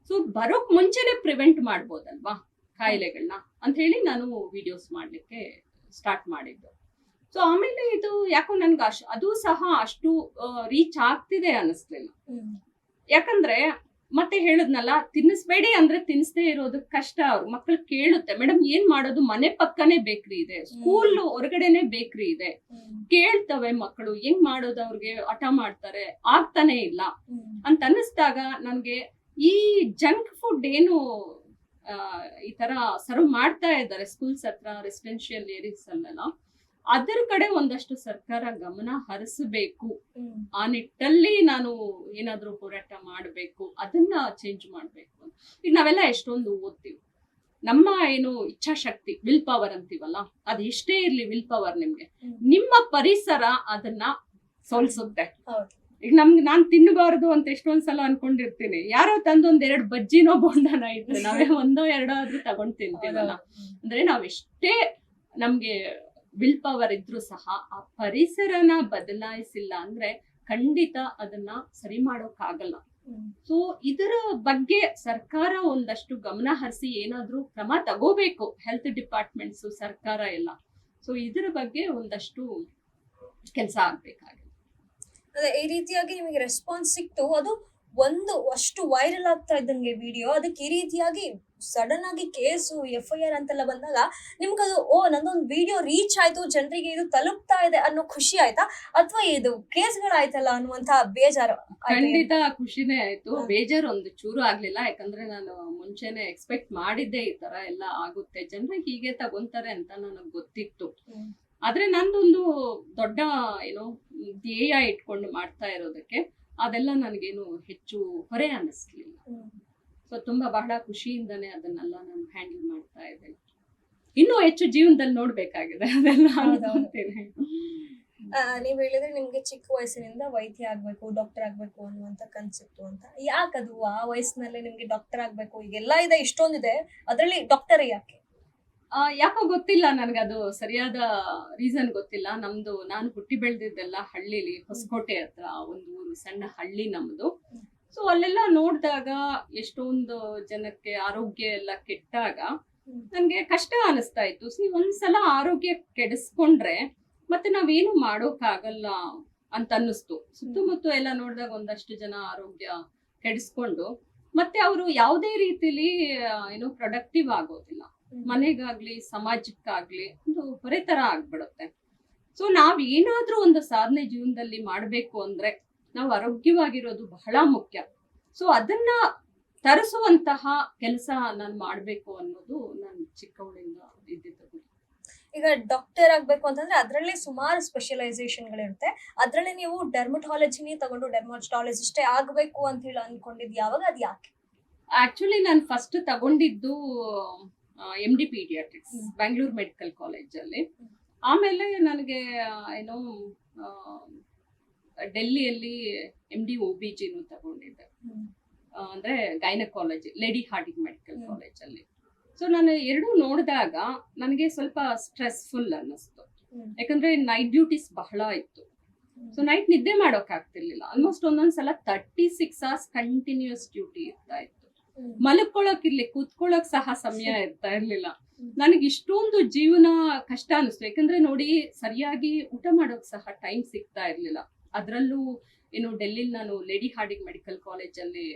ಸೊ ಬರೋಕ್ ಮುಂಚೆನೆ ಪ್ರಿವೆಂಟ್ ಮಾಡ್ಬೋದಲ್ವಾ ಕಾಯಿಲೆಗಳನ್ನ ಅಂತ ಹೇಳಿ ನಾನು ವಿಡಿಯೋಸ್ ಮಾಡ್ಲಿಕ್ಕೆ ಸ್ಟಾರ್ಟ್ ಮಾಡಿದ್ದು. ಸೊ ಆಮೇಲೆ ಇದು ಯಾಕೋ ನನ್ಗೆ ಅದು ಸಹ ಅಷ್ಟು ರೀಚ್ ಆಗ್ತಿದೆ ಅನ್ನಿಸ್ಲಿಲ್ಲ. ಯಾಕಂದ್ರೆ ಮತ್ತೆ ಹೇಳದ್ನಲ್ಲ, ತಿನ್ನಿಸ್ಬೇಡಿ ಅಂದ್ರೆ ತಿನ್ನಿಸದೇ ಇರೋದು ಕಷ್ಟ. ಅವ್ರು ಮಕ್ಳು ಕೇಳುತ್ತೆ, ಮೇಡಮ್ ಏನ್ ಮಾಡೋದು, ಮನೆ ಪಕ್ಕನೇ ಬೇಕ್ರಿ ಇದೆ, ಸ್ಕೂಲ್ ಹೊರಗಡೆನೆ ಬೇಕ್ರಿ ಇದೆ, ಕೇಳ್ತವೆ ಮಕ್ಕಳು, ಹೆಂಗ್ ಮಾಡೋದು, ಅವ್ರಿಗೆ ಹಠ ಮಾಡ್ತಾರೆ, ಆಗ್ತಾನೆ ಇಲ್ಲ ಅಂತ ಅನ್ನಿಸ್ದಾಗ ನನ್ಗೆ ಈ ಜಂಕ್ ಫುಡ್ ಏನು ಈ ತರ ಸರ್ವ್ ಮಾಡ್ತಾ ಇದ್ದಾರೆ ಸ್ಕೂಲ್ಸ್ ಹತ್ರ, ರೆಸಿಡೆನ್ಶಿಯಲ್ ಏರಿಯಾಸ್ ಅಲ್ಲೆಲ್ಲ, ಅದರ ಕಡೆ ಒಂದಷ್ಟು ಸರ್ಕಾರ ಗಮನ ಹರಿಸಬೇಕು. ಆ ನಿಟ್ಟಲ್ಲಿ ನಾನು ಏನಾದ್ರೂ ಹೋರಾಟ ಮಾಡಬೇಕು, ಅದನ್ನ ಚೇಂಜ್ ಮಾಡ್ಬೇಕು. ಈಗ ನಾವೆಲ್ಲ ಎಷ್ಟೊಂದು ಓದ್ತೀವಿ, ನಮ್ಮ ಏನು ಇಚ್ಛಾಶಕ್ತಿ, ವಿಲ್ ಪವರ್ ಅಂತೀವಲ್ಲ, ಅದು ಎಷ್ಟೇ ಇರ್ಲಿ ವಿಲ್ ಪವರ್, ನಿಮ್ಗೆ ನಿಮ್ಮ ಪರಿಸರ ಅದನ್ನ ಸೋಲ್ಸುತ್ತೆ. ಈಗ ನಾನ್ ತಿನ್ನಬಾರದು ಅಂತ ಎಷ್ಟೊಂದ್ಸಲ ಅನ್ಕೊಂಡಿರ್ತೀನಿ, ಯಾರೋ ತಂದು 1-2 ಬಜ್ಜಿನೋ ಬೋಂಡನ ಇಟ್ಟು ನಾವೇ 1-2 ಆದ್ರೂ ತಗೊಂಡ್ ತಿಂತೀವಲ್ಲ. ಅಂದ್ರೆ ನಾವೆಷ್ಟೇ ನಮ್ಗೆ ವಿಲ್ ಪವರ್ ಇದ್ರೂ ಸಹ ಆ ಪರಿಸರನ ಬದಲಾಯಿಸಿಲ್ಲ ಅಂದ್ರೆ ಖಂಡಿತ ಅದನ್ನ ಸರಿ ಮಾಡೋಕ್ಕಾಗಲ್ಲ. ಸೊ ಇದರ ಬಗ್ಗೆ ಸರ್ಕಾರ ಒಂದಷ್ಟು ಗಮನ ಹರಿಸಿ ಏನಾದ್ರೂ ಕ್ರಮ ತಗೋಬೇಕು, ಹೆಲ್ತ್ ಡಿಪಾರ್ಟ್ಮೆಂಟ್ಸ್, ಸರ್ಕಾರ ಎಲ್ಲ. ಸೊ ಇದರ ಬಗ್ಗೆ ಒಂದಷ್ಟು ಕೆಲಸ ಆಗ್ಬೇಕಾಗಿದೆ. ಅದೇ ಈ ರೀತಿಯಾಗಿ ನಿಮಗೆ ರೆಸ್ಪಾನ್ಸ್ ಸಿಕ್ತು, ಅದು ಅಷ್ಟು ವೈರಲ್ ಆಗ್ತಾ ಇದ್ದಂಗೆ ವಿಡಿಯೋ, ಅದಕ್ಕೆ ಈ ರೀತಿಯಾಗಿ ಸಡನ್ ಆಗಿ ಕೇಸು FIR ಅಂತೆಲ್ಲ ಬಂದಾಗ ನಿಮ್ಗದು ನಂದೊಂದು ವಿಡಿಯೋ ರೀಚ್ ಆಯ್ತು, ಜನರಿಗೆ ಇದು ತಲುಪ್ತಾ ಇದೆ ಅನ್ನೋ ಖುಷಿ ಆಯ್ತಾ, ಅಥವಾ ಇದು ಕೇಸ್ಗಳಾಯ್ತಲ್ಲ ಅನ್ನುವಂತ ಬೇಜಾರು? ಖಂಡಿತ ಖುಷಿನೇ ಆಯ್ತು, ಬೇಜಾರು ಒಂದು ಚೂರು ಆಗ್ಲಿಲ್ಲ. ಯಾಕಂದ್ರೆ ನಾನು ಮುಂಚೆನೆ ಎಕ್ಸ್ಪೆಕ್ಟ್ ಮಾಡಿದ್ದೆ ಈ ತರ ಎಲ್ಲ ಆಗುತ್ತೆ, ಜನರಿಗೆ ಹೀಗೆ ತಗೊಂತಾರೆ ಅಂತ ನನಗೆ ಗೊತ್ತಿತ್ತು. ಆದ್ರೆ ನಂದೊಂದು ದೊಡ್ಡ ಏನೋ ಧ್ಯೇಯ ಇಟ್ಕೊಂಡು ಮಾಡ್ತಾ ಇರೋದಕ್ಕೆ ಅದೆಲ್ಲ ನನಗೇನು ಹೆಚ್ಚು ಹೊರೆ ಅನ್ನಿಸ್ಲಿಲ್ಲ. ಸೊ ತುಂಬಾ ಬಹಳ ಖುಷಿಯಿಂದಾನೆ ಅದನ್ನೆಲ್ಲ ನಾನು ಹ್ಯಾಂಡಲ್ ಮಾಡ್ತಾ ಇದ್ದೇನೆ. ಇನ್ನೂ ಹೆಚ್ಚು ಜೀವನದಲ್ಲಿ ನೋಡ್ಬೇಕಾಗಿದೆ ಅದೆಲ್ಲ. ನೀವ್ ಹೇಳಿದ್ರೆ ನಿಮ್ಗೆ ಚಿಕ್ಕ ವಯಸ್ಸಿನಿಂದ ವೈದ್ಯ ಆಗ್ಬೇಕು, ಡಾಕ್ಟರ್ ಆಗ್ಬೇಕು ಅನ್ನುವಂತ ಕನ್ಸೆಪ್ಟ್ ಅಂತ. ಯಾಕದು ಆ ವಯಸ್ಸಿನಲ್ಲೇ ನಿಮ್ಗೆ ಡಾಕ್ಟರ್ ಆಗ್ಬೇಕು, ಈಗೆಲ್ಲ ಇದೆ, ಇಷ್ಟೊಂದಿದೆ, ಅದ್ರಲ್ಲಿ ಡಾಕ್ಟರ್ ಯಾಕೆ? ಯಾಕೋ ಗೊತ್ತಿಲ್ಲ ನನ್ಗದು ಸರಿಯಾದ ರೀಸನ್ ಗೊತ್ತಿಲ್ಲ. ನಾನು ಹುಟ್ಟಿ ಬೆಳೆದಿದ್ದೆಲ್ಲ ಹಳ್ಳಿಲಿ, ಹೊಸಕೋಟೆ ಹತ್ರ ಒಂದು ಊರು, ಸಣ್ಣ ಹಳ್ಳಿ ನಮ್ದು. ಸೊ ಅಲ್ಲೆಲ್ಲ ನೋಡಿದಾಗ ಎಷ್ಟೊಂದು ಜನಕ್ಕೆ ಆರೋಗ್ಯ ಎಲ್ಲ ಕೆಟ್ಟಾಗ ನನ್ಗೆ ಕಷ್ಟ ಅನಿಸ್ತಾ ಇತ್ತು. ಒಂದ್ಸಲ ಆರೋಗ್ಯ ಕೆಡಿಸ್ಕೊಂಡ್ರೆ ಮತ್ತೆ ನಾವೇನು ಮಾಡೋಕ್ಕಾಗಲ್ಲ ಅಂತ ಅನ್ನಿಸ್ತು. ಸುತ್ತಮುತ್ತ ಎಲ್ಲ ನೋಡಿದಾಗ ಒಂದಷ್ಟು ಜನ ಆರೋಗ್ಯ ಕೆಡಿಸ್ಕೊಂಡು ಮತ್ತೆ ಅವರು ಯಾವುದೇ ರೀತಿಲಿ ಪ್ರೊಡಕ್ಟಿವ್ ಆಗೋದಿಲ್ಲ. ಮನೆಗಾಗ್ಲಿ ಸಮಾಜಕ್ಕಾಗ್ಲಿ ಒಂದು ಹೊರೆ ತರ ಆಗ್ಬಿಡುತ್ತೆ. ಸೊ ನಾವ್ ಏನಾದ್ರೂ ಒಂದು ಸಾಧನೆ ಜೀವನದಲ್ಲಿ ಮಾಡ್ಬೇಕು ಅಂದ್ರೆ ನಾವು ಆರೋಗ್ಯವಾಗಿರೋದು ಬಹಳ ಮುಖ್ಯ. ಸೊ ಅದನ್ನ ತರಿಸುವಂತಹ ಕೆಲಸ ನಾನು ಮಾಡ್ಬೇಕು ಅನ್ನೋದು ನಾನು ಚಿಕ್ಕವಳಿಂದ ಇದ್ದಿದ್ದು. ಈಗ ಡಾಕ್ಟರ್ ಆಗ್ಬೇಕು ಅಂತಂದ್ರೆ ಅದ್ರಲ್ಲಿ ಸುಮಾರು ಸ್ಪೆಷಲೈಸೇಷನ್ಗಳಿರುತ್ತೆ. ಅದ್ರಲ್ಲಿ ನೀವು ಡರ್ಮಟಾಲಜಿನೇ ತಗೊಂಡು ಡರ್ಮಟಾಲಜಿಸ್ಟೇ ಆಗ್ಬೇಕು ಅಂತ ಹೇಳಿ ಅನ್ಕೊಂಡಿದ್ ಯಾವಾಗ, ಅದ್ ಯಾಕೆ? ಆಕ್ಚುಲಿ ನಾನು ಫಸ್ಟ್ ತಗೊಂಡಿದ್ದು MD ಪೀಡಿಯಾಟ್ರಿಕ್ಸ್ ಬ್ಯಾಂಗ್ಳೂರ್ ಮೆಡಿಕಲ್ ಕಾಲೇಜಲ್ಲಿ. ಆಮೇಲೆ ನನಗೆ ಡೆಲ್ಲಿಯಲ್ಲಿ MD OBG ತಗೊಂಡಿದ್ದೆ, ಅಂದ್ರೆ ಗೈನಕಾಲಜಿ, ಲೇಡಿ ಹಾರ್ಡಿಂಗ್ ಮೆಡಿಕಲ್ ಕಾಲೇಜಲ್ಲಿ. ಸೊ ನಾನು ಎರಡೂ ನೋಡಿದಾಗ ನನಗೆ ಸ್ವಲ್ಪ ಸ್ಟ್ರೆಸ್ಫುಲ್ ಅನ್ನಿಸ್ತು. ಯಾಕಂದ್ರೆ ನೈಟ್ ಡ್ಯೂಟೀಸ್ ಬಹಳ ಇತ್ತು. ಸೊ ನೈಟ್ ನಿದ್ದೆ ಮಾಡೋಕ್ ಆಗ್ತಿರ್ಲಿಲ್ಲ. ಆಲ್ಮೋಸ್ಟ್ ಒಂದೊಂದ್ಸಲ 36 hours ಕಂಟಿನ್ಯೂಸ್ ಡ್ಯೂಟಿ ಇರ್ತಾ ಇತ್ತು. ಮಲ್ಕೊಳ್ಳೋಕ್ ಇರ್ಲಿ, ಕೂತ್ಕೊಳ್ಳೋಕ್ ಸಹ ಸಮಯ ಇರ್ತಾ ಇರ್ಲಿಲ್ಲ. ನನಗೆ ಇಷ್ಟೊಂದು ಜೀವನ ಕಷ್ಟ ಅನಿಸ್ತು. ಯಾಕಂದ್ರೆ ನೋಡಿ, ಸರಿಯಾಗಿ ಊಟ ಮಾಡೋಕ್ ಸಹ ಟೈಮ್ ಸಿಗ್ತಾ ಇರ್ಲಿಲ್ಲ. ಅದ್ರಲ್ಲೂ ಡೆಲ್ಲಿಲಿ ನಾನು ಲೇಡಿ ಹಾರ್ಡಿಂಗ್ ಮೆಡಿಕಲ್ ಕಾಲೇಜಲ್ಲಿ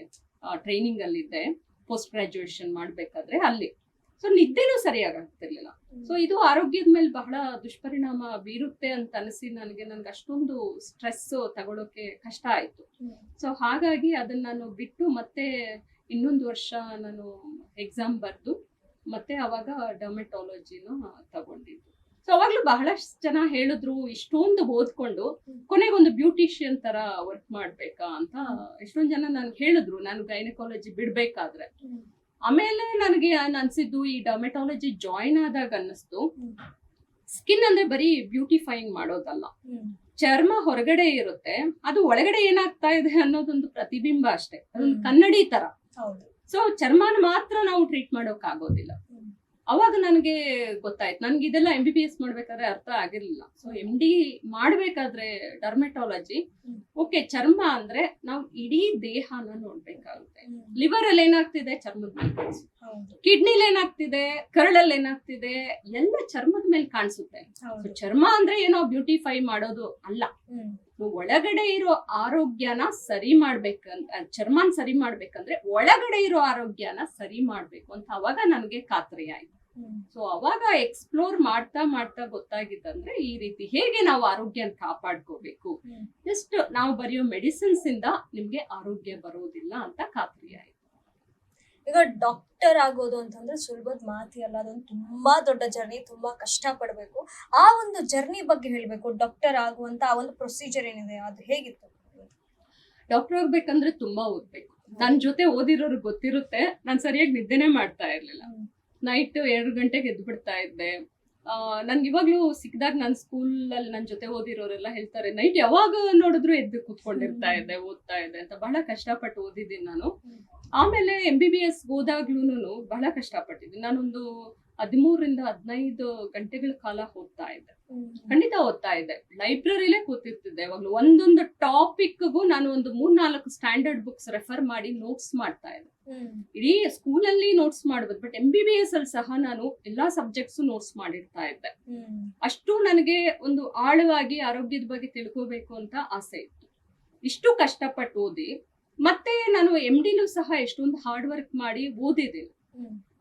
ಟ್ರೈನಿಂಗ್ ಅಲ್ಲಿದ್ದೆ, ಪೋಸ್ಟ್ ಗ್ರಾಜುಯೇಷನ್ ಮಾಡ್ಬೇಕಾದ್ರೆ ಅಲ್ಲಿ. ಸೊ ನಿದ್ದೆನೂ ಸರಿಯಾಗಿ ಆಗ್ತಿರ್ಲಿಲ್ಲ. ಸೊ ಇದು ಆರೋಗ್ಯದ ಮೇಲೆ ಬಹಳ ದುಷ್ಪರಿಣಾಮ ಬೀರುತ್ತೆ ಅಂತ ಅನಿಸಿ ನನಗೆ ಅಷ್ಟೊಂದು ಸ್ಟ್ರೆಸ್ ತಗೊಳ್ಳೋಕೆ ಕಷ್ಟ ಆಯ್ತು. ಸೊ ಹಾಗಾಗಿ ಅದನ್ನ ನಾನು ಬಿಟ್ಟು ಮತ್ತೆ ಇನ್ನೊಂದು ವರ್ಷ ನಾನು ಎಕ್ಸಾಮ್ ಬರ್ದು ಮತ್ತೆ ಅವಾಗ ಡರ್ಮೆಟಾಲಜಿನ ತಗೊಂಡಿದ್ದು. ಸೊ ಅವಾಗ್ಲೂ ಬಹಳಷ್ಟು ಜನ ಹೇಳಿದ್ರು, ಇಷ್ಟೊಂದು ಓದ್ಕೊಂಡು ಕೊನೆಗೊಂದು ಬ್ಯೂಟಿಷಿಯನ್ ತರ ವರ್ಕ್ ಮಾಡ್ಬೇಕಾ ಅಂತ ಎಷ್ಟೊಂದು ಜನ ನನ್ಗೆ ಹೇಳಿದ್ರು ನಾನು ಗೈನಕಾಲಜಿ ಬಿಡ್ಬೇಕಾದ್ರೆ. ಆಮೇಲೆ ನನಗೆ ಅನ್ಸಿದ್ದು, ಈ ಡರ್ಮೆಟಾಲಜಿ ಜಾಯಿನ್ ಆದಾಗ ಅನ್ನಿಸ್ತು, ಸ್ಕಿನ್ ಅಂದ್ರೆ ಬರೀ ಬ್ಯೂಟಿಫೈಯಿಂಗ್ ಮಾಡೋದಲ್ಲ, ಚರ್ಮ ಹೊರಗಡೆ ಇರುತ್ತೆ, ಅದು ಒಳಗಡೆ ಏನಾಗ್ತಾ ಇದೆ ಅನ್ನೋದೊಂದು ಪ್ರತಿಬಿಂಬ ಅಷ್ಟೇ, ಅದೊಂದು ಕನ್ನಡಿ ತರ. ಸೊ ಚರ್ಮನ ಮಾತ್ರ ನಾವು ಟ್ರೀಟ್ ಮಾಡೋಕ್ ಆಗೋದಿಲ್ಲ. ಅವಾಗ ನನಗೆ ಗೊತ್ತಾಯ್ತು. ನನ್ಗೆ ಇದೆಲ್ಲ MBBS ಮಾಡ್ಬೇಕಾದ್ರೆ ಅರ್ಥ ಆಗಿರ್ಲಿಲ್ಲ. ಸೊ MD ಮಾಡ್ಬೇಕಾದ್ರೆ ಡರ್ಮೆಟಾಲಜಿ, ಓಕೆ, ಚರ್ಮ ಅಂದ್ರೆ ನಾವು ಇಡೀ ದೇಹನ ನೋಡ್ಬೇಕಾಗುತ್ತೆ. ಲಿವರ್ ಅಲ್ಲಿ ಏನಾಗ್ತಿದೆ, ಚರ್ಮದ ಮೇಲೆ ಕಾಣಿಸುತ್ತೆ. ಕಿಡ್ನಿಲಿ ಏನಾಗ್ತಿದೆ, ಕರಳಲ್ಲಿ ಏನಾಗ್ತಿದೆ, ಎಲ್ಲ ಚರ್ಮದ ಮೇಲೆ ಕಾಣಿಸುತ್ತೆ. ಚರ್ಮ ಅಂದ್ರೆ ಏನೋ ಬ್ಯೂಟಿಫೈ ಮಾಡೋದು ಅಲ್ಲ. ಒಳಗಡೆ ಇರೋ ಆರೋಗ್ಯನ ಸರಿ ಮಾಡ್ಬೇಕಂತ, ಚರ್ಮನ್ ಸರಿ ಮಾಡ್ಬೇಕಂದ್ರೆ ಒಳಗಡೆ ಇರೋ ಆರೋಗ್ಯನ ಸರಿ ಮಾಡ್ಬೇಕು ಅಂತ ಅವಾಗ ನನಗೆ ಖಾತ್ರಿ ಆಯ್ತು. ಸೊ ಅವಾಗ ಎಕ್ಸ್ಪ್ಲೋರ್ ಮಾಡ್ತಾ ಮಾಡ್ತಾ ಗೊತ್ತಾಗಿದ್ದಂದ್ರೆ, ಈ ರೀತಿ ಹೇಗೆ ನಾವು ಆರೋಗ್ಯನ ಕಾಪಾಡ್ಕೋಬೇಕು, ಜಸ್ಟ್ ನಾವು ಬರೆಯೋ ಮೆಡಿಸಿನ್ಸ್ ಇಂದ ನಿಮ್ಗೆ ಆರೋಗ್ಯ ಬರೋದಿಲ್ಲ ಅಂತ ಖಾತ್ರಿ ಆಯ್ತು. ಈಗ ಡಾಕ್ಟರ್ ಆಗೋದು ಅಂತಂದ್ರೆ ಸುಲಭದ ಮಾತಿ ಅಲ್ಲ, ಅದೊಂದು ತುಂಬಾ ದೊಡ್ಡ ಜರ್ನಿ, ತುಂಬಾ ಕಷ್ಟ ಪಡ್ಬೇಕು. ಆ ಒಂದು ಜರ್ನಿ ಬಗ್ಗೆ ಹೇಳ್ಬೇಕು. ಡಾಕ್ಟರ್ ಆಗುವಂತ ಆ ಒಂದು ಪ್ರೊಸೀಜರ್ ಏನಿದೆ, ಅದು ಹೇಗಿತ್ತು? ಡಾಕ್ಟರ್ ಆಗ್ಬೇಕಂದ್ರೆ ತುಂಬಾ ಓದ್ಬೇಕು. ನನ್ ಜೊತೆ ಓದಿರೋರು ಗೊತ್ತಿರುತ್ತೆ, ನಾನ್ ಸರಿಯಾಗಿ ನಿದ್ದೆನೆ ಮಾಡ್ತಾ ಇರ್ಲಿಲ್ಲ. ನೈಟ್ 2 ಗಂಟೆಗೆ ಎದ್ದು ಬಿಡ್ತಾ ಇದ್ದೆ. ನನ್ಗೆ ಇವಾಗ್ಲೂ ಸಿಕ್ಕಿದಾಗ ನನ್ನ ಸ್ಕೂಲಲ್ಲಿ ನನ್ನ ಜೊತೆ ಓದಿರೋರೆಲ್ಲ ಹೇಳ್ತಾರೆ, ನೈಟ್ ಯಾವಾಗ ನೋಡಿದ್ರು ಎದ್ದು ಕೂತ್ಕೊಂಡಿರ್ತಾ ಇದ್ದೆ, ಓದ್ತಾ ಇದ್ದೆ ಅಂತ. ಬಹಳ ಕಷ್ಟಪಟ್ಟು ಓದಿದ್ದೀನಿ ನಾನು. ಆಮೇಲೆ MBBS ಓದಾಗ್ಲೂನು ಬಹಳ ಕಷ್ಟಪಟ್ಟಿದ್ದೀನಿ. ನಾನೊಂದು 13ರಿಂದ 15 ಗಂಟೆಗಳ ಕಾಲ ಓದ್ತಾ ಇದ್ದೆ. ಖಂಡಿತ ಓದ್ತಾ ಇದ್ದೆ. ಲೈಬ್ರರಿಲೇ ಕೂತಿರ್ತಿದ್ದೆ. ಯಾವಾಗ್ಲೂ ಒಂದೊಂದು ಟಾಪಿಕ್ಗೂ ನಾನು ಒಂದು 3-4 ಸ್ಟ್ಯಾಂಡರ್ಡ್ ಬುಕ್ಸ್ ರೆಫರ್ ಮಾಡಿ ನೋಟ್ಸ್ ಮಾಡ್ತಾ ಇದ್ದೆ. ಇಡೀ ಸ್ಕೂಲಲ್ಲಿ ನೋಟ್ಸ್ ಮಾಡ್ಬೋದು, ಬಟ್ MBBS ಅಲ್ಲಿ ಸಹ ನಾನು ಎಲ್ಲಾ ಸಬ್ಜೆಕ್ಟ್ಸ್ ನೋಟ್ಸ್ ಮಾಡಿರ್ತಾ ಇದ್ದೆ. ಅಷ್ಟು ನನಗೆ ಒಂದು ಆಳವಾಗಿ ಆರೋಗ್ಯದ ಬಗ್ಗೆ ತಿಳ್ಕೋಬೇಕು ಅಂತ ಆಸೆ ಇತ್ತು. ಇಷ್ಟು ಕಷ್ಟಪಟ್ಟು ಓದಿ ಮತ್ತೆ ನಾನು MDಲೂ ಸಹ ಎಷ್ಟೊಂದು ಹಾರ್ಡ್ ವರ್ಕ್ ಮಾಡಿ ಓದಿದ್ದೀನಿ.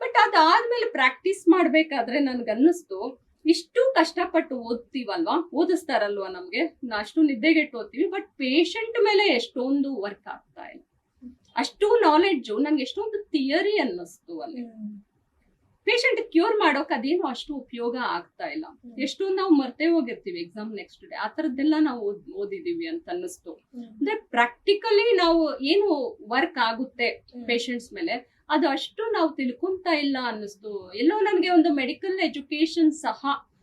ಬಟ್ ಅದಾದ್ಮೇಲೆ ಪ್ರಾಕ್ಟೀಸ್ ಮಾಡ್ಬೇಕಾದ್ರೆ ನನ್ಗನ್ನಿಸ್ತು, ಇಷ್ಟು ಕಷ್ಟಪಟ್ಟು ಓದ್ತೀವಲ್ವಾ, ಓದಿಸ್ತಾರಲ್ವಾ ನಮ್ಗೆ, ಅಷ್ಟು ನಿದ್ದೆಗೆಟ್ಟು ಓದ್ತೀವಿ, ಬಟ್ ಪೇಷಂಟ್ ಮೇಲೆ ಎಷ್ಟೊಂದು ವರ್ಕ್ ಆಗ್ತಾ ಇಲ್ಲ. ಅಷ್ಟು ನಾಲೆಡ್ಜು ನನ್ಗೆ ಎಷ್ಟೊಂದು ಥಿಯರಿ ಅನ್ನಿಸ್ತು. ಅಲ್ಲಿ ಪೇಷಂಟ್ ಕ್ಯೂರ್ ಮಾಡೋಕ್ ಅದೇನು ಅಷ್ಟು ಉಪಯೋಗ ಆಗ್ತಾ ಇಲ್ಲ. ಎಷ್ಟೊಂದು ನಾವು ಮರ್ತೇ ಹೋಗಿರ್ತೀವಿ ಎಕ್ಸಾಮ್ ನೆಕ್ಸ್ಟ್ ಡೇ, ಆ ತರದ್ದೆಲ್ಲ ನಾವು ಓದಿದೀವಿ ಅಂತ ಅನ್ನಿಸ್ತು. ಅಂದ್ರೆ ಪ್ರಾಕ್ಟಿಕಲಿ ನಾವು ಏನು ವರ್ಕ್ ಆಗುತ್ತೆ ಪೇಷಂಟ್ಸ್ ಮೇಲೆ ಅದು ಅಷ್ಟು ನಾವು ತಿಳ್ಕೊಂತ ಇಲ್ಲ ಅನ್ನಿಸ್ತು. ಎಲ್ಲೋ ನನಗೆ ಒಂದು ಮೆಡಿಕಲ್ ಎಜುಕೇಶನ್ ಸಹ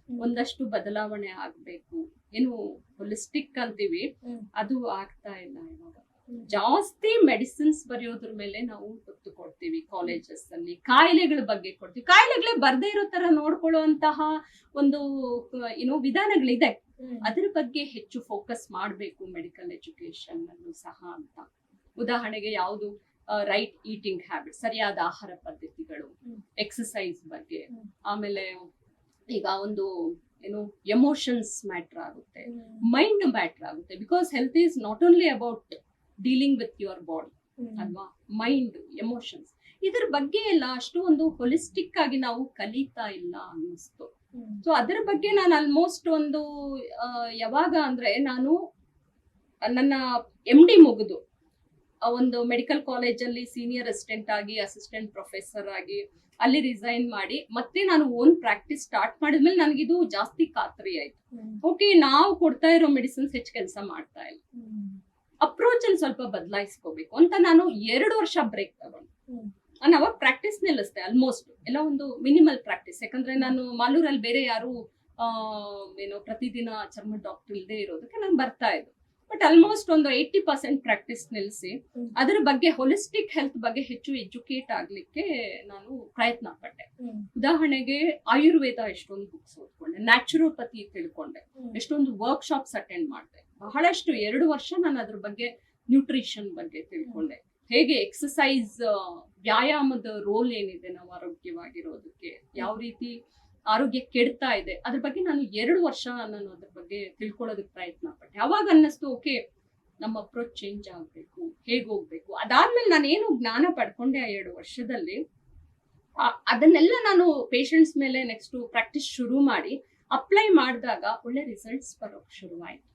ಒಂದಷ್ಟು ಬದಲಾವಣೆ ಆಗ್ಬೇಕು ಏನು ಹೊಲಿಸ್ಟಿಕ್ ಅಂತೀವಿ ಹ್ಮ್. ಅದು ಆಗ್ತಾ ಇಲ್ಲ ಇವಾಗ. ಹ್ಮ್. ಜಾಸ್ತಿ ಮೆಡಿಸಿನ್ಸ್ ಬರೆಯೋದ್ರ ಮೇಲೆ ನಾವು ಒತ್ತು ಕೊಡ್ತೀವಿ ಕಾಲೇಜಸ್ ಅಲ್ಲಿ, ಕಾಯಿಲೆಗಳ ಬಗ್ಗೆ ಕೊಡ್ತೀವಿ. ಕಾಯಿಲೆಗಳೇ ಬರ್ದೇ ಇರೋ ತರ ನೋಡ್ಕೊಳ್ಳುವಂತಹ ಒಂದು ಏನೋ ವಿಧಾನಗಳಿದೆ. ಅದ್ರ ಬಗ್ಗೆ ಹೆಚ್ಚು ಫೋಕಸ್ ಮಾಡಬೇಕು ಮೆಡಿಕಲ್ ಎಜುಕೇಶನ್ ಅಲ್ಲೂ ಸಹ ಅಂತ. ಉದಾಹರಣೆಗೆ ಯಾವುದು ರೈಟ್ ಈಟಿಂಗ್ ಹ್ಯಾಬಿಟ್, ಸರಿಯಾದ ಆಹಾರ ಪದ್ಧತಿಗಳು, ಎಕ್ಸಸೈಸ್ ಬಗ್ಗೆ, ಆಮೇಲೆ ಈಗ ಒಂದು ಏನು ಎಮೋಷನ್ಸ್ ಮ್ಯಾಟರ್ ಆಗುತ್ತೆ, ಮೈಂಡ್ ಮ್ಯಾಟರ್ ಆಗುತ್ತೆ. Because health is not only about dealing with your body ಅಲ್ವಾ, ಮೈಂಡ್, ಎಮೋಷನ್ಸ್, ಇದ್ರ ಬಗ್ಗೆ ಎಲ್ಲ ಅಷ್ಟು ಒಂದು ಹೊಲಿಸ್ಟಿಕ್ ಆಗಿ ನಾವು ಕಲಿತಾ ಇಲ್ಲ ಅನ್ನಿಸ್ತು. ಸೊ ಅದ್ರ ಬಗ್ಗೆ ನಾನು ಆಲ್ಮೋಸ್ಟ್ ಒಂದು ಯಾವಾಗ ಅಂದ್ರೆ ನಾನು ನನ್ನ MD ಮುಗಿದು ಒಂದು ಮೆಡಿಕಲ್ ಕಾಲೇಜಲ್ಲಿ ಸೀನಿಯರ್ ಅಸಿಸ್ಟೆಂಟ್ ಆಗಿ, ಅಸಿಸ್ಟೆಂಟ್ ಪ್ರೊಫೆಸರ್ ಆಗಿ ಅಲ್ಲಿ ರಿಸೈನ್ ಮಾಡಿ ಮತ್ತೆ ನಾನು ಓನ್ ಪ್ರಾಕ್ಟೀಸ್ ಸ್ಟಾರ್ಟ್ ಮಾಡಿದ್ಮೇಲೆ ನನಗಿದು ಜಾಸ್ತಿ ಖಾತ್ರಿ ಆಯ್ತು. ಓಕೆ, ನಾವು ಕೊಡ್ತಾ ಇರೋ ಮೆಡಿಸಿನ್ಸ್ ಹೆಚ್ಚು ಕೆಲಸ ಮಾಡ್ತಾ ಇಲ್ಲ, ಅಪ್ರೋಚ್ ಅಲ್ಲಿ ಸ್ವಲ್ಪ ಬದಲಾಯಿಸ್ಕೋಬೇಕು ಅಂತ ನಾನು 2 ವರ್ಷ ಬ್ರೇಕ್ ತಗೊಂಡು ನಾನು ಅವಾಗ ಪ್ರಾಕ್ಟೀಸ್ ನಿಲ್ಲಿಸ್ತೆ. ಆಲ್ಮೋಸ್ಟ್ ಎಲ್ಲ ಒಂದು ಮಿನಿಮಲ್ ಪ್ರಾಕ್ಟೀಸ್. ಯಾಕಂದ್ರೆ ನಾನು ಮಾಲೂರಲ್ಲಿ ಬೇರೆ ಯಾರು ಏನೋ ಪ್ರತಿದಿನ ಚರ್ಮ ಡಾಕ್ಟರ್ ಇಲ್ಲದೆ ಇರೋದಕ್ಕೆ ನಾನು ಬರ್ತಾ ಇದ್ದು. ಬಟ್ ಆಲ್ಮೋಸ್ಟ್ ಒಂದು 80% ಪ್ರಾಕ್ಟೀಸ್ ನಿಲ್ಲಿಸಿ ಅದರ ಬಗ್ಗೆ ಹೊಲಿಸ್ಟಿಕ್ ಹೆಲ್ತ್ ಬಗ್ಗೆ ಹೆಚ್ಚು ಎಜುಕೇಟ್ ಆಗ್ಲಿಕ್ಕೆ ನಾನು ಪ್ರಯತ್ನ ಪಟ್ಟೆ. ಉದಾಹರಣೆಗೆ ಆಯುರ್ವೇದ ಎಷ್ಟೊಂದು ಬುಕ್ಸ್ ಓದ್ಕೊಂಡೆ, ನ್ಯಾಚುರೋಪತಿ ತಿಳ್ಕೊಂಡೆ, ಎಷ್ಟೊಂದು ವರ್ಕ್ಶಾಪ್ಸ್ ಅಟೆಂಡ್ ಮಾಡಿದೆ. ಬಹಳಷ್ಟು 2 ವರ್ಷ ನಾನು ಅದ್ರ ಬಗ್ಗೆ, ನ್ಯೂಟ್ರಿಷನ್ ಬಗ್ಗೆ ತಿಳ್ಕೊಂಡೆ, ಹೇಗೆ ಎಕ್ಸಸೈಸ್, ವ್ಯಾಯಾಮದ ರೋಲ್ ಏನಿದೆ ನಾವು ಆರೋಗ್ಯವಾಗಿರೋದಕ್ಕೆ, ಯಾವ ರೀತಿ ಆರೋಗ್ಯ ಕೆಡ್ತಾ ಇದೆ, ಅದ್ರ ಬಗ್ಗೆ ನಾನು 2 ವರ್ಷ ನಾನು ಅದ್ರ ಬಗ್ಗೆ ತಿಳ್ಕೊಳ್ಳೋದಕ್ಕೆ ಪ್ರಯತ್ನ ಪಟ್ಟೆ. ಅವಾಗ ಅನ್ನಿಸ್ತು, ಓಕೆ, ನಮ್ಮ ಅಪ್ರೋಚ್ ಚೇಂಜ್ ಆಗ್ಬೇಕು, ಹೇಗೆ ಹೋಗ್ಬೇಕು. ಅದಾದ್ಮೇಲೆ ನಾನೇನು ಜ್ಞಾನ ಪಡ್ಕೊಂಡೆ ಆ 2 ವರ್ಷದಲ್ಲಿ, ಅದನ್ನೆಲ್ಲ ನಾನು ಪೇಷಂಟ್ಸ್ ಮೇಲೆ ನೆಕ್ಸ್ಟ್ ಪ್ರಾಕ್ಟೀಸ್ ಶುರು ಮಾಡಿ ಅಪ್ಲೈ ಮಾಡಿದಾಗ ಒಳ್ಳೆ ರಿಸಲ್ಟ್ಸ್ ಬರೋಕ್ ಶುರುವಾಯ್ತು.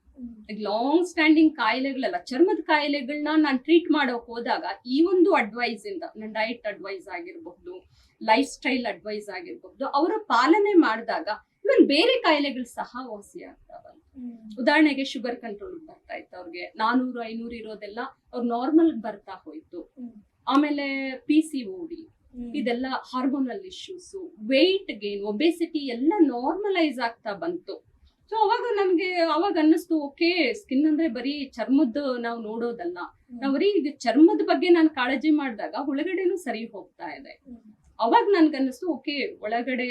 ಲಾಂಗ್ ಸ್ಟ್ಯಾಂಡಿಂಗ್ ಕಾಯಿಲೆಗಳೆಲ್ಲ, ಚರ್ಮದ ಕಾಯಿಲೆಗಳನ್ನ ನಾನು ಟ್ರೀಟ್ ಮಾಡೋಕ್ ಹೋದಾಗ ಈ ಒಂದು ಅಡ್ವೈಸ್ ಇಂದ, ನನ್ನ ಡಯಟ್ ಅಡ್ವೈಸ್ ಆಗಿರಬಹುದು, ಲೈಫ್ ಸ್ಟೈಲ್ ಅಡ್ವೈಸ್ ಆಗಿರಬಹುದು, ಅವರ ಪಾಲನೆ ಮಾಡಿದಾಗ ಇವನ್ ಬೇರೆ ಕಾಯಿಲೆಗಳು ಸಹ ವಾಸಿ ಆಗ್ತಾವ. ಉದಾಹರಣೆಗೆ ಶುಗರ್ ಕಂಟ್ರೋಲ್ ಬರ್ತಾ ಇತ್ತು ಅವ್ರಿಗೆ, 400-500 ಇರೋದೆಲ್ಲ ಅವ್ರು ನಾರ್ಮಲ್ ಬರ್ತಾ ಹೋಯ್ತು. ಆಮೇಲೆ PCOD, ಇದೆಲ್ಲ hormonal issues, weight gain, obesity ಎಲ್ಲ ನಾರ್ಮಲೈಸ್ ಆಗ್ತಾ ಬಂತು. ಸೊ ಅವಾಗ ನಮ್ಗೆ ಅವಾಗ ಅನ್ನಿಸ್ತು, ಓಕೆ, ಸ್ಕಿನ್ ಅಂದ್ರೆ ಬರೀ ಚರ್ಮದ ನಾವು ನೋಡೋದಲ್ಲ, ನಾವು ಬರೀ ಚರ್ಮದ ಬಗ್ಗೆ ನಾನು ಕಾಳಜಿ ಮಾಡಿದಾಗ ಒಳಗಡೆನೂ ಸರಿ ಹೋಗ್ತಾ ಇದೆ. ಅವಾಗ ನನ್ಗನ್ನಿಸ್ತು, ಓಕೆ, ಒಳಗಡೆ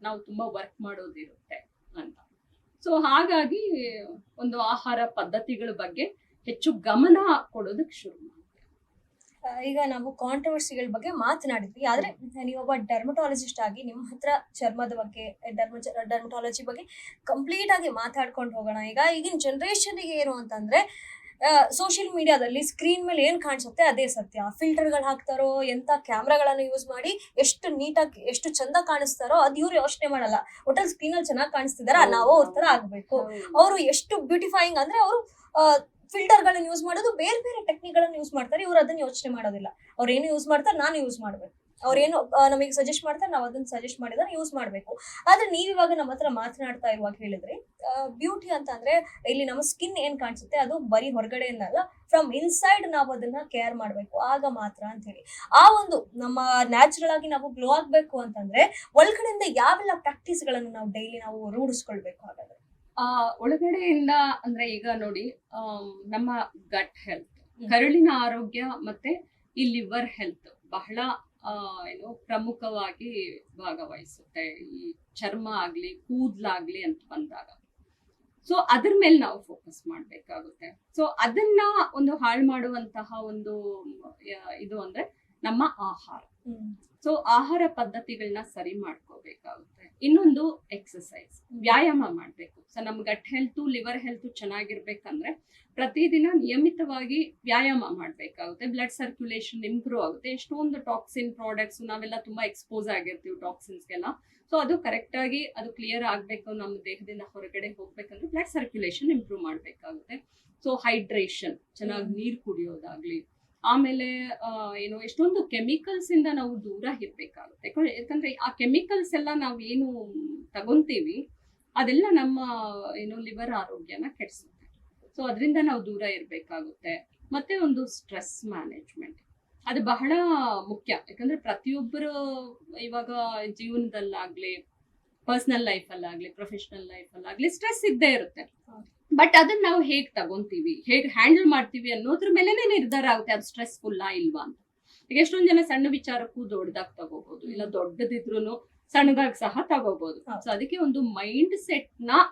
ನಾವು ತುಂಬಾ ವರ್ಕ್ ಮಾಡೋದಿರುತ್ತೆ ಅಂತ. ಸೊ ಹಾಗಾಗಿ ಒಂದು ಆಹಾರ ಪದ್ಧತಿಗಳ ಬಗ್ಗೆ ಹೆಚ್ಚು ಗಮನ ಕೊಡೋದಕ್ಕೆ ಶುರು ಮಾಡಿದೆ. ಈಗ ನಾವು ಕಾಂಟ್ರವರ್ಸಿಗಳ ಬಗ್ಗೆ ಮಾತನಾಡಿದ್ವಿ, ಆದ್ರೆ ನೀವೊಬ್ಬ ಡರ್ಮಟಾಲಜಿಸ್ಟ್ ಆಗಿ ನಿಮ್ಮ ಹತ್ರ ಚರ್ಮದ ಬಗ್ಗೆ, ಡರ್ಮಟಾಲಜಿ ಬಗ್ಗೆ ಕಂಪ್ಲೀಟ್ ಆಗಿ ಮಾತಾಡ್ಕೊಂಡು ಹೋಗೋಣ. ಈಗಿನ ಜನರೇಷನ್ಗೆ ಏನು ಅಂತಂದ್ರೆ, ಸೋಷಿಯಲ್ ಮೀಡಿಯಾದಲ್ಲಿ ಸ್ಕ್ರೀನ್ ಮೇಲೆ ಏನ್ ಕಾಣಿಸುತ್ತೆ ಅದೇ ಸತ್ಯ. ಫಿಲ್ಟರ್ಗಳು ಹಾಕ್ತಾರೋ, ಎಂತ ಕ್ಯಾಮ್ರಾಗಳನ್ನು ಯೂಸ್ ಮಾಡಿ ಎಷ್ಟು ನೀಟಾಗಿ, ಎಷ್ಟು ಚಂದ ಕಾಣಿಸ್ತಾರೋ ಅದು ಇವ್ರು ಯೋಚನೆ ಮಾಡಲ್ಲ. ಒಟ್ಟಲ್ಲಿ ಸ್ಕ್ರೀನ್ ಅಲ್ಲಿ ಚೆನ್ನಾಗಿ ಕಾಣಿಸ್ತಿದಾರ, ನಾವು ಅವ್ರ ತರ ಆಗ್ಬೇಕು. ಅವರು ಎಷ್ಟು ಬ್ಯೂಟಿಫೈಯಿಂಗ್ ಅಂದ್ರೆ ಅವರು ಫಿಲ್ಟರ್ ಗಳನ್ನ ಯೂಸ್ ಮಾಡೋದು, ಬೇರೆ ಬೇರೆ ಟೆಕ್ನಿಕ್ ಗಳನ್ನ ಯೂಸ್ ಮಾಡ್ತಾರೆ. ಇವ್ರು ಅದನ್ನ ಯೋಚನೆ ಮಾಡೋದಿಲ್ಲ. ಅವ್ರು ಏನು ಯೂಸ್ ಮಾಡ್ತಾರೆ, ನಾನು ಯೂಸ್ ಮಾಡ್ಬೇಕು. ಅವ್ರೇನು ನಮಗೆ ಸಜೆಸ್ಟ್ ಮಾಡ್ತಾರೆ, ನಾವು ಅದನ್ನ ಸಜೆಸ್ಟ್ ಮಾಡಿದ್ರೆ ಯೂಸ್ ಮಾಡ್ಬೇಕು. ಆದ್ರೆ ನೀವ್ ಇವಾಗ ನಮ್ಮ ಹತ್ರ ಮಾತನಾಡ್ತಾ ಇರುವಾಗ ಹೇಳಿದ್ರಿ, ಬ್ಯೂಟಿ ಅಂತ ಅಂದ್ರೆ ಇಲ್ಲಿ ನಮ್ಮ ಸ್ಕಿನ್ ಏನ್ ಕಾಣಿಸುತ್ತೆ ಅದು ಬರೀ ಹೊರಗಡೆಯಿಂದ ಅಲ್ಲ, ಫ್ರಮ್ ಇನ್ಸೈಡ್ ನಾವು ಅದನ್ನ ಕೇರ್ ಮಾಡ್ಬೇಕು, ಆಗ ಮಾತ್ರ ಅಂತ ಹೇಳಿ. ಆ ಒಂದು ನಮ್ಮ ನ್ಯಾಚುರಲ್ ಆಗಿ ನಾವು ಗ್ಲೋ ಆಗ್ಬೇಕು ಅಂತಂದ್ರೆ ಒಳಗಡೆಯಿಂದ ಯಾವೆಲ್ಲ ಪ್ರಾಕ್ಟೀಸ್ ಗಳನ್ನ ನಾವು ಡೈಲಿ ನಾವು ರೂಢಿಸ್ಕೊಳ್ಬೇಕು? ಹಾಗಾದ್ರೆ ಒಳಗಡೆಯಿಂದ ಅಂದ್ರೆ ಈಗ ನೋಡಿ, ನಮ್ಮ ಗಟ್ ಹೆಲ್ತ್, ಕರುಳಿನ ಆರೋಗ್ಯ ಮತ್ತೆ ಈ ಲಿವರ್ ಹೆಲ್ತ್ ಬಹಳ ಏನು ಪ್ರಮುಖವಾಗಿ ಭಾಗವಹಿಸುತ್ತೆ ಈ ಚರ್ಮ ಆಗ್ಲಿ, ಕೂದ್ಲಾಗ್ಲಿ ಅಂತ ಬಂದಾಗ. ಸೊ ಅದ್ರ ಮೇಲೆ ನಾವು ಫೋಕಸ್ ಮಾಡ್ಬೇಕಾಗುತ್ತೆ. ಸೊ ಅದನ್ನ ಒಂದು ಹಾಳು ಮಾಡುವಂತಹ ಒಂದು ಇದು ಅಂದ್ರೆ ನಮ್ಮ ಆಹಾರ. ಸೊ ಆಹಾರ ಪದ್ಧತಿಗಳನ್ನ ಸರಿ ಮಾಡ್ಕೋಬೇಕಾಗುತ್ತೆ. ಇನ್ನೊಂದು ಎಕ್ಸಸೈಸ್, ವ್ಯಾಯಾಮ ಮಾಡ್ಬೇಕು. ಸೊ ನಮ್ ಗಟ್ ಹೆಲ್ತ್, ಲಿವರ್ ಹೆಲ್ತ್ ಚೆನ್ನಾಗಿರ್ಬೇಕಂದ್ರೆ ಪ್ರತಿದಿನ ನಿಯಮಿತವಾಗಿ ವ್ಯಾಯಾಮ ಮಾಡ್ಬೇಕಾಗುತ್ತೆ. ಬ್ಲಡ್ ಸರ್ಕ್ಯುಲೇಷನ್ ಇಂಪ್ರೂವ್ ಆಗುತ್ತೆ. ಎಷ್ಟೊಂದು ಟಾಕ್ಸಿನ್ ಪ್ರಾಡಕ್ಟ್ಸ್, ನಾವೆಲ್ಲ ತುಂಬಾ ಎಕ್ಸ್ಪೋಸ್ ಆಗಿರ್ತೀವಿ ಟಾಕ್ಸಿನ್ಸ್ಗೆಲ್ಲ. ಸೊ ಅದು ಕರೆಕ್ಟ್ ಆಗಿ ಅದು ಕ್ಲಿಯರ್ ಆಗ್ಬೇಕು, ನಮ್ಮ ದೇಹದಿಂದ ಹೊರಗಡೆ ಹೋಗ್ಬೇಕಂದ್ರೆ ಬ್ಲಡ್ ಸರ್ಕ್ಯುಲೇಷನ್ ಇಂಪ್ರೂವ್ ಮಾಡ್ಬೇಕಾಗುತ್ತೆ. ಸೊ ಹೈಡ್ರೇಷನ್, ಚೆನ್ನಾಗಿ ನೀರು ಕುಡಿಯೋದಾಗ್ಲಿ, ಆಮೇಲೆ ಏನು ಎಷ್ಟೊಂದು ಕೆಮಿಕಲ್ಸ್ ಇಂದ ನಾವು ದೂರ ಇರ್ಬೇಕಾಗುತ್ತೆ. ಯಾಕಂದ್ರೆ ಆ ಕೆಮಿಕಲ್ಸ್ ಎಲ್ಲ ನಾವು ಏನು ತಗೊಂತೀವಿ ಅದೆಲ್ಲ ನಮ್ಮ ಏನು ಲಿವರ್ ಆರೋಗ್ಯನ ಕೆಡಿಸುತ್ತೆ. ಸೊ ಅದರಿಂದ ನಾವು ದೂರ ಇರ್ಬೇಕಾಗುತ್ತೆ. ಮತ್ತೆ ಒಂದು ಸ್ಟ್ರೆಸ್ ಮ್ಯಾನೇಜ್ಮೆಂಟ್, ಅದು ಬಹಳ ಮುಖ್ಯ. ಯಾಕಂದ್ರೆ ಪ್ರತಿಯೊಬ್ಬರು ಇವಾಗ ಜೀವನದಲ್ಲಾಗ್ಲಿ ಪರ್ಸನಲ್ ಲೈಫಲ್ಲಾಗ್ಲಿ ಪ್ರೊಫೆಷನಲ್ ಲೈಫಲ್ಲಾಗ್ಲಿ ಸ್ಟ್ರೆಸ್ ಇದ್ದೇ ಇರುತ್ತೆ. ಹೌದು. ಬಟ್ ಅದನ್ನ ನಾವು ಹೇಗ್ ತಗೊಂತೀವಿ, ಹೇಗ್ ಹ್ಯಾಂಡಲ್ ಮಾಡ್ತೀವಿ ಅನ್ನೋದ್ರ ಮೇಲೆನೆ ನಿರ್ಧಾರ ಆಗುತ್ತೆ ಅದು ಸ್ಟ್ರೆಸ್ಫುಲ್ಲಾ ಇಲ್ವಾ ಅಂತ. ಈಗ ಎಷ್ಟೊಂದ್ ಜನ ಸಣ್ಣ ವಿಚಾರಕ್ಕೂ ದೊಡ್ಡದಾಗಿ ತಗೋಬಹುದು, ಇಲ್ಲ ದೊಡ್ಡದಿದ್ರು ಸಣ್ಣದಾಗಿ ಸಹ ತಗೋಬಹುದು. ಸೊ ಅದಕ್ಕೆ ಒಂದು ಮೈಂಡ್ ಸೆಟ್ ನ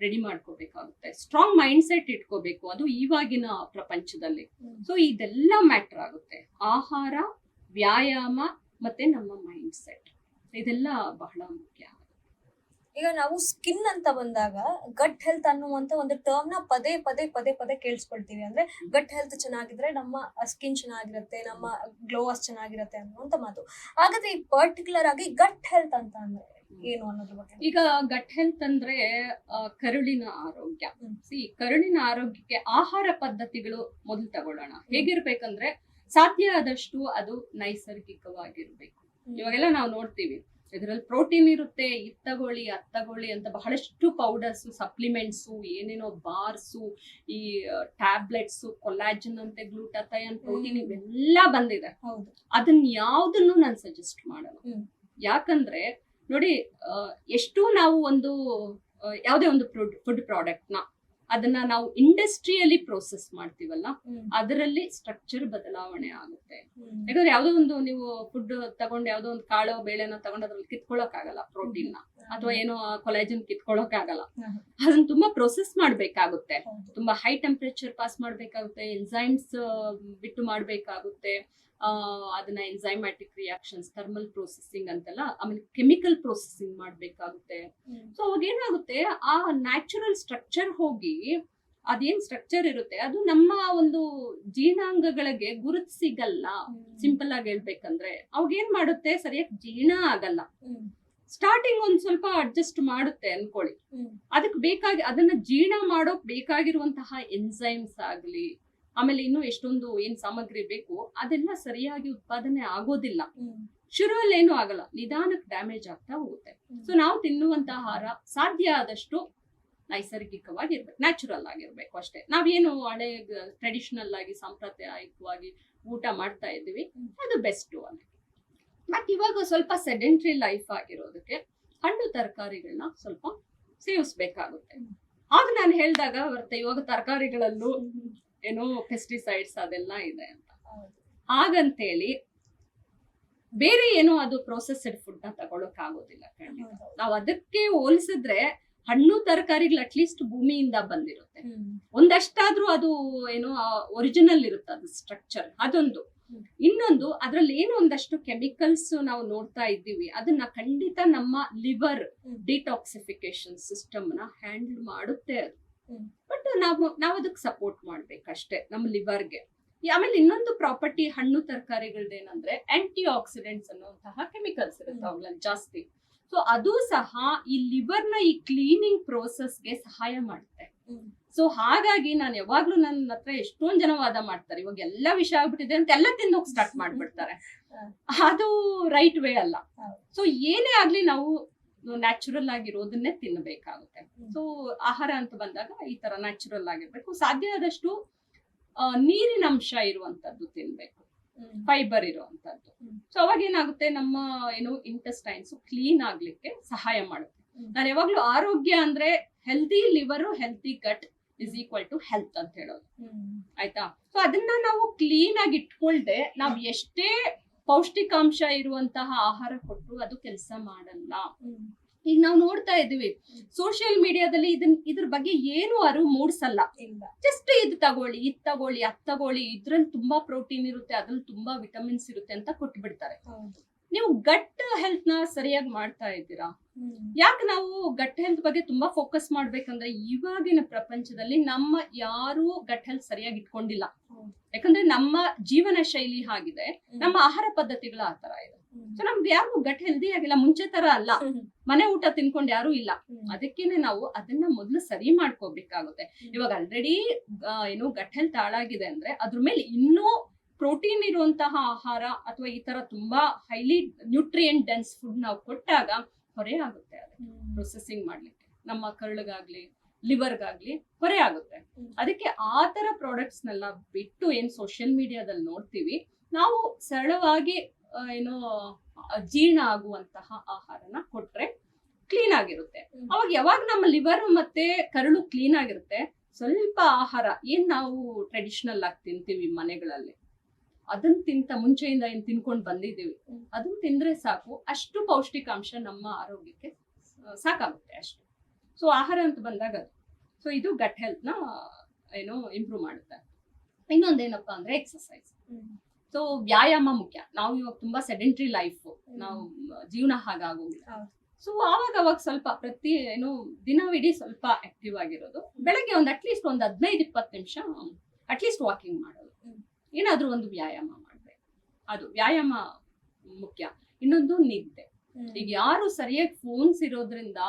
ರೆಡಿ ಮಾಡ್ಕೋಬೇಕಾಗುತ್ತೆ, ಸ್ಟ್ರಾಂಗ್ ಮೈಂಡ್ ಸೆಟ್ ಇಟ್ಕೋಬೇಕು, ಅದು ಇವಾಗಿನ ಪ್ರಪಂಚದಲ್ಲಿ. ಸೊ ಇದೆಲ್ಲ ಮ್ಯಾಟರ್ ಆಗುತ್ತೆ. ಆಹಾರ, ವ್ಯಾಯಾಮ ಮತ್ತೆ ನಮ್ಮ ಮೈಂಡ್ ಸೆಟ್, ಇದೆಲ್ಲ ಬಹಳ ಮುಖ್ಯ. ಈಗ ನಾವು ಸ್ಕಿನ್ ಅಂತ ಬಂದಾಗ ಗಟ್ ಹೆಲ್ತ್ ಅನ್ನುವಂತ ಒಂದು ಟರ್ಮ್ ನ ಪದೇ ಪದೇ ಪದೇ ಪದೇ ಕೇಳಿಸ್ಕೊಳ್ತೀವಿ. ಅಂದ್ರೆ ಗಟ್ ಹೆಲ್ತ್ ಚೆನ್ನಾಗಿದ್ರೆ ನಮ್ಮ ಸ್ಕಿನ್ ಚೆನ್ನಾಗಿರುತ್ತೆ, ನಮ್ಮ ಗ್ಲೋಸ್ ಚೆನ್ನಾಗಿರುತ್ತೆ ಅನ್ನುವಂತ ಮಾತು. ಹಾಗಾದ್ರೆ ಈ ಪರ್ಟಿಕ್ಯುಲರ್ ಆಗಿ ಗಟ್ ಹೆಲ್ತ್ ಅಂತ ಅಂದ್ರೆ ಏನು ಅನ್ನೋದ್ರ ಬಗ್ಗೆ? ಈಗ ಗಟ್ ಹೆಲ್ತ್ ಅಂದ್ರೆ ಕರುಳಿನ ಆರೋಗ್ಯ. ಕರುಳಿನ ಆರೋಗ್ಯಕ್ಕೆ ಆಹಾರ ಪದ್ಧತಿಗಳು ಮೊದಲು ತಗೊಳ್ಳೋಣ. ಹೇಗಿರ್ಬೇಕಂದ್ರೆ ಸಾಧ್ಯ ಆದಷ್ಟು ಅದು ನೈಸರ್ಗಿಕವಾಗಿರ್ಬೇಕು. ಇವಾಗೆಲ್ಲ ನಾವು ನೋಡ್ತೀವಿ ಇದರಲ್ಲಿ ಪ್ರೋಟೀನ್ ಇರುತ್ತೆ, ಇದ್ ತಗೊಳ್ಳಿ ಅದ್ ತಗೊಳ್ಳಿ ಅಂತ ಬಹಳಷ್ಟು ಪೌಡರ್ಸ್, ಸಪ್ಲಿಮೆಂಟ್ಸ್, ಏನೇನೋ ಬಾರ್ಸು, ಈ ಟ್ಯಾಬ್ಲೆಟ್ಸ್, ಕೊಲಾಜನ್ ಅಂತೆ, ಗ್ಲೂಟಾಥೈನ್, ಪ್ರೋಟೀನ್ ಇವೆಲ್ಲ ಬಂದಿದೆ. ಅದನ್ನ ಯಾವ್ದನ್ನು ನಾನು ಸಜೆಸ್ಟ್ ಮಾಡಲ್ಲ. ಯಾಕಂದ್ರೆ ನೋಡಿ, ಎಷ್ಟು ನಾವು ಒಂದು ಯಾವುದೇ ಒಂದು ಫುಡ್ ಪ್ರಾಡಕ್ಟ್ ನ ಅದನ್ನ ನಾವು ಇಂಡಸ್ಟ್ರಿಯಲ್ಲಿ ಪ್ರೋಸೆಸ್ ಮಾಡ್ತೀವಲ್ಲ, ಅದರಲ್ಲಿ ಸ್ಟ್ರಕ್ಚರ್ ಬದಲಾವಣೆ ಆಗುತ್ತೆ. ಯಾಕಂದ್ರೆ ಯಾವ್ದೋ ಒಂದು ನೀವು ಫುಡ್ ತಗೊಂಡು ಯಾವ್ದೋ ಒಂದು ಕಾಳು ಬೇಳೆನ ತಗೊಂಡು ಅದ್ರಲ್ಲಿ ಕಿತ್ಕೊಳಕ್ ಆಗಲ್ಲ ಪ್ರೋಟೀನ್ ನ, ಅಥವಾ ಏನೋ ಕೊಲಾಜನ್ ಕಿತ್ಕೊಳಕ್ ಆಗಲ್ಲ. ಅದನ್ನ ತುಂಬಾ ಪ್ರೋಸೆಸ್ ಮಾಡ್ಬೇಕಾಗುತ್ತೆ, ತುಂಬಾ ಹೈ ಟೆಂಪರೇಚರ್ ಪಾಸ್ ಮಾಡ್ಬೇಕಾಗುತ್ತೆ, ಎನ್ಸೈಮ್ಸ್ ಬಿಟ್ಟು ಮಾಡ್ಬೇಕಾಗುತ್ತೆ. ಅದನ್ನ ಎನ್ಸೈಮ್ಯಾಟಿಕ್ ರಿಯಾಕ್ಷನ್ಸ್, ಥರ್ಮಲ್ ಪ್ರೊಸೆಸಿಂಗ್ ಅಂತೆಲ್ಲ, ಆಮೇಲೆ ಕೆಮಿಕಲ್ ಪ್ರೊಸೆಸಿಂಗ್ ಮಾಡ್ಬೇಕಾಗುತ್ತೆ. ಸೊ ಅವಾಗ ಏನಾಗುತ್ತೆ, ಆ ನ್ಯಾಚುರಲ್ ಸ್ಟ್ರಕ್ಚರ್ ಹೋಗಿ ಅದೇನ್ ಸ್ಟ್ರಕ್ಚರ್ ಇರುತ್ತೆ ಅದು ನಮ್ಮ ಒಂದು ಜೀರ್ಣಾಂಗಗಳಿಗೆ ಗುರುತು ಸಿಗಲ್ಲ. ಸಿಂಪಲ್ ಆಗಿ ಹೇಳ್ಬೇಕಂದ್ರೆ ಅವಾಗ ಏನ್ ಮಾಡುತ್ತೆ, ಸರಿಯಾಗಿ ಜೀರ್ಣ ಆಗಲ್ಲ. ಸ್ಟಾರ್ಟಿಂಗ್ ಒಂದ್ ಸ್ವಲ್ಪ ಅಡ್ಜಸ್ಟ್ ಮಾಡುತ್ತೆ ಅನ್ಕೊಳ್ಳಿ, ಅದಕ್ಕೆ ಬೇಕಾಗಿ ಅದನ್ನ ಜೀರ್ಣ ಮಾಡೋಕ್ ಬೇಕಾಗಿರುವಂತಹ ಎನ್ಸೈಮ್ಸ್ ಆಗ್ಲಿ, ಆಮೇಲೆ ಇನ್ನು ಎಷ್ಟೊಂದು ಏನ್ ಸಾಮಗ್ರಿ ಬೇಕು ಅದೆಲ್ಲ ಸರಿಯಾಗಿ ಉತ್ಪಾದನೆ ಆಗೋದಿಲ್ಲ. ಶುರುವಲ್ಲಿ ಏನು ಆಗಲ್ಲ, ನಿಧಾನಕ್ಕೆ ಡ್ಯಾಮೇಜ್ ಆಗ್ತಾ ಹೋಗುತ್ತೆ. ಸೊ ನಾವು ತಿನ್ನುವಂತ ಆಹಾರ ಸಾಧ್ಯ ಆದಷ್ಟು ನೈಸರ್ಗಿಕವಾಗಿರ್ಬೇಕು, ನ್ಯಾಚುರಲ್ ಆಗಿರ್ಬೇಕು ಅಷ್ಟೇ. ನಾವೇನು ಹಳೆ ಟ್ರೆಡಿಷನಲ್ ಆಗಿ ಸಾಂಪ್ರದಾಯಿಕವಾಗಿ ಊಟ ಮಾಡ್ತಾ ಇದ್ದೀವಿ ಅದು ಬೆಸ್ಟ್ ಅಂತ. ಬಟ್ ಇವಾಗ ಸ್ವಲ್ಪ ಸೆಡೆಂಟ್ರಿ ಲೈಫ್ ಆಗಿರೋದಕ್ಕೆ ಹಣ್ಣು ತರಕಾರಿಗಳನ್ನ ಸ್ವಲ್ಪ ಸೇವಿಸ್ಬೇಕಾಗುತ್ತೆ. ಆಗ ನಾನು ಹೇಳ್ದಾಗ ಬರುತ್ತೆ, ಇವಾಗ ತರಕಾರಿಗಳಲ್ಲೂ ಏನೋ ಪೆಸ್ಟಿಸೈಡ್ಸ್ ಅದೆಲ್ಲ ಇದೆ ಅಂತ. ಹಾಗಂತೇಳಿ ಬೇರೆ ಏನೋ ಅದು ಪ್ರೊಸೆಸ್ಡ್ ಫುಡ್ ನ ತಗೊಳಕ್ ಆಗೋದಿಲ್ಲ. ನಾವು ಅದಕ್ಕೆ ಹೋಲಿಸಿದ್ರೆ ಹಣ್ಣು ತರಕಾರಿಗಳು ಅಟ್ಲೀಸ್ಟ್ ಭೂಮಿಯಿಂದ ಬಂದಿರುತ್ತೆ, ಒಂದಷ್ಟಾದ್ರೂ ಅದು ಏನೋ ಒರಿಜಿನಲ್ ಇರುತ್ತೆ ಅದು ಸ್ಟ್ರಕ್ಚರ್, ಅದೊಂದು. ಇನ್ನೊಂದು, ಅದ್ರಲ್ಲಿ ಏನೋ ಒಂದಷ್ಟು ಕೆಮಿಕಲ್ಸ್ ನಾವು ನೋಡ್ತಾ ಇದ್ದೀವಿ, ಅದನ್ನ ಖಂಡಿತ ನಮ್ಮ ಲಿವರ್ ಡಿಟಾಕ್ಸಿಫಿಕೇಶನ್ ಸಿಸ್ಟಮ್ ನ ಹ್ಯಾಂಡಲ್ ಮಾಡುತ್ತೆ ಅದು. ಬಟ್ ನಾವು ಅದಕ್ಕೆ ಸಪೋರ್ಟ್ ಮಾಡ್ಬೇಕಷ್ಟೇ ನಮ್ಮ ಲಿವರ್ಗೆ. ಆಮೇಲೆ ಇನ್ನೊಂದು ಪ್ರಾಪರ್ಟಿ ಹಣ್ಣು ತರಕಾರಿಗಳದ್ದೇನಂದ್ರೆ ಆಂಟಿ ಆಕ್ಸಿಡೆಂಟ್ಸ್ ಅನ್ನುವಂತಹ ಕೆಮಿಕಲ್ಸ್ ಇರುತ್ತೆ ಅವುಗಳಲ್ಲಿ ಜಾಸ್ತಿ. ಸೊ ಅದು ಸಹ ಈ ಲಿವರ್ ನ ಈ ಕ್ಲೀನಿಂಗ್ ಪ್ರೋಸೆಸ್ಗೆ ಸಹಾಯ ಮಾಡುತ್ತೆ. ಸೊ ಹಾಗಾಗಿ ನಾನು ಯಾವಾಗ್ಲೂ ನನ್ನ ಹತ್ರ ಎಷ್ಟೊಂದ್ ಜನ ವಾದ ಮಾಡ್ತಾರೆ, ಇವಾಗ ಎಲ್ಲಾ ವಿಷ ಆಗ್ಬಿಟ್ಟಿದೆ ಅಂತ ಎಲ್ಲ ತಿನ್ನೋಕ್ ಸ್ಟಾರ್ಟ್ ಮಾಡ್ಬಿಡ್ತಾರೆ. ಅದು ರೈಟ್ ವೇ ಅಲ್ಲ. ಸೊ ಏನೇ ಆಗ್ಲಿ ನಾವು ನ್ಯಾಚುರಲ್ ಆಗಿರೋದನ್ನೇ ತಿನ್ನಬೇಕಾಗುತ್ತೆ. ಸೊ ಆಹಾರ ಅಂತ ಬಂದಾಗ ಈ ತರ ನ್ಯಾಚುರಲ್ ಆಗಿರ್ಬೇಕು, ಸಾಧ್ಯ ಆದಷ್ಟು ನೀರಿನ ಅಂಶ ಇರುವಂತದ್ದು ತಿನ್ಬೇಕು, ಫೈಬರ್ ಇರುವಂತದ್ದು. ಸೊ ಅವಾಗ ಏನಾಗುತ್ತೆ, ನಮ್ಮ ಏನು ಇಂಟೆಸ್ಟೈನ್ಸ್ ಕ್ಲೀನ್ ಆಗ್ಲಿಕ್ಕೆ ಸಹಾಯ ಮಾಡುತ್ತೆ. ನಾನು ಯಾವಾಗ್ಲೂ ಆರೋಗ್ಯ ಅಂದ್ರೆ healthy liver, healthy gut is equal to health ಅಂತ ಹೇಳೋದು, ಆಯ್ತಾ? ಸೊ ಅದನ್ನ ನಾವು ಕ್ಲೀನ್ ಆಗಿ ಇಟ್ಕೊಳ್ದೆ ನಾವ್ ಎಷ್ಟೇ ಪೌಷ್ಟಿಕಾಂಶ ಇರುವಂತಹ ಆಹಾರ ಕೊಟ್ಟರು ಅದು ಕೆಲಸ ಮಾಡಲ್ಲ. ಈಗ ನಾವು ನೋಡ್ತಾ ಇದೀವಿ ಸೋಷಿಯಲ್ ಮೀಡಿಯಾದಲ್ಲಿ ಇದ್ರ ಬಗ್ಗೆ ಏನು ಅರಿವು ಮೂಡಿಸಲ್ಲ. ಜಸ್ಟ್ ಇದು ತಗೊಳ್ಳಿ, ಇದ್ ತಗೊಳ್ಳಿ, ಅದ್ ತಗೊಳ್ಳಿ, ಇದ್ರಲ್ಲಿ ತುಂಬಾ ಪ್ರೋಟೀನ್ ಇರುತ್ತೆ, ಅದ್ರಲ್ಲಿ ತುಂಬಾ ವಿಟಮಿನ್ಸ್ ಇರುತ್ತೆ ಅಂತ ಕೊಟ್ಬಿಡ್ತಾರೆ. ನೀವು ಗಟ್ ಹೆಲ್ತ್ ನ ಸರಿಯಾಗಿ ಮಾಡ್ತಾ ಇದ್ದೀರಾ? ಯಾಕೆ ನಾವು ಗಟ್ ಹೆಲ್ತ್ ಬಗ್ಗೆ ತುಂಬಾ ಫೋಕಸ್ ಮಾಡ್ಬೇಕಂದ್ರೆ ಇವಾಗಿನ ಪ್ರಪಂಚದಲ್ಲಿ ನಮ್ಮ ಯಾರು ಗಟ್ ಹೆಲ್ತ್ ಸರಿಯಾಗಿ ಇಟ್ಕೊಂಡಿಲ್ಲ. ಯಾಕಂದ್ರೆ ನಮ್ಮ ಜೀವನ ಶೈಲಿ ಆಗಿದೆ, ನಮ್ಮ ಆಹಾರ ಪದ್ಧತಿಗಳು ಆ ತರ ಇದೆ. ಸೊ ನಮ್ಗೆ ಯಾರು ಗಟ್ ಹೆಲ್ದಿ ಆಗಿಲ್ಲ, ಮುಂಚೆ ತರ ಅಲ್ಲ, ಮನೆ ಊಟ ತಿನ್ಕೊಂಡು ಯಾರು ಇಲ್ಲ. ಅದಕ್ಕೇನೆ ನಾವು ಅದನ್ನ ಮೊದಲು ಸರಿ ಮಾಡ್ಕೋಬೇಕಾಗುತ್ತೆ. ಇವಾಗ ಆಲ್ರೆಡಿ ಏನು ಗಟ್ ಹೆಲ್ತ್ ಹಾಳಾಗಿದೆ ಅಂದ್ರೆ ಅದ್ರ ಮೇಲೆ ಇನ್ನೂ ಪ್ರೋಟೀನ್ ಇರುವಂತಹ ಆಹಾರ ಅಥವಾ ಈ ತರ ತುಂಬಾ ಹೈಲಿ ನ್ಯೂಟ್ರಿಯೆಂಟ್ ಡೆನ್ಸ್ ಫುಡ್ ನಾವು ಕೊಟ್ಟಾಗ ಹೊರೆ ಆಗುತ್ತೆ. ಅದಕ್ಕೆ ಪ್ರೊಸೆಸಿಂಗ್ ಮಾಡ್ಲಿಕ್ಕೆ ನಮ್ಮ ಕರುಳಿಗಾಗ್ಲಿ ಲಿವರ್ಗಾಗ್ಲಿ ಹೊರೆ ಆಗುತ್ತೆ. ಅದಕ್ಕೆ ಆ ತರ ಪ್ರಾಡಕ್ಟ್ಸ್ ನೆಲ್ಲ ಬಿಟ್ಟು ಏನ್ ಸೋಷಿಯಲ್ ಮೀಡಿಯಾದಲ್ಲಿ ನೋಡ್ತೀವಿ, ನಾವು ಸರಳವಾಗಿ ಏನೋ ಜೀರ್ಣ ಆಗುವಂತಹ ಆಹಾರನ ಕೊಟ್ರೆ ಕ್ಲೀನ್ ಆಗಿರುತ್ತೆ. ಅವಾಗ ಯಾವಾಗ ನಮ್ಮ ಲಿವರ್ ಮತ್ತೆ ಕರಳು ಕ್ಲೀನ್ ಆಗಿರುತ್ತೆ, ಸ್ವಲ್ಪ ಆಹಾರ ಏನ್ ನಾವು ಟ್ರೆಡಿಷನಲ್ ಆಗಿ ತಿಂತೀವಿ ಮನೆಗಳಲ್ಲಿ, ಅದನ್ನ ಮುಂಚೆಯಿಂದ ಏನ್ ತಿನ್ಕೊಂಡು ಬಂದಿದ್ದೀವಿ, ಅದನ್ನ ತಿಂದ್ರೆ ಸಾಕು. ಅಷ್ಟು ಪೌಷ್ಟಿಕಾಂಶ ನಮ್ಮ ಆರೋಗ್ಯಕ್ಕೆ ಸಾಕಾಗುತ್ತೆ ಅಷ್ಟು. ಸೊ ಆಹಾರ ಅಂತ ಬಂದಾಗ ಸೊ ಇದು ಗಟ್ ಹೆಲ್ತ್ ನ ಇಂಪ್ರೂವ್ ಮಾಡುತ್ತೆ. ಇನ್ನೊಂದೇನಪ್ಪಾ ಅಂದ್ರೆ ಎಕ್ಸರ್ಸೈಸ್. ಸೊ ವ್ಯಾಯಾಮ ಮುಖ್ಯ. ನಾವು ಇವಾಗ ತುಂಬಾ ಸೆಡೆಂಟ್ರಿ ಲೈಫ್, ನಾವು ಜೀವನ ಹಾಗಾಗೋಗಿಲ್ಲ. ಸೊ ಅವಾಗ ಸ್ವಲ್ಪ ದಿನವಿಡೀ ಸ್ವಲ್ಪ ಆಕ್ಟಿವ್ ಆಗಿರೋದು. ಬೆಳಗ್ಗೆ ಅಟ್ಲೀಸ್ಟ್ ಒಂದು 15-20 ನಿಮಿಷ ಅಟ್ಲೀಸ್ಟ್ ವಾಕಿಂಗ್ ಮಾಡೋದು, ಏನಾದ್ರೂ ಒಂದು ವ್ಯಾಯಾಮ ಮಾಡ್ಬೇಕು. ಅದು ವ್ಯಾಯಾಮ ಮುಖ್ಯ. ಇನ್ನೊಂದು ನಿದ್ದೆ. ಈಗ ಯಾರು ಸರಿಯಾಗಿ ಫೋನ್ಸ್ ಇರೋದ್ರಿಂದ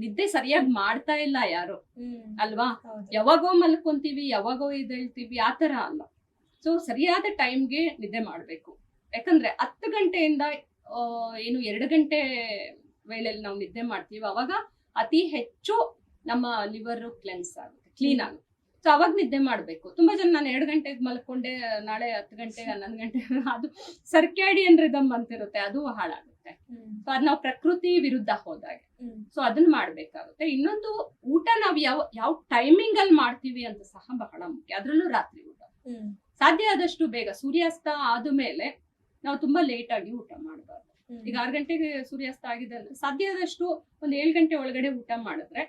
ನಿದ್ದೆ ಸರಿಯಾಗಿ ಮಾಡ್ತಾ ಇಲ್ಲ ಯಾರು, ಅಲ್ವಾ? ಯಾವಾಗೋ ಮಲ್ಕೊಂತೀವಿ, ಯಾವಾಗೋ ಹೇಳ್ತೀವಿ, ಆತರ ಅಲ್ಲ. ಸೊ ಸರಿಯಾದ ಟೈಮ್ಗೆ ನಿದ್ದೆ ಮಾಡ್ಬೇಕು. ಯಾಕಂದ್ರೆ 10 ಗಂಟೆಯಿಂದ 2 ಗಂಟೆ ವೇಳೆಯಲ್ಲಿ ನಾವು ನಿದ್ದೆ ಮಾಡ್ತೀವಿ, ಅವಾಗ ಅತಿ ಹೆಚ್ಚು ನಮ್ಮ ಲಿವರ್ ಕ್ಲೆನ್ಸ್ ಆಗುತ್ತೆ, ಕ್ಲೀನ್ ಆಗುತ್ತೆ. ಸೊ ಅವಾಗ ನಿದ್ದೆ ಮಾಡ್ಬೇಕು. ತುಂಬಾ ಜನ ನಾನು 2 ಗಂಟೆಗೆ ಮಲ್ಕೊಂಡೆ, ನಾಳೆ 10 ಗಂಟೆ 11 ಗಂಟೆ, ಅದು ಸರ್ಕ್ಯಾಡಿಯನ್ ರಿದಮ್ ಅಂತಿರುತ್ತೆ, ಅದು ಹಾಳಾಗುತ್ತೆ. ಸೊ ಅದ್ ನಾವು ಪ್ರಕೃತಿ ವಿರುದ್ಧ ಹೋದಾಗ ಸೊ ಅದನ್ನ ಮಾಡ್ಬೇಕಾಗುತ್ತೆ. ಇನ್ನೊಂದು ಊಟ ನಾವು ಯಾವ ಟೈಮಿಂಗ್ ಅಲ್ಲಿ ಮಾಡ್ತೀವಿ ಅಂತ ಸಹ ಬಹಳ ಮುಖ್ಯ. ಅದ್ರಲ್ಲೂ ರಾತ್ರಿ ಊಟ ಸಾಧ್ಯ ಆದಷ್ಟು ಬೇಗ. ಸೂರ್ಯಾಸ್ತ ಆದ್ಮೇಲೆ ನಾವು ತುಂಬಾ ಲೇಟ್ ಆಗಿ ಊಟ ಮಾಡಬಾರ್ದು. ಈಗ 6 ಗಂಟೆಗೆ ಸೂರ್ಯಾಸ್ತ ಆಗಿದೆ ಅಂದ್ರೆ ಸಾಧ್ಯ ಆದಷ್ಟು ಒಂದ್ 7 ಗಂಟೆ ಒಳಗಡೆ ಊಟ ಮಾಡಿದ್ರೆ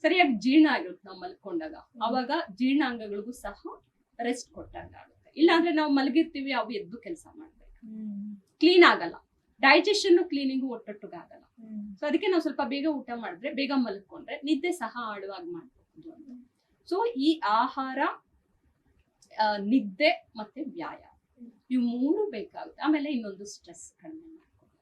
ಸರಿಯಾಗಿ ಜೀರ್ಣ ಆಗಿರುತ್ತೆ. ನಾವು ಮಲ್ಕೊಂಡಾಗ ಅವಾಗ ಜೀರ್ಣಾಂಗಗಳಿಗೂ ಸಹ ರೆಸ್ಟ್ ಕೊಟ್ಟಾಗ ಆಗುತ್ತೆ. ಇಲ್ಲಾಂದ್ರೆ ನಾವು ಮಲಗಿರ್ತೀವಿ, ಅವು ಎದ್ದು ಕೆಲಸ ಮಾಡ್ಬೇಕು, ಕ್ಲೀನ್ ಆಗಲ್ಲ. Digestion cleaning ಒಟ್ಟೊಟ್ಟಿಗಾಗಲ್ಲ. ಸೊ ಅದಕ್ಕೆ ನಾವು ಸ್ವಲ್ಪ ಬೇಗ ಊಟ ಮಾಡಿದ್ರೆ, ಬೇಗ ಮಲ್ಕೊಂಡ್ರೆ ನಿದ್ದೆ ಸಹ ಆಳವಾಗಿ ಮಾಡಬಹುದು ಅಂತ. ಸೊ ಈ ಆಹಾರ, ನಿದ್ದೆ ಮತ್ತೆ ವ್ಯಾಯಾಮ, ಇವು 3 ಬೇಕಾಗುತ್ತೆ. ಆಮೇಲೆ ಇನ್ನೊಂದು ಸ್ಟ್ರೆಸ್ ಕಡಿಮೆ ಮಾಡ್ಕೊಂಡು,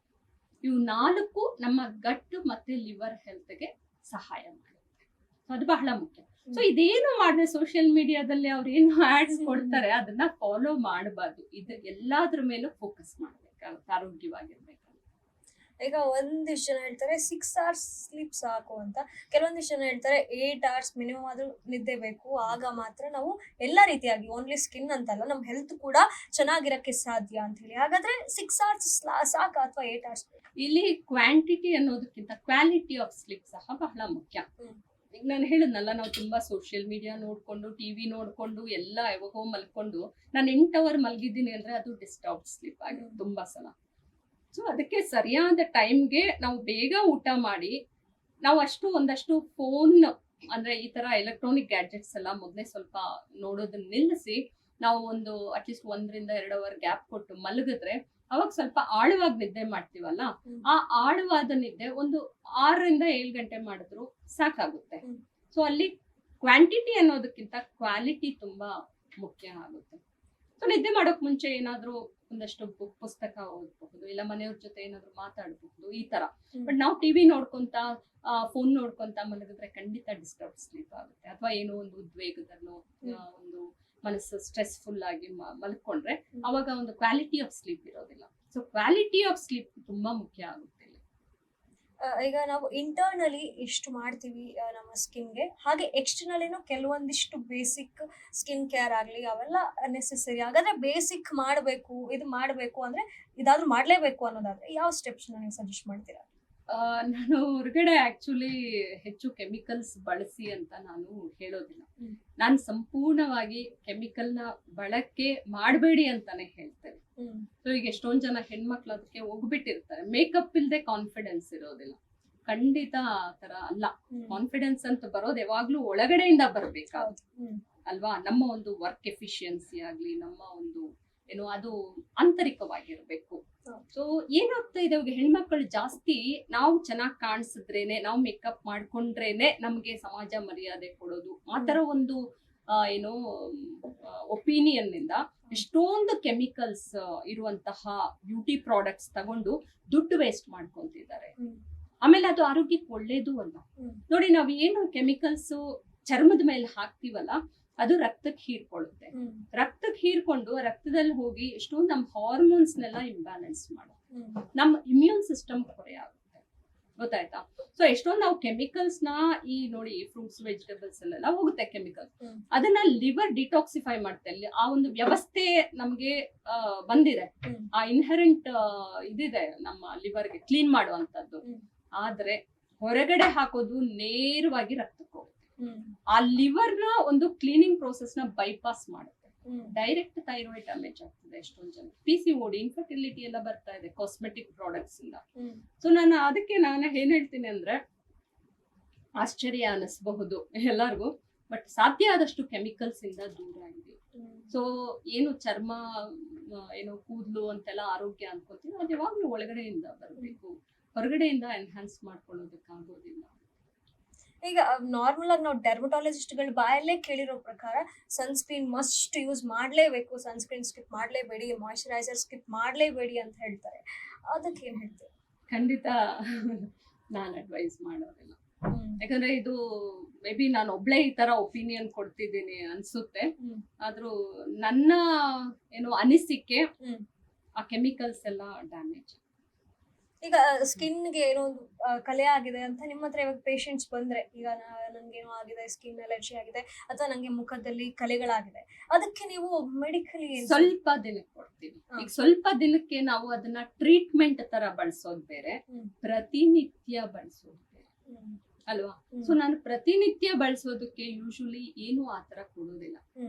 ಇವು 4 ನಮ್ಮ ಗಟ್ ಮತ್ತೆ ಲಿವರ್ ಹೆಲ್ತ್ಗೆ ಸಹಾಯ ಮಾಡುತ್ತೆ. ಸೊ ಅದು ಬಹಳ ಮುಖ್ಯ. ಸೊ ಇದೇನು ಮಾಡಿದ್ರೆ ಸೋಷಿಯಲ್ ಮೀಡಿಯಾದಲ್ಲಿ ಅವ್ರು ಏನು ಆಡ್ಸ್ ಕೊಡ್ತಾರೆ ಅದನ್ನ ಫಾಲೋ ಮಾಡಬಾರ್ದು. ಇದು ಎಲ್ಲಾದ್ರ ಮೇಲೂ ಫೋಕಸ್ ಮಾಡ್ಬೇಕಾಗುತ್ತೆ, ಆರೋಗ್ಯವಾಗಿರ್ಬೇಕು. ಈಗ ಒಂದಿಷ್ಟು ಜನ ಹೇಳ್ತಾರೆ 6 hours ಸ್ಲೀಪ್ ಸಾಕು ಅಂತ, ಕೆಲವೊಂದಿಷ್ಟು ಜನ ಹೇಳ್ತಾರೆ 8 hours ಮಿನಿಮಮ್ ಆದ್ರೂ ನಿದ್ದೆ ಬೇಕು, ಆಗ ಮಾತ್ರ ನಾವು ಎಲ್ಲ ರೀತಿಯಾಗಿ ಓನ್ಲಿ ಸ್ಕಿನ್ ಅಂತಲ್ಲ ನಮ್ಮ ಹೆಲ್ತ್ ಕೂಡ ಚೆನ್ನಾಗಿರಕ್ಕೆ ಸಾಧ್ಯ ಅಂತ ಹೇಳಿ. ಹಾಗಾದ್ರೆ 6 hours ಸಾಕ ಅಥವಾ 8 hours? ಇಲ್ಲಿ ಕ್ವಾಂಟಿಟಿ ಅನ್ನೋದಕ್ಕಿಂತ ಕ್ವಾಲಿಟಿ ಆಫ್ ಸ್ಲೀಪ್ ಸಹ ಬಹಳ ಮುಖ್ಯ. ಈಗ ನಾನು ಹೇಳಿದ್ನಲ್ಲ, ನಾವು ತುಂಬಾ ಸೋಷಿಯಲ್ ಮೀಡಿಯಾ ನೋಡ್ಕೊಂಡು, ಟಿವಿ ನೋಡ್ಕೊಂಡು, ಎಲ್ಲ ಯಾವಾಗೋ ಮಲ್ಕೊಂಡು, ನಾನು 8 hours ಮಲ್ಗಿದ್ದೀನಿ ಅಂದ್ರೆ ಅದು ಡಿಸ್ಟರ್ಬ್ ಸ್ಲೀಪ್ ಆಗಿದೆ ತುಂಬಾ ಸಲ. ಸೊ ಅದಕ್ಕೆ ಸರಿಯಾದ ಟೈಮ್ಗೆ ನಾವು ಬೇಗ ಊಟ ಮಾಡಿ, ನಾವು ಒಂದಷ್ಟು ಫೋನ್ ಅಂದ್ರೆ ಈ ತರ ಎಲೆಕ್ಟ್ರಾನಿಕ್ ಗ್ಯಾಡ್ಜೆಟ್ಸ್ ಎಲ್ಲ ಮೊದಲೇ ಸ್ವಲ್ಪ ನೋಡೋದನ್ನ ನಿಲ್ಲಿಸಿ, ನಾವು ಅಟ್ಲೀಸ್ಟ್ 1-2 hours ಗ್ಯಾಪ್ ಕೊಟ್ಟು ಮಲಗಿದ್ರೆ ಅವಾಗ ಸ್ವಲ್ಪ ಆಳವಾಗಿ ನಿದ್ದೆ ಮಾಡ್ತೀವಲ್ಲ, ಆ ಆಳವಾದ ನಿದ್ದೆ 6-7 ಗಂಟೆ ಮಾಡಿದ್ರು ಸಾಕಾಗುತ್ತೆ. ಸೊ ಅಲ್ಲಿ ಕ್ವಾಂಟಿಟಿ ಅನ್ನೋದಕ್ಕಿಂತ ಕ್ವಾಲಿಟಿ ತುಂಬಾ ಮುಖ್ಯ ಆಗುತ್ತೆ. ಸೊ ನಿದ್ದೆ ಮಾಡೋಕ್ ಮುಂಚೆ ಏನಾದ್ರೂ ಒಂದಷ್ಟು ಪುಸ್ತಕ ಓದಬಹುದು, ಇಲ್ಲ ಮನೆಯವ್ರ ಜೊತೆ ಏನಾದ್ರು ಮಾತಾಡಬಹುದು, ಈ ತರ. ಬಟ್ ನಾವು ಟಿವಿ ನೋಡ್ಕೊಂತ, ಫೋನ್ ನೋಡ್ಕೊಂತ ಮಲಗಿದ್ರೆ ಖಂಡಿತ ಡಿಸ್ಟರ್ಬ್ ಸ್ಲೀಪ್ ಆಗುತ್ತೆ. ಅಥವಾ ಏನೋ ಒಂದು ಉದ್ವೇಗದಲ್ಲೋ, ಒಂದು ಮನಸ್ಸು ಸ್ಟ್ರೆಸ್ಫುಲ್ ಆಗಿ ಮಲ್ಕೊಂಡ್ರೆ ಅವಾಗ ಒಂದು ಕ್ವಾಲಿಟಿ ಆಫ್ ಸ್ಲೀಪ್ ಇರೋದಿಲ್ಲ. ಸೊ ಕ್ವಾಲಿಟಿ ಆಫ್ ಸ್ಲೀಪ್ ತುಂಬಾ ಮುಖ್ಯ ಆಗುತ್ತೆ. ಈಗ ನಾವು ಇಂಟರ್ನಲಿ ಎಷ್ಟು ಮಾಡ್ತೀವಿ ನಮ್ಮ ಸ್ಕಿನ್ಗೆ, ಹಾಗೆ ಎಕ್ಸ್ಟರ್ನಲಿನೂ ಕೆಲವೊಂದಿಷ್ಟು ಬೇಸಿಕ್ ಸ್ಕಿನ್ ಕೇರ್ ಆಗಲಿ ಅವೆಲ್ಲ ನೆಸೆಸರಿ. ಹಾಗಾದ್ರೆ ಬೇಸಿಕ್ ಮಾಡಬೇಕು, ಇದು ಮಾಡಬೇಕು ಅಂದ್ರೆ ಇದಾದ್ರೂ ಮಾಡಲೇಬೇಕು ಅನ್ನೋದಾದ್ರೆ ಯಾವ ಸ್ಟೆಪ್ಸ್ ನೀವು ಸಜೆಸ್ಟ್ ಮಾಡ್ತೀರಾ? ನಾನು ಹೊರಗಡೆ ಆಕ್ಚುಲಿ ಹೆಚ್ಚು ಕೆಮಿಕಲ್ಸ್ ಬಳಸಿ ಅಂತ ನಾನು ಹೇಳೋದಿಲ್ಲ. ನಾನು ಸಂಪೂರ್ಣವಾಗಿ ಕೆಮಿಕಲ್ನ ಬಳಕೆ ಮಾಡಬೇಡಿ ಅಂತಾನೆ ಹೇಳ್ತೇನೆ. ಸೊ ಈಗ ಎಷ್ಟೊಂದ್ ಜನ ಹೆಣ್ಮಕ್ಳು ಅದಕ್ಕೆ ಹೋಗ್ಬಿಟ್ಟಿರ್ತಾರೆ, ಮೇಕಪ್ ಇಲ್ದೆ ಕಾನ್ಫಿಡೆನ್ಸ್ ಇರೋದಿಲ್ಲ. ಖಂಡಿತ ಆ ತರ ಅಲ್ಲ. ಕಾನ್ಫಿಡೆನ್ಸ್ ಅಂತ ಬರೋದು ಯಾವಾಗ್ಲೂ ಒಳಗಡೆಯಿಂದ ಬರ್ಬೇಕಾಗುತ್ತೆ ಅಲ್ವಾ? ನಮ್ಮ ಒಂದು ವರ್ಕ್ ಎಫಿಷಿಯನ್ಸಿ ಆಗ್ಲಿ, ನಮ್ಮ ಒಂದು ಅದು ಆಂತರಿಕವಾಗಿರ್ಬೇಕು. ಸೊ ಏನಾಗ್ತಾ ಇದೆ, ಇವಾಗ ಹೆಣ್ಮಕ್ಳು ಜಾಸ್ತಿ ನಾವು ಚೆನ್ನಾಗಿ ಕಾಣಿಸಿದ್ರೇನೆ, ನಾವು ಮೇಕಪ್ ಮಾಡ್ಕೊಂಡ್ರೇನೆ ನಮ್ಗೆ ಸಮಾಜ ಮರ್ಯಾದೆ ಕೊಡೋದು, ಆತರ ಒಂದು ಒಪಿನಿಯನ್ ಇಂದ ಎಷ್ಟೊಂದು ಕೆಮಿಕಲ್ಸ್ ಇರುವಂತಹ ಬ್ಯೂಟಿ ಪ್ರಾಡಕ್ಟ್ಸ್ ತಗೊಂಡು ದುಡ್ಡು ವೇಸ್ಟ್ ಮಾಡ್ಕೊಂತಿದ್ದಾರೆ. ಆಮೇಲೆ ಅದು ಆರೋಗ್ಯಕ್ಕೆ ಒಳ್ಳೇದು ಅಲ್ಲ. ನೋಡಿ, ನಾವ್ ಏನು ಕೆಮಿಕಲ್ಸ್ ಚರ್ಮದ ಮೇಲೆ ಹಾಕ್ತಿವಲ್ಲ, ಅದು ರಕ್ತಕ್ಕೆ ಹೀರ್ಕೊಳ್ಳುತ್ತೆ. ರಕ್ತಕ್ಕೆ ಹೀರ್ಕೊಂಡು ರಕ್ತದಲ್ಲಿ ಹೋಗಿ ಎಷ್ಟೊಂದು ನಮ್ಮ ಹಾರ್ಮೋನ್ಸ್ನೆಲ್ಲ ಇಂಬ್ಯಾಲೆನ್ಸ್ ಮಾಡುತ್ತೆ, ನಮ್ಮ ಇಮ್ಯೂನ್ ಸಿಸ್ಟಮ್ ಕೊರೆ ಆಗುತ್ತೆ. ಗೊತ್ತಾಯ್ತಾ? ಸೊ ಎಷ್ಟೊಂದು ನಾವು ಕೆಮಿಕಲ್ಸ್ ನ ನೋಡಿ ಫ್ರೂಟ್ಸ್ ವೆಜಿಟೇಬಲ್ಸ್ ಅಲ್ಲೆಲ್ಲ ಹೋಗುತ್ತೆ ಕೆಮಿಕಲ್, ಅದನ್ನ ಲಿವರ್ ಡಿಟಾಕ್ಸಿಫೈ ಮಾಡುತ್ತೆ. ಅಲ್ಲಿ ಆ ಒಂದು ವ್ಯವಸ್ಥೆ ನಮ್ಗೆ ಬಂದಿದೆ, ಆ ಇನ್ಹೆರೆಂಟ್ ಇದಿದೆ ನಮ್ಮ ಲಿವರ್ಗೆ ಕ್ಲೀನ್ ಮಾಡುವಂತದ್ದು. ಆದ್ರೆ ಹೊರಗಡೆ ಹಾಕೋದು ನೇರವಾಗಿ ರಕ್ತಕ್ಕೆ ಹೋಗುತ್ತೆ. ಆ ಲಿವರ್ ನ ಒಂದು ಕ್ಲೀನಿಂಗ್ ಪ್ರೋಸೆಸ್ ನ ಬೈಪಾಸ್ ಮಾಡುತ್ತೆ. ಡೈರೆಕ್ಟ್ ಥೈರಾಯ್ಡ್ ಡ್ಯಾಮೇಜ್ ಆಗ್ತದೆ ಎಷ್ಟೊಂದು ಜನ. PCOD, ಇನ್ಫರ್ಟಿಲಿಟಿ ಎಲ್ಲ ಬರ್ತಾ ಇದೆ ಕಾಸ್ಮೆಟಿಕ್ ಪ್ರಾಡಕ್ಟ್ಸ್ ಇಂದ. ಸೊ ನಾನು ಏನ್ ಹೇಳ್ತೀನಿ ಅಂದ್ರೆ, ಆಶ್ಚರ್ಯ ಅನಿಸಬಹುದು ಎಲ್ಲರಿಗೂ, ಬಟ್ ಸಾಧ್ಯ ಆದಷ್ಟು ಕೆಮಿಕಲ್ಸ್ ಇಂದ ದೂರ ಇದೆ. ಸೊ ಏನು ಚರ್ಮ, ಏನು ಕೂದಲು ಅಂತೆಲ್ಲ ಆರೋಗ್ಯ ಅನ್ಕೋತೀವಿ, ಅದು ಯಾವಾಗ್ಲೂ ಒಳಗಡೆಯಿಂದ ಬರಬೇಕು, ಹೊರಗಡೆಯಿಂದ ಎನ್ಹಾನ್ಸ್ ಮಾಡ್ಕೊಳ್ಳೋದಕ್ಕಾಗೋದಿಲ್ಲ. ಈಗ ನಾರ್ಮಲ್ ಆಗಿ ನಾವು ಡೆರ್ಮಟಾಲಜಿಸ್ಟ್ಗಳ ಬಾಯಲ್ಲೇ ಕೇಳಿರೋ ಪ್ರಕಾರ ಸನ್ಸ್ಕ್ರೀನ್ ಮಸ್ಟ್ ಯೂಸ್ ಮಾಡಲೇಬೇಕು, ಸನ್ಸ್ಕ್ರೀನ್ ಸ್ಕಿಪ್ ಮಾಡಲೇಬೇಡಿ, ಮಾಯಿಶ್ಚರೈಸರ್ ಸ್ಕಿಪ್ ಮಾಡಲೇಬೇಡಿ ಅಂತ ಹೇಳ್ತಾರೆ. ಅದಕ್ಕೆ ಏನ್ ಹೇಳ್ತೀವಿ? ಖಂಡಿತ ನಾನು ಅಡ್ವೈಸ್ ಮಾಡೋದಿಲ್ಲ. ಯಾಕಂದ್ರೆ ಇದು ಮೇ ಬಿ ನಾನು ಒಬ್ಳೆ ಈ ತರ ಒಪಿನಿಯನ್ ಕೊಡ್ತಿದ್ದೀನಿ ಅನ್ಸುತ್ತೆ. ಆದ್ರೂ ನನ್ನ ಏನು ಅನಿಸಿಕೆ, ಆ ಕೆಮಿಕಲ್ಸ್ ಎಲ್ಲ ಡ್ಯಾಮೇಜ್. ಈಗ ಸ್ಕಿನ್ಗೆ ಏನೋ ಒಂದು ಕಲೆ ಆಗಿದೆ ಅಂತ ನಿಮ್ಮ ಹತ್ರ ಇವಾಗ ಪೇಷಂಟ್ಸ್ ಬಂದ್ರೆ, ಈಗ ನಂಗೇನೋ ಆಗಿದೆ, ಸ್ಕಿನ್ ಅಲರ್ಜಿ ಆಗಿದೆ ಅಥವಾ ನಂಗೆ ಮುಖದಲ್ಲಿ ಕಲೆಗಳಾಗಿದೆ, ಅದಕ್ಕೆ ನೀವು ಮೆಡಿಕಲಿ ಸ್ವಲ್ಪ ದಿನಕ್ಕೆ ಕೊಡ್ತೀವಿ. ಈಗ ಸ್ವಲ್ಪ ದಿನಕ್ಕೆ ನಾವು ಅದನ್ನ ಟ್ರೀಟ್ಮೆಂಟ್ ತರ ಬಳಸೋದು ಬೇರೆ, ಪ್ರತಿನಿತ್ಯ ಬಳಸೋದು ಬೇರೆ ಅಲ್ವಾ? ಸೊ ನಾನು ಪ್ರತಿನಿತ್ಯ ಬಳಸೋದಕ್ಕೆ ಯೂಶುವಲಿ ಏನು ಆತರ ಕೊಡೋದಿಲ್ಲ.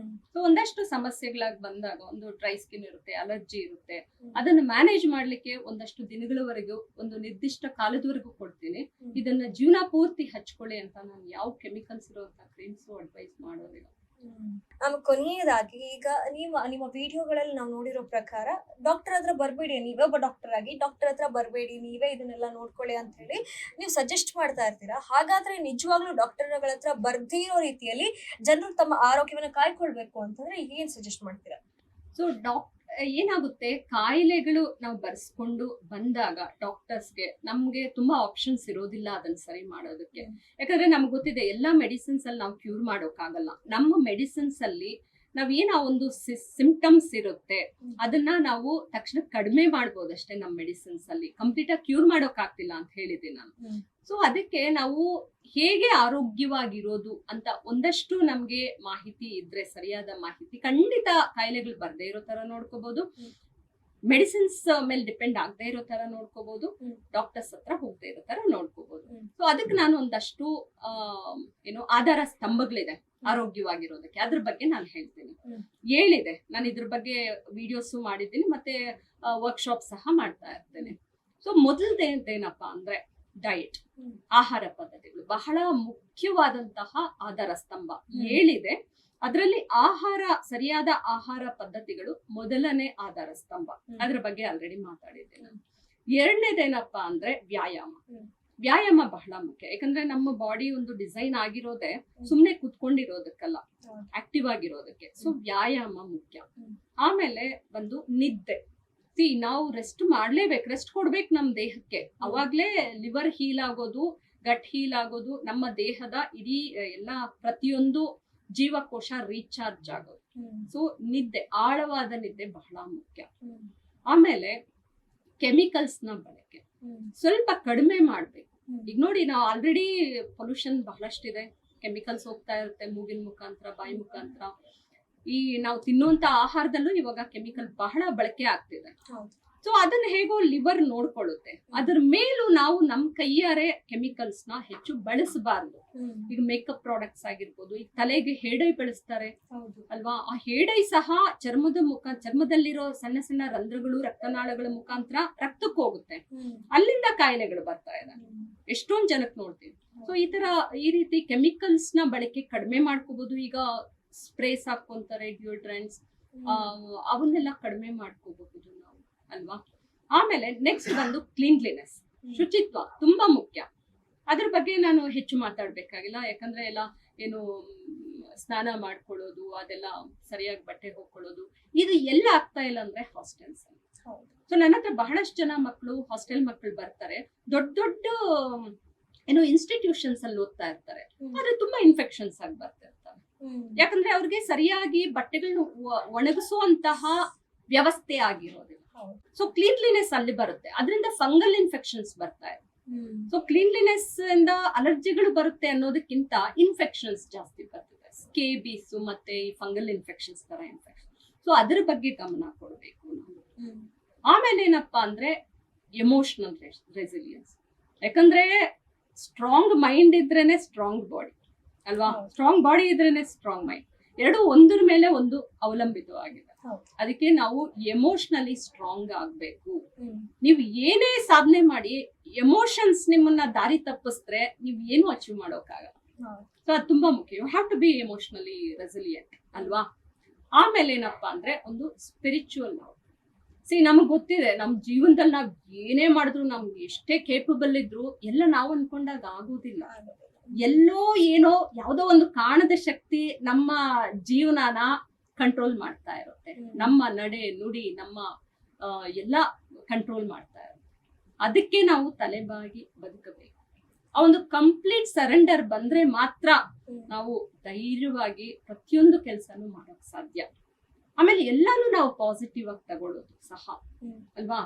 ಸೊ ಒಂದಷ್ಟು ಸಮಸ್ಯೆಗಳಾಗಿ ಬಂದಾಗ, ಒಂದು ಡ್ರೈ ಸ್ಕಿನ್ ಇರುತ್ತೆ, ಅಲರ್ಜಿ ಇರುತ್ತೆ, ಅದನ್ನ ಮ್ಯಾನೇಜ್ ಮಾಡ್ಲಿಕ್ಕೆ ಒಂದಷ್ಟು ದಿನಗಳವರೆಗೂ, ಒಂದು ನಿರ್ದಿಷ್ಟ ಕಾಲದವರೆಗೂ ಕೊಡ್ತೀನಿ. ಇದನ್ನ ಜೀವನ ಪೂರ್ತಿ ಹಚ್ಕೊಳ್ಳಿ ಅಂತ ನಾನು ಯಾವ ಕೆಮಿಕಲ್ಸ್ ಇರುವಂತ ಕ್ರೀಮ್ಸ್ ಅಡ್ವೈಸ್ ಮಾಡೋದಿಲ್ಲ. ನಮ್ಗೆ ಕೊನೆಯದಾಗಿ, ಈಗ ನಿಮ್ಮ ವಿಡಿಯೋಗಳಲ್ಲಿ ನಾವು ನೋಡಿರೋ ಪ್ರಕಾರ ಡಾಕ್ಟರ್ ಹತ್ರ ಬರ್ಬೇಡಿ, ನೀವೇ ಒಬ್ಬ ಡಾಕ್ಟರ್ ಆಗಿ ಡಾಕ್ಟರ್ ಹತ್ರ ಬರ್ಬೇಡಿ, ನೀವೇ ಇದನ್ನೆಲ್ಲ ನೋಡ್ಕೊಳ್ಳಿ ಅಂತ ಹೇಳಿ ನೀವು ಸಜೆಸ್ಟ್ ಮಾಡ್ತಾ ಇರ್ತೀರಾ. ಹಾಗಾದ್ರೆ ನಿಜವಾಗ್ಲೂ ಡಾಕ್ಟರ್ಗಳ ಹತ್ರ ಬರ್ದಿರೋ ರೀತಿಯಲ್ಲಿ ಜನರು ತಮ್ಮ ಆರೋಗ್ಯವನ್ನ ಕಾಯ್ಕೊಳ್ಬೇಕು ಅಂತಂದ್ರೆ ಏನ್ ಸಜೆಸ್ಟ್ ಮಾಡ್ತೀರಾ? ಸೊ ಏನಾಗುತ್ತೆ, ಕಾಯಿಲೆಗಳು ನಾವು ಬರ್ಸ್ಕೊಂಡು ಬಂದಾಗ ಡಾಕ್ಟರ್ಸ್ಗೆ ನಮ್ಗೆ ತುಂಬಾ ಆಪ್ಷನ್ಸ್ ಇರೋದಿಲ್ಲ ಅದನ್ನ ಸರಿ ಮಾಡೋದಕ್ಕೆ. ಯಾಕಂದ್ರೆ ನಮ್ಗೆ ಗೊತ್ತಿದೆ, ಎಲ್ಲಾ ಮೆಡಿಸಿನ್ಸ್ ಅಲ್ಲಿ ನಾವು ಕ್ಯೂರ್ ಮಾಡೋಕ್ಕಾಗಲ್ಲ. ನಮ್ಮ ಮೆಡಿಸಿನ್ಸ್ ಅಲ್ಲಿ ನಾವೇನ ಒಂದು ಸಿಂಪ್ಟಮ್ಸ್ ಇರುತ್ತೆ, ಅದನ್ನ ನಾವು ತಕ್ಷಣ ಕಡಿಮೆ ಮಾಡ್ಬೋದು ಅಷ್ಟೇ. ನಮ್ಮ ಮೆಡಿಸಿನ್ಸ್ ಅಲ್ಲಿ ಕಂಪ್ಲೀಟ್ ಆಗಿ ಕ್ಯೂರ್ ಮಾಡೋಕ್ ಆಗ್ತಿಲ್ಲ ಅಂತ ಹೇಳಿದ್ದೀನಿ ನಾನು. ಸೊ ಅದಕ್ಕೆ ನಾವು ಹೇಗೆ ಆರೋಗ್ಯವಾಗಿರೋದು ಅಂತ ಒಂದಷ್ಟು ನಮ್ಗೆ ಮಾಹಿತಿ ಇದ್ರೆ, ಸರಿಯಾದ ಮಾಹಿತಿ, ಖಂಡಿತ ಕಾಯಿಲೆಗಳು ಬರ್ದೇ ಇರೋ ತರ ನೋಡ್ಕೋಬಹುದು, ಮೆಡಿಸಿನ್ಸ್ ಮೇಲೆ ಡಿಪೆಂಡ್ ಆಗದೆ ಇರೋ ತರ ನೋಡ್ಕೋಬಹುದು, ಡಾಕ್ಟರ್ಸ್ ಹತ್ರ ಹೋಗದೆ ಇರೋ ತರ ನೋಡ್ಕೋಬಹುದು. ಸೊ ಅದಕ್ಕೆ ನಾನು ಒಂದಷ್ಟು ಏನು ಆಧಾರ ಸ್ತಂಭಗಳಿದೆ ಆರೋಗ್ಯವಾಗಿರೋದಕ್ಕೆ, ಅದ್ರ ಬಗ್ಗೆ ನಾನು ಹೇಳ್ತೀನಿ. ಹೇಳಿದೆ, ನಾನು ಇದ್ರ ಬಗ್ಗೆ ವಿಡಿಯೋಸ್ ಮಾಡಿದ್ದೀನಿ, ಮತ್ತೆ ವರ್ಕ್ಶಾಪ್ ಸಹ ಮಾಡ್ತಾ ಇರ್ತೇನೆ. ಸೊ ಮೊದಲದೇನಪ್ಪಾ ಅಂದ್ರೆ ಡಯಟ್, ಆಹಾರ ಪದ್ಧತಿಗಳು ಬಹಳ ಮುಖ್ಯವಾದಂತಹ ಆಧಾರ ಸ್ತಂಭ. ಹೇಳಿದೆ, ಅದರಲ್ಲಿ ಸರಿಯಾದ ಆಹಾರ ಪದ್ಧತಿಗಳು ಮೊದಲನೇ ಆಧಾರ ಸ್ತಂಭ. ಅದ್ರ ಬಗ್ಗೆ ಆಲ್ರೆಡಿ ಮಾತಾಡಿದ್ದೇನೆ. ಎರಡನೇದೇನಪ್ಪಾ ಅಂದ್ರೆ ವ್ಯಾಯಾಮ ಬಹಳ ಮುಖ್ಯ. ಯಾಕಂದ್ರೆ ನಮ್ಮ ಬಾಡಿ ಒಂದು ಡಿಸೈನ್ ಆಗಿರೋದೇ ಸುಮ್ನೆ ಕುತ್ಕೊಂಡಿರೋದಕ್ಕಲ್ಲ, ಆಕ್ಟಿವ್ ಆಗಿರೋದಕ್ಕೆ. ಸೊ ವ್ಯಾಯಾಮ ಮುಖ್ಯ. ಆಮೇಲೆ ಬಂದು ನಿದ್ದೆ. ನಾವು ರೆಸ್ಟ್ ಮಾಡ್ಲೇಬೇಕು, ರೆಸ್ಟ್ ಕೊಡ್ಬೇಕು ನಮ್ ದೇಹಕ್ಕೆ. ಅವಾಗ್ಲೇ ಲಿವರ್ ಹೀಲ್ ಆಗೋದು, ಗಟ್ ಹೀಲ್ ಆಗೋದು, ನಮ್ಮ ದೇಹದ ಇಡೀ ಎಲ್ಲಾ ಪ್ರತಿಯೊಂದು ಜೀವಕೋಶ ರೀಚಾರ್ಜ್ ಆಗೋದು. ಸೊ ನಿದ್ದೆ, ಆಳವಾದ ನಿದ್ದೆ ಬಹಳ ಮುಖ್ಯ. ಆಮೇಲೆ ಕೆಮಿಕಲ್ಸ್ ನ ಬಳಕೆ ಸ್ವಲ್ಪ ಕಡಿಮೆ ಮಾಡ್ಬೇಕು. ಈಗ ನೋಡಿ, ನಾವು ಆಲ್ರೆಡಿ ಪೊಲ್ಯೂಷನ್ ಬಹಳಷ್ಟಿದೆ, ಕೆಮಿಕಲ್ಸ್ ಹೋಗ್ತಾ ಇರುತ್ತೆ ಮೂಗಿನ ಮುಖಾಂತರ, ಬಾಯಿ ಮುಖಾಂತರ. ಈ ನಾವು ತಿನ್ನುವಂತ ಆಹಾರದಲ್ಲೂ ಇವಾಗ ಕೆಮಿಕಲ್ ಬಹಳ ಬಳಕೆ ಆಗ್ತಿದೆ. ಸೊ ಅದನ್ನ ಹೇಗೋ ಲಿವರ್ ನೋಡ್ಕೊಳ್ಳುತ್ತೆ. ಅದ್ರ ಮೇಲೂ ನಾವು ನಮ್ ಕೈಯಾರೆ ಕೆಮಿಕಲ್ಸ್ ನ ಹೆಚ್ಚು ಬಳಸಬಾರ್ದು. ಈಗ ಮೇಕಪ್ ಪ್ರಾಡಕ್ಟ್ಸ್ ಆಗಿರ್ಬೋದು, ಈಗ ತಲೆಗೆ ಹೇಡೈ ಬೆಳೆಸ್ತಾರೆ ಅಲ್ವಾ, ಆ ಹೇಡೈ ಸಹ ಚರ್ಮದಲ್ಲಿರೋ ಸಣ್ಣ ಸಣ್ಣ ರಂಧ್ರಗಳು, ರಕ್ತನಾಳಗಳ ಮುಖಾಂತರ ರಕ್ತಕ್ಕೆ ಹೋಗುತ್ತೆ, ಅಲ್ಲಿಂದ ಕಾಯಿಲೆಗಳು ಬರ್ತಾ ಇದೆ. ಎಷ್ಟೊಂದ್ ಜನಕ್ಕೆ ನೋಡ್ತೀವಿ. ಸೊ ಈ ರೀತಿ ಕೆಮಿಕಲ್ಸ್ ನ ಬಳಕೆ ಕಡಿಮೆ ಮಾಡ್ಕೋಬಹುದು. ಈಗ ಸ್ಪ್ರೇಸ್ ಹಾಕೊಂತಾರೆ, ಡಿಯೋಡ್ರೆಂಟ್ಸ್, ಅವನ್ನೆಲ್ಲ ಕಡಿಮೆ ಮಾಡ್ಕೋಬಹುದು ನಾವು ಅಲ್ವಾ. ಆಮೇಲೆ ನೆಕ್ಸ್ಟ್ ಬಂದು ಕ್ಲೀನ್ಲಿನೆಸ್, ಶುಚಿತ್ವ ತುಂಬಾ ಮುಖ್ಯ. ಅದ್ರ ಬಗ್ಗೆ ನಾನು ಹೆಚ್ಚು ಮಾತಾಡ್ಬೇಕಾಗಿಲ್ಲ, ಯಾಕಂದ್ರೆ ಎಲ್ಲ ಏನು ಸ್ನಾನ ಮಾಡ್ಕೊಳ್ಳೋದು, ಅದೆಲ್ಲ ಸರಿಯಾಗಿ ಬಟ್ಟೆ ಹೋಗ್ಕೊಳ್ಳೋದು, ಇದು ಎಲ್ಲ ಆಗ್ತಾ ಇಲ್ಲ ಅಂದ್ರೆ ಹಾಸ್ಟೆಲ್ಸ್. ಸೊ ನನ್ನ ಹತ್ರ ಬಹಳಷ್ಟು ಜನ ಮಕ್ಕಳು, ಹಾಸ್ಟೆಲ್ ಮಕ್ಕಳು ಬರ್ತಾರೆ, ದೊಡ್ಡ ಏನೋ ಇನ್ಸ್ಟಿಟ್ಯೂಷನ್ಸ್ ಅಲ್ಲಿ ಓದ್ತಾ ಇರ್ತಾರೆ, ಆದ್ರೆ ತುಂಬಾ ಇನ್ಫೆಕ್ಷನ್ಸ್ ಆಗಿ ಬರ್ತಿರ್ತಾರೆ. ಯಾಕಂದ್ರೆ ಅವ್ರಿಗೆ ಸರಿಯಾಗಿ ಬಟ್ಟೆಗಳನ್ನ ಒಣಗಿಸುವಂತಹ ವ್ಯವಸ್ಥೆ ಆಗಿರೋದಿಲ್ಲ. ಸೊ ಕ್ಲೀನ್ಲಿನೆಸ್ ಅಲ್ಲಿ ಬರುತ್ತೆ, ಅದರಿಂದ ಫಂಗಲ್ ಇನ್ಫೆಕ್ಷನ್ಸ್ ಬರ್ತಾ ಇದೆ. ಸೊ ಕ್ಲೀನ್ಲಿನೆಸ್ ಇಂದ ಅಲರ್ಜಿಗಳು ಬರುತ್ತೆ ಅನ್ನೋದಕ್ಕಿಂತ ಇನ್ಫೆಕ್ಷನ್ಸ್ ಜಾಸ್ತಿ ಬರ್ತಿದೆ, ಸ್ಕೇಬೀಸ್ ಮತ್ತೆ ಈ ಫಂಗಲ್ ಇನ್ಫೆಕ್ಷನ್ಸ್ ತರ ಇನ್ಫೆಕ್ಷನ್. ಸೊ ಅದ್ರ ಬಗ್ಗೆ ಗಮನ ಕೊಡಬೇಕು ನಾವು. ಆಮೇಲೆ ಏನಪ್ಪಾ ಅಂದ್ರೆ ಎಮೋಷನಲ್ ರೆಸಿಲಿಯನ್ಸ್. ಯಾಕಂದ್ರೆ ಸ್ಟ್ರಾಂಗ್ ಮೈಂಡ್ ಇದ್ರೇನೆ ಸ್ಟ್ರಾಂಗ್ ಬಾಡಿ ಅಲ್ವಾ? ಹೌದು. ಸ್ಟ್ರಾಂಗ್ ಬಾಡಿ ಇದ್ರೇನೆ ಸ್ಟ್ರಾಂಗ್ ಮೈಂಡ್. ಎರಡು ಒಂದ್ರ ಮೇಲೆ ಒಂದು ಅವಲಂಬಿತವಾಗಿದೆ. ಹೌದು. ಅದಕ್ಕೆ ನಾವು ಎಮೋಷನಲಿ ಸ್ಟ್ರಾಂಗ್ ಆಗ್ಬೇಕು. ಹ್ಮ್. ನೀವು ಏನೇ ಸಾಧನೆ ಮಾಡಿ ಎಮೋಷನ್ಸ್ ನಿಮ್ಮನ್ನ ದಾರಿ ತಪ್ಪಿಸಿದ್ರೆ ನೀವು ಏನು ಅಚೀವ್ ಮಾಡೋಕ್ಕಾಗಲ್ಲ. ಹೌದು. ಸೊ ಅದು ತುಂಬಾ ಮುಖ್ಯ. You have to be emotionally resilient ಅಲ್ವಾ? ಆಮೇಲೆ ಏನಪ್ಪಾ ಅಂದ್ರೆ ಒಂದು ಸ್ಪಿರಿಚುವಲ್ ನಾವು ನಮಗ್ ಗೊತ್ತಿದೆ ನಮ್ ಜೀವನದಲ್ಲಿ ನಾವ್ ಏನೇ ಮಾಡಿದ್ರು ನಮ್ಗೆ ಎಷ್ಟೇ ಕೇಪಬಲ್ ಇದ್ರು ಎಲ್ಲ ನಾವು ಅನ್ಕೊಂಡಾಗ ಆಗೋದಿಲ್ಲ. ಎಲ್ಲೋ ಏನೋ ಯಾವ್ದೋ ಒಂದು ಕಾಣದ ಶಕ್ತಿ ನಮ್ಮ ಜೀವನನ ಕಂಟ್ರೋಲ್ ಮಾಡ್ತಾ ಇರುತ್ತೆ. ನಮ್ಮ ನಡೆ ನುಡಿ ನಮ್ಮ ಎಲ್ಲ ಕಂಟ್ರೋಲ್ ಮಾಡ್ತಾ ಇರುತ್ತೆ. ಅದಕ್ಕೆ ನಾವು ತಲೆಬಾಗಿ ಬದುಕಬೇಕು. ಆ ಒಂದು ಕಂಪ್ಲೀಟ್ ಸರೆಂಡರ್ ಬಂದ್ರೆ ಮಾತ್ರ ನಾವು ಧೈರ್ಯವಾಗಿ ಪ್ರತಿಯೊಂದು ಕೆಲಸನೂ ಮಾಡೋಕ್ ಸಾಧ್ಯ. ಆಮೇಲೆ ಎಲ್ಲಾನು ನಾವು ಪಾಸಿಟಿವ್ ಆಗಿ ತಗೊಳ್ಳೋದು ಸಹ ಅಲ್ವಾ?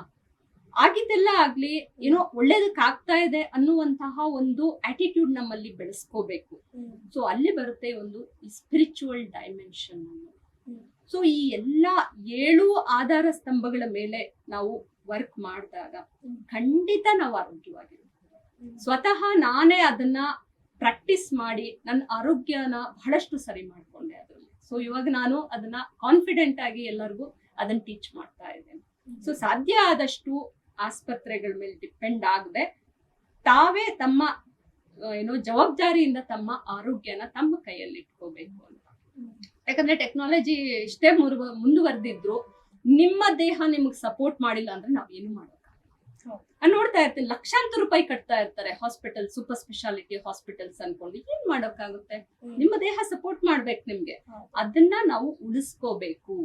ಆಗಿದ್ದೆಲ್ಲ ಆಗ್ಲಿ ಏನೋ ಒಳ್ಳೇದಕ್ಕೆ ಆಗ್ತಾ ಇದೆ ಅನ್ನುವಂತಹ ಒಂದು ಆಟಿಟ್ಯೂಡ್ ನಮ್ಮಲ್ಲಿ ಬೆಳೆಸ್ಕೋಬೇಕು. ಸೊ ಅಲ್ಲಿ ಬರುತ್ತೆ ಒಂದು ಸ್ಪಿರಿಚುವಲ್ ಡೈಮೆನ್ಷನ್. ಸೊ ಈ ಎಲ್ಲಾ 7 ಆಧಾರ ಸ್ತಂಭಗಳ ಮೇಲೆ ನಾವು ವರ್ಕ್ ಮಾಡಿದಾಗ ಖಂಡಿತ ನಾವು ಆರೋಗ್ಯವಾಗಿರ್ತೀವಿ. ಸ್ವತಃ ನಾನೇ ಅದನ್ನ ಪ್ರಾಕ್ಟೀಸ್ ಮಾಡಿ ನನ್ನ ಆರೋಗ್ಯನ ಬಹಳಷ್ಟು ಸರಿ ಮಾಡ್ಕೊಂಡೆ ಅದರಲ್ಲಿ. ಸೊ ಇವಾಗ ನಾನು ಅದನ್ನ ಕಾನ್ಫಿಡೆಂಟ್ ಆಗಿ ಎಲ್ಲರಿಗೂ ಅದನ್ನ ಟೀಚ್ ಮಾಡ್ತಾ ಇದ್ದೇನೆ. ಸೊ ಸಾಧ್ಯ ಆದಷ್ಟು ಆಸ್ಪತ್ರೆಗಳ ಮೇಲೆ ಡಿಪೆಂಡ್ ಆಗದೆ ತಾವೇ ತಮ್ಮ ಜವಾಬ್ದಾರಿಯಿಂದ ತಮ್ಮ ಆರೋಗ್ಯನ ತಮ್ಮ ಕೈಯಲ್ಲಿ ಇಟ್ಕೋಬೇಕು ಅಂತ. ಯಾಕಂದ್ರೆ ಟೆಕ್ನಾಲಜಿ ಎಷ್ಟೇ ಮುಂದುವರೆದಿದ್ರು ನಿಮ್ಮ ದೇಹ ನಿಮಗ್ ಸಪೋರ್ಟ್ ಮಾಡಿಲ್ಲ ಅಂದ್ರೆ ನಾವ್ ಏನು ಮಾಡೋಕ್ಕಾಗಲ್ಲ. ನಾನು ನೋಡ್ತಾ ಇರ್ತೀನಿ ಲಕ್ಷಾಂತರ ರೂಪಾಯಿ ಕಟ್ತಾ ಇರ್ತಾರೆ ಹಾಸ್ಪಿಟಲ್, ಸೂಪರ್ ಸ್ಪೆಷಾಲಿಟಿ ಹಾಸ್ಪಿಟಲ್ಸ್ ಅನ್ಕೊಂಡು. ಏನ್ ಮಾಡೋಕ್ಕಾಗುತ್ತೆ? ನಿಮ್ಮ ದೇಹ ಸಪೋರ್ಟ್ ಮಾಡ್ಬೇಕು ನಿಮ್ಗೆ. ಅದನ್ನ ನಾವು ಉಳಿಸ್ಕೋಬೇಕು.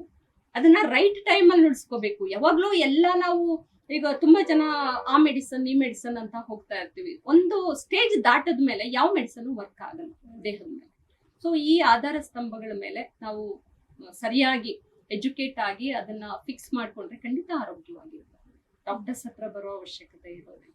ಅದನ್ನ ರೈಟ್ ಟೈಮ್ ಅಲ್ಲಿ ಉಳಿಸ್ಕೋಬೇಕು. ಯಾವಾಗ್ಲೂ ಎಲ್ಲ ನಾವು ಈಗ ತುಂಬಾ ಜನ ಆ ಮೆಡಿಸನ್ ಈ ಮೆಡಿಸನ್ ಅಂತ ಹೋಗ್ತಾ ಇರ್ತೀವಿ. ಒಂದು ಸ್ಟೇಜ್ ದಾಟದ ಮೇಲೆ ಯಾವ ಮೆಡಿಸನ್ ವರ್ಕ್ ಆಗಲ್ಲ ದೇಹದ ಮೇಲೆ. ಸೊ ಈ ಆಧಾರ ಸ್ತಂಭಗಳ ಮೇಲೆ ನಾವು ಸರಿಯಾಗಿ ಎಜುಕೇಟ್ ಆಗಿ ಅದನ್ನ ಫಿಕ್ಸ್ ಮಾಡ್ಕೊಂಡ್ರೆ ಖಂಡಿತ ಆರೋಗ್ಯವಾಗಿರುತ್ತೆ. ಡಾಕ್ಟರ್ಸ್ ಹತ್ರ ಬರೋ ಅವಶ್ಯಕತೆ ಇರೋದಿಲ್ಲ.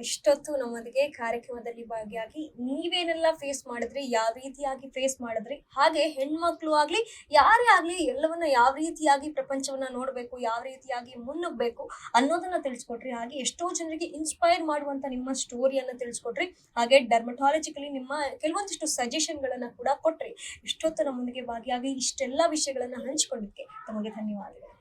ಇಷ್ಟೊತ್ತು ನಮ್ಮೊಂದಿಗೆ ಕಾರ್ಯಕ್ರಮದಲ್ಲಿ ಭಾಗಿಯಾಗಿ ನೀವೇನೆಲ್ಲ ಫೇಸ್ ಮಾಡಿದ್ರಿ, ಯಾವ ರೀತಿಯಾಗಿ ಫೇಸ್ ಮಾಡಿದ್ರಿ, ಹಾಗೆ ಹೆಣ್ಮಕ್ಳು ಆಗ್ಲಿ ಯಾರೇ ಆಗ್ಲಿ ಎಲ್ಲವನ್ನ ಯಾವ ರೀತಿಯಾಗಿ ಪ್ರಪಂಚವನ್ನ ನೋಡ್ಬೇಕು, ಯಾವ ರೀತಿಯಾಗಿ ಮುನ್ನುಗ್ಬೇಕು ಅನ್ನೋದನ್ನ ತಿಳಿಸ್ಕೊಟ್ರಿ. ಹಾಗೆ ಎಷ್ಟೋ ಜನರಿಗೆ ಇನ್ಸ್ಪೈರ್ ಮಾಡುವಂತ ನಿಮ್ಮ ಸ್ಟೋರಿಯನ್ನ ತಿಳಿಸ್ಕೊಟ್ರಿ. ಹಾಗೆ ಡರ್ಮಟಾಲಜಿಕಲಿ ನಿಮ್ಮ ಕೆಲವೊಂದಿಷ್ಟು ಸಜೆಷನ್ ಗಳನ್ನ ಕೂಡ ಕೊಟ್ರಿ. ಇಷ್ಟೊತ್ತು ನಮ್ಮೊಂದಿಗೆ ಭಾಗಿಯಾಗಿ ಇಷ್ಟೆಲ್ಲಾ ವಿಷಯಗಳನ್ನ ಹಂಚಿಕೊಂಡಿದ್ದಕ್ಕೆ ತಮಗೆ ಧನ್ಯವಾದಗಳು.